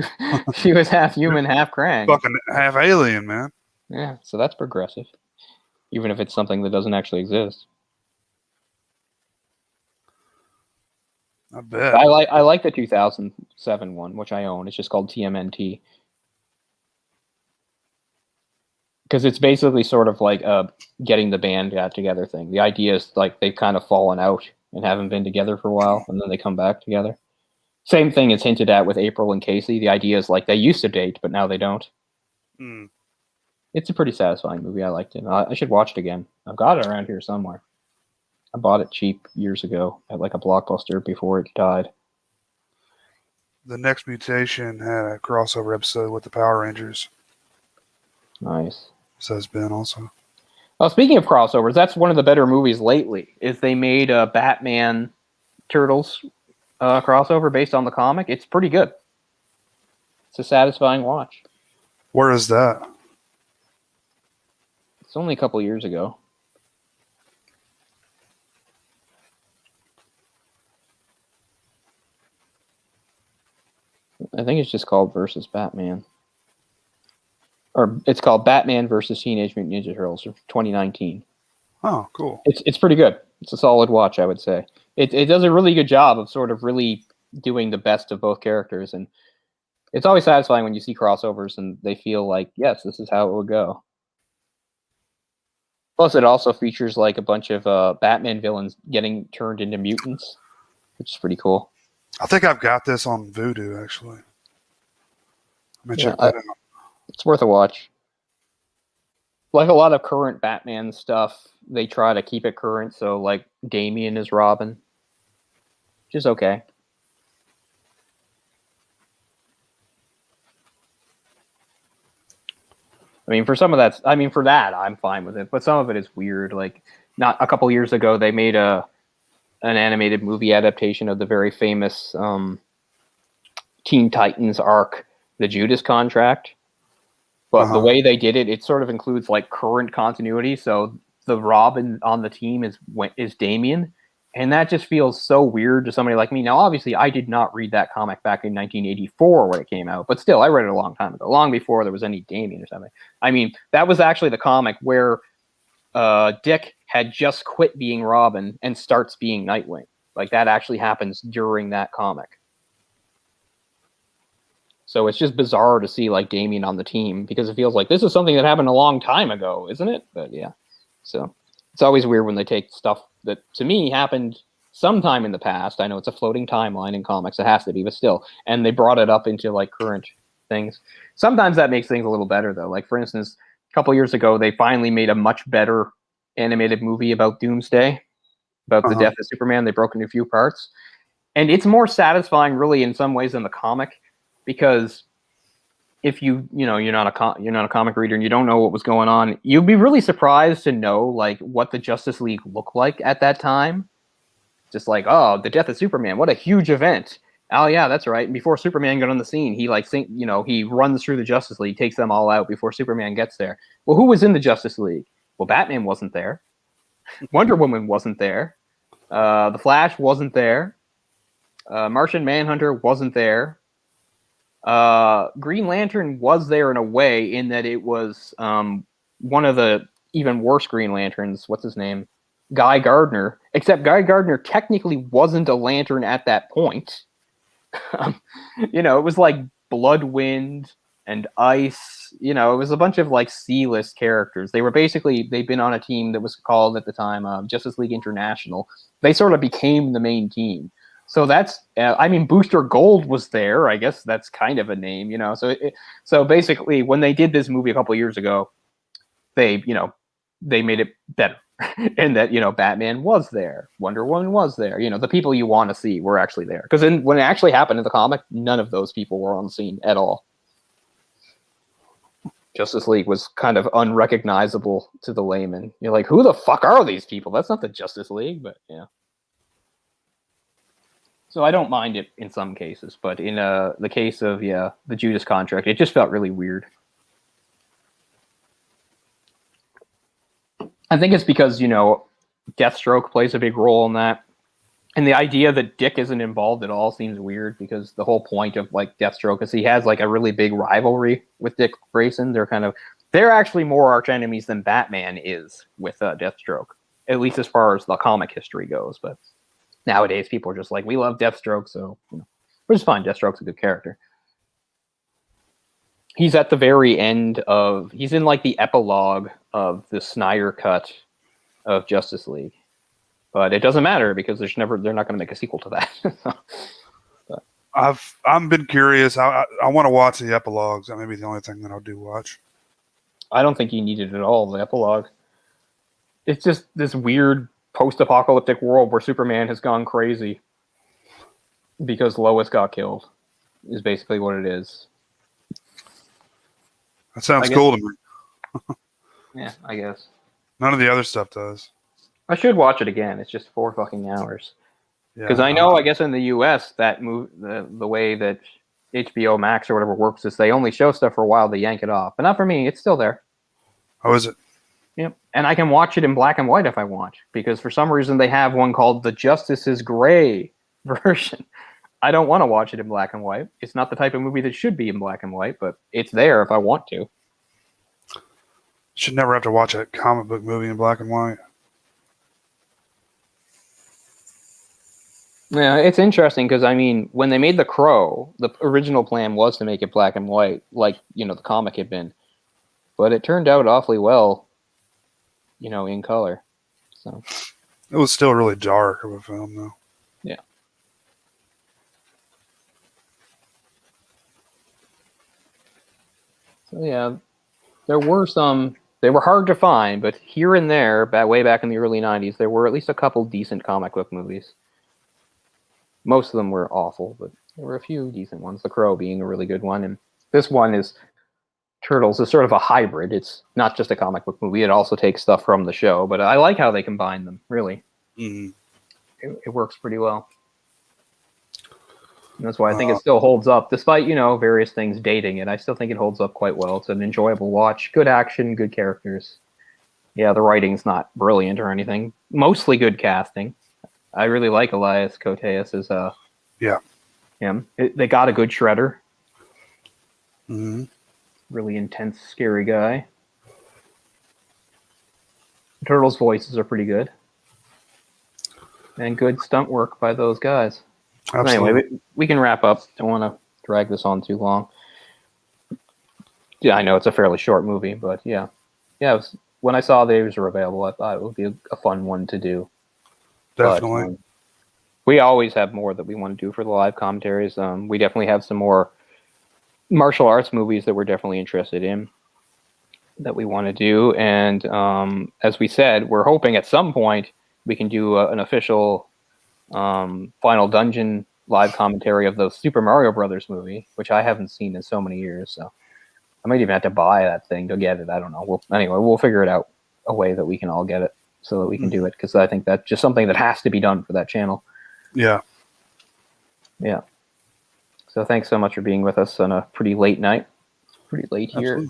was half human, half Krang. Fucking half alien, man. Yeah, so that's progressive. Even if it's something that doesn't actually exist. I bet. I like the 2007 one, which I own. It's just called TMNT. because it's basically sort of like getting the band back together thing. The idea is like they've kind of fallen out and haven't been together for a while, and then they come back together. Same thing is hinted at with April and Casey. The idea is like they used to date, but now they don't. Mm. It's a pretty satisfying movie. I liked it. I should watch it again. I've got it around here somewhere. I bought it cheap years ago at like a Blockbuster before it died. The Next Mutation had a crossover episode with the Power Rangers. Nice. Says Ben also. Oh, speaking of crossovers, that's one of the better movies lately. Is they made a Batman Turtles crossover based on the comic. It's pretty good. It's a satisfying watch. Where is that? It's only a couple years ago. I think it's just called Versus Batman. Or it's called Batman versus Teenage Mutant Ninja Turtles, 2019. Oh, cool. It's pretty good. It's a solid watch, I would say. It does a really good job of sort of really doing the best of both characters, and it's always satisfying when you see crossovers and they feel like, yes, this is how it would go. Plus, it also features like a bunch of Batman villains getting turned into mutants, which is pretty cool. I think I've got this on Vudu, actually. Let me check Yeah, that out. It's worth a watch. Like a lot of current Batman stuff, they try to keep it current, so like Damian is Robin, which is okay. I mean, for some of that, for that, I'm fine with it. But some of it is weird. Like, not a couple years ago, they made an animated movie adaptation of the very famous Teen Titans arc, The Judas Contract. But the way they did it, it sort of includes like current continuity. So the Robin on the team is Damian, and that just feels so weird to somebody like me. Now, obviously, I did not read that comic back in 1984 when it came out, but still, I read it a long time ago, long before there was any Damian or something. I mean, that was actually the comic where Dick had just quit being Robin and starts being Nightwing. Like, that actually happens during that comic. So it's just bizarre to see like Damian on the team because it feels like this is something that happened a long time ago, isn't it? But yeah, so it's always weird when they take stuff that to me happened sometime in the past. I know it's a floating timeline in comics, it has to be, but still, and they brought it up into like current things. Sometimes that makes things a little better though. Like for instance, a couple years ago, they finally made a much better animated movie about Doomsday, about the death of Superman. They broke into a few parts, and it's more satisfying really in some ways than the comic. Because if you're not a comic reader and you don't know what was going on, you'd be really surprised to know like what the Justice League looked like at that time. Just like, oh, the death of Superman, what a huge event. Oh yeah, that's right. And before Superman got on the scene, he he runs through the Justice League, takes them all out before Superman gets there. Well, who was in the Justice League? Well, Batman wasn't there. Wonder Woman wasn't there. The Flash wasn't there. Martian Manhunter wasn't there. Green Lantern was there in a way in that it was one of the even worse Green Lanterns. What's his name? Guy Gardner. Except Guy Gardner technically wasn't a Lantern at that point. It was like Bloodwind and Ice. It was a bunch of like C-list characters. They'd been on a team that was called at the time Justice League International. They sort of became the main team. So that's, Booster Gold was there. I guess that's kind of a name, So basically, when they did this movie a couple years ago, they made it better, and that Batman was there, Wonder Woman was there. The people you want to see were actually there. Because when it actually happened in the comic, none of those people were on the scene at all. Justice League was kind of unrecognizable to the layman. You're like, who the fuck are these people? That's not the Justice League, but yeah. So I don't mind it in some cases, but in the case of the Judas Contract, it just felt really weird. I think it's because Deathstroke plays a big role in that, and the idea that Dick isn't involved at all seems weird because the whole point of like Deathstroke is he has like a really big rivalry with Dick Grayson. They're actually more arch enemies than Batman is with Deathstroke, at least as far as the comic history goes, but. Nowadays, people are just like, we love Deathstroke, so which is fine. Deathstroke's a good character. He's at the very end of. He's in like the epilogue of the Snyder cut of Justice League, but it doesn't matter because they're not going to make a sequel to that. I've been curious. I want to watch the epilogues. That may be the only thing that I'll do watch. I don't think you need it at all. The epilogue. It's just this weird post-apocalyptic world where Superman has gone crazy because Lois got killed. Is basically what it is. That sounds cool to me. Yeah, I guess. None of the other stuff does. I should watch it again. It's just 4 fucking hours. Because Yeah, I know, I guess in the U.S., that the way that HBO Max or whatever works is they only show stuff for a while, they yank it off. But not for me. It's still there. How is it? Yep. And I can watch it in black and white if I want. Because for some reason they have one called the Justice is Gray version. I don't want to watch it in black and white. It's not the type of movie that should be in black and white, but it's there if I want to. Should never have to watch a comic book movie in black and white. Yeah, it's interesting because, I mean, when they made The Crow, the original plan was to make it black and white, like, the comic had been. But it turned out awfully well, in color. So It was still really dark of a film, though. Yeah. So, yeah, there were some... They were hard to find, but here and there, way back in the early 90s, there were at least a couple decent comic book movies. Most of them were awful, but there were a few decent ones. The Crow being a really good one, and this one is Turtles is sort of a hybrid. It's not just a comic book movie; it also takes stuff from the show. But I like how they combine them. Really, it works pretty well. And that's why I think it still holds up, despite various things dating it. I still think it holds up quite well. It's an enjoyable watch. Good action, good characters. Yeah, the writing's not brilliant or anything. Mostly good casting. I really like Elias Koteas as him. They got a good Shredder. Mm-hmm. Really intense, scary guy. The Turtles' voices are pretty good. And good stunt work by those guys. Absolutely. Anyway, we can wrap up. Don't want to drag this on too long. Yeah, I know it's a fairly short movie, but yeah. When I saw these were available, I thought it would be a fun one to do. Definitely. But, we always have more that we want to do for the live commentaries. We definitely have some more martial arts movies that we're definitely interested in that we want to do. And as we said, we're hoping at some point we can do an official Final Dungeon live commentary of the Super Mario Brothers movie, which I haven't seen in so many years. So I might even have to buy that thing to get it. I don't know. We'll figure it out a way that we can all get it. So that we can do it, because I think that's just something that has to be done for that channel. Yeah. Yeah. So thanks so much for being with us on a pretty late night. Pretty late here. Absolutely.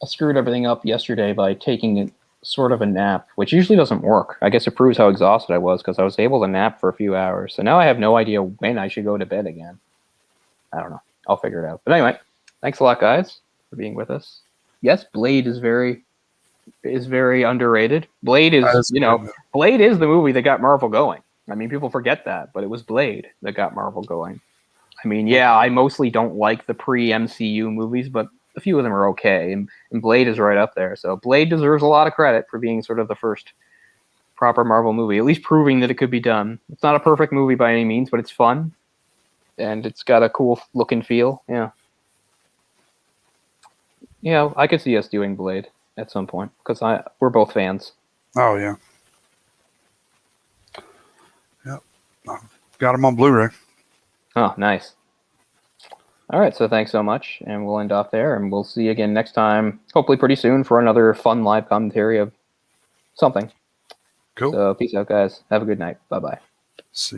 I screwed everything up yesterday by taking sort of a nap, which usually doesn't work. I guess it proves how exhausted I was, because I was able to nap for a few hours. So now I have no idea when I should go to bed again. I don't know. I'll figure it out. But anyway, thanks a lot, guys, for being with us. Yes, Blade is very underrated. Blade is, Blade is the movie that got Marvel going. I mean, people forget that, but it was Blade that got Marvel going. I mean, yeah, I mostly don't like the pre-MCU movies, but a few of them are okay, and Blade is right up there. So Blade deserves a lot of credit for being sort of the first proper Marvel movie, at least proving that it could be done. It's not a perfect movie by any means, but it's fun, and it's got a cool look and feel. Yeah. Yeah, I could see us doing Blade at some point, because we're both fans. Oh, yeah. Yep. Got them on Blu-ray. Oh, nice. All right, so thanks so much, and we'll end off there, and we'll see you again next time, hopefully pretty soon, for another fun live commentary of something. Cool. So peace out, guys. Have a good night. Bye-bye.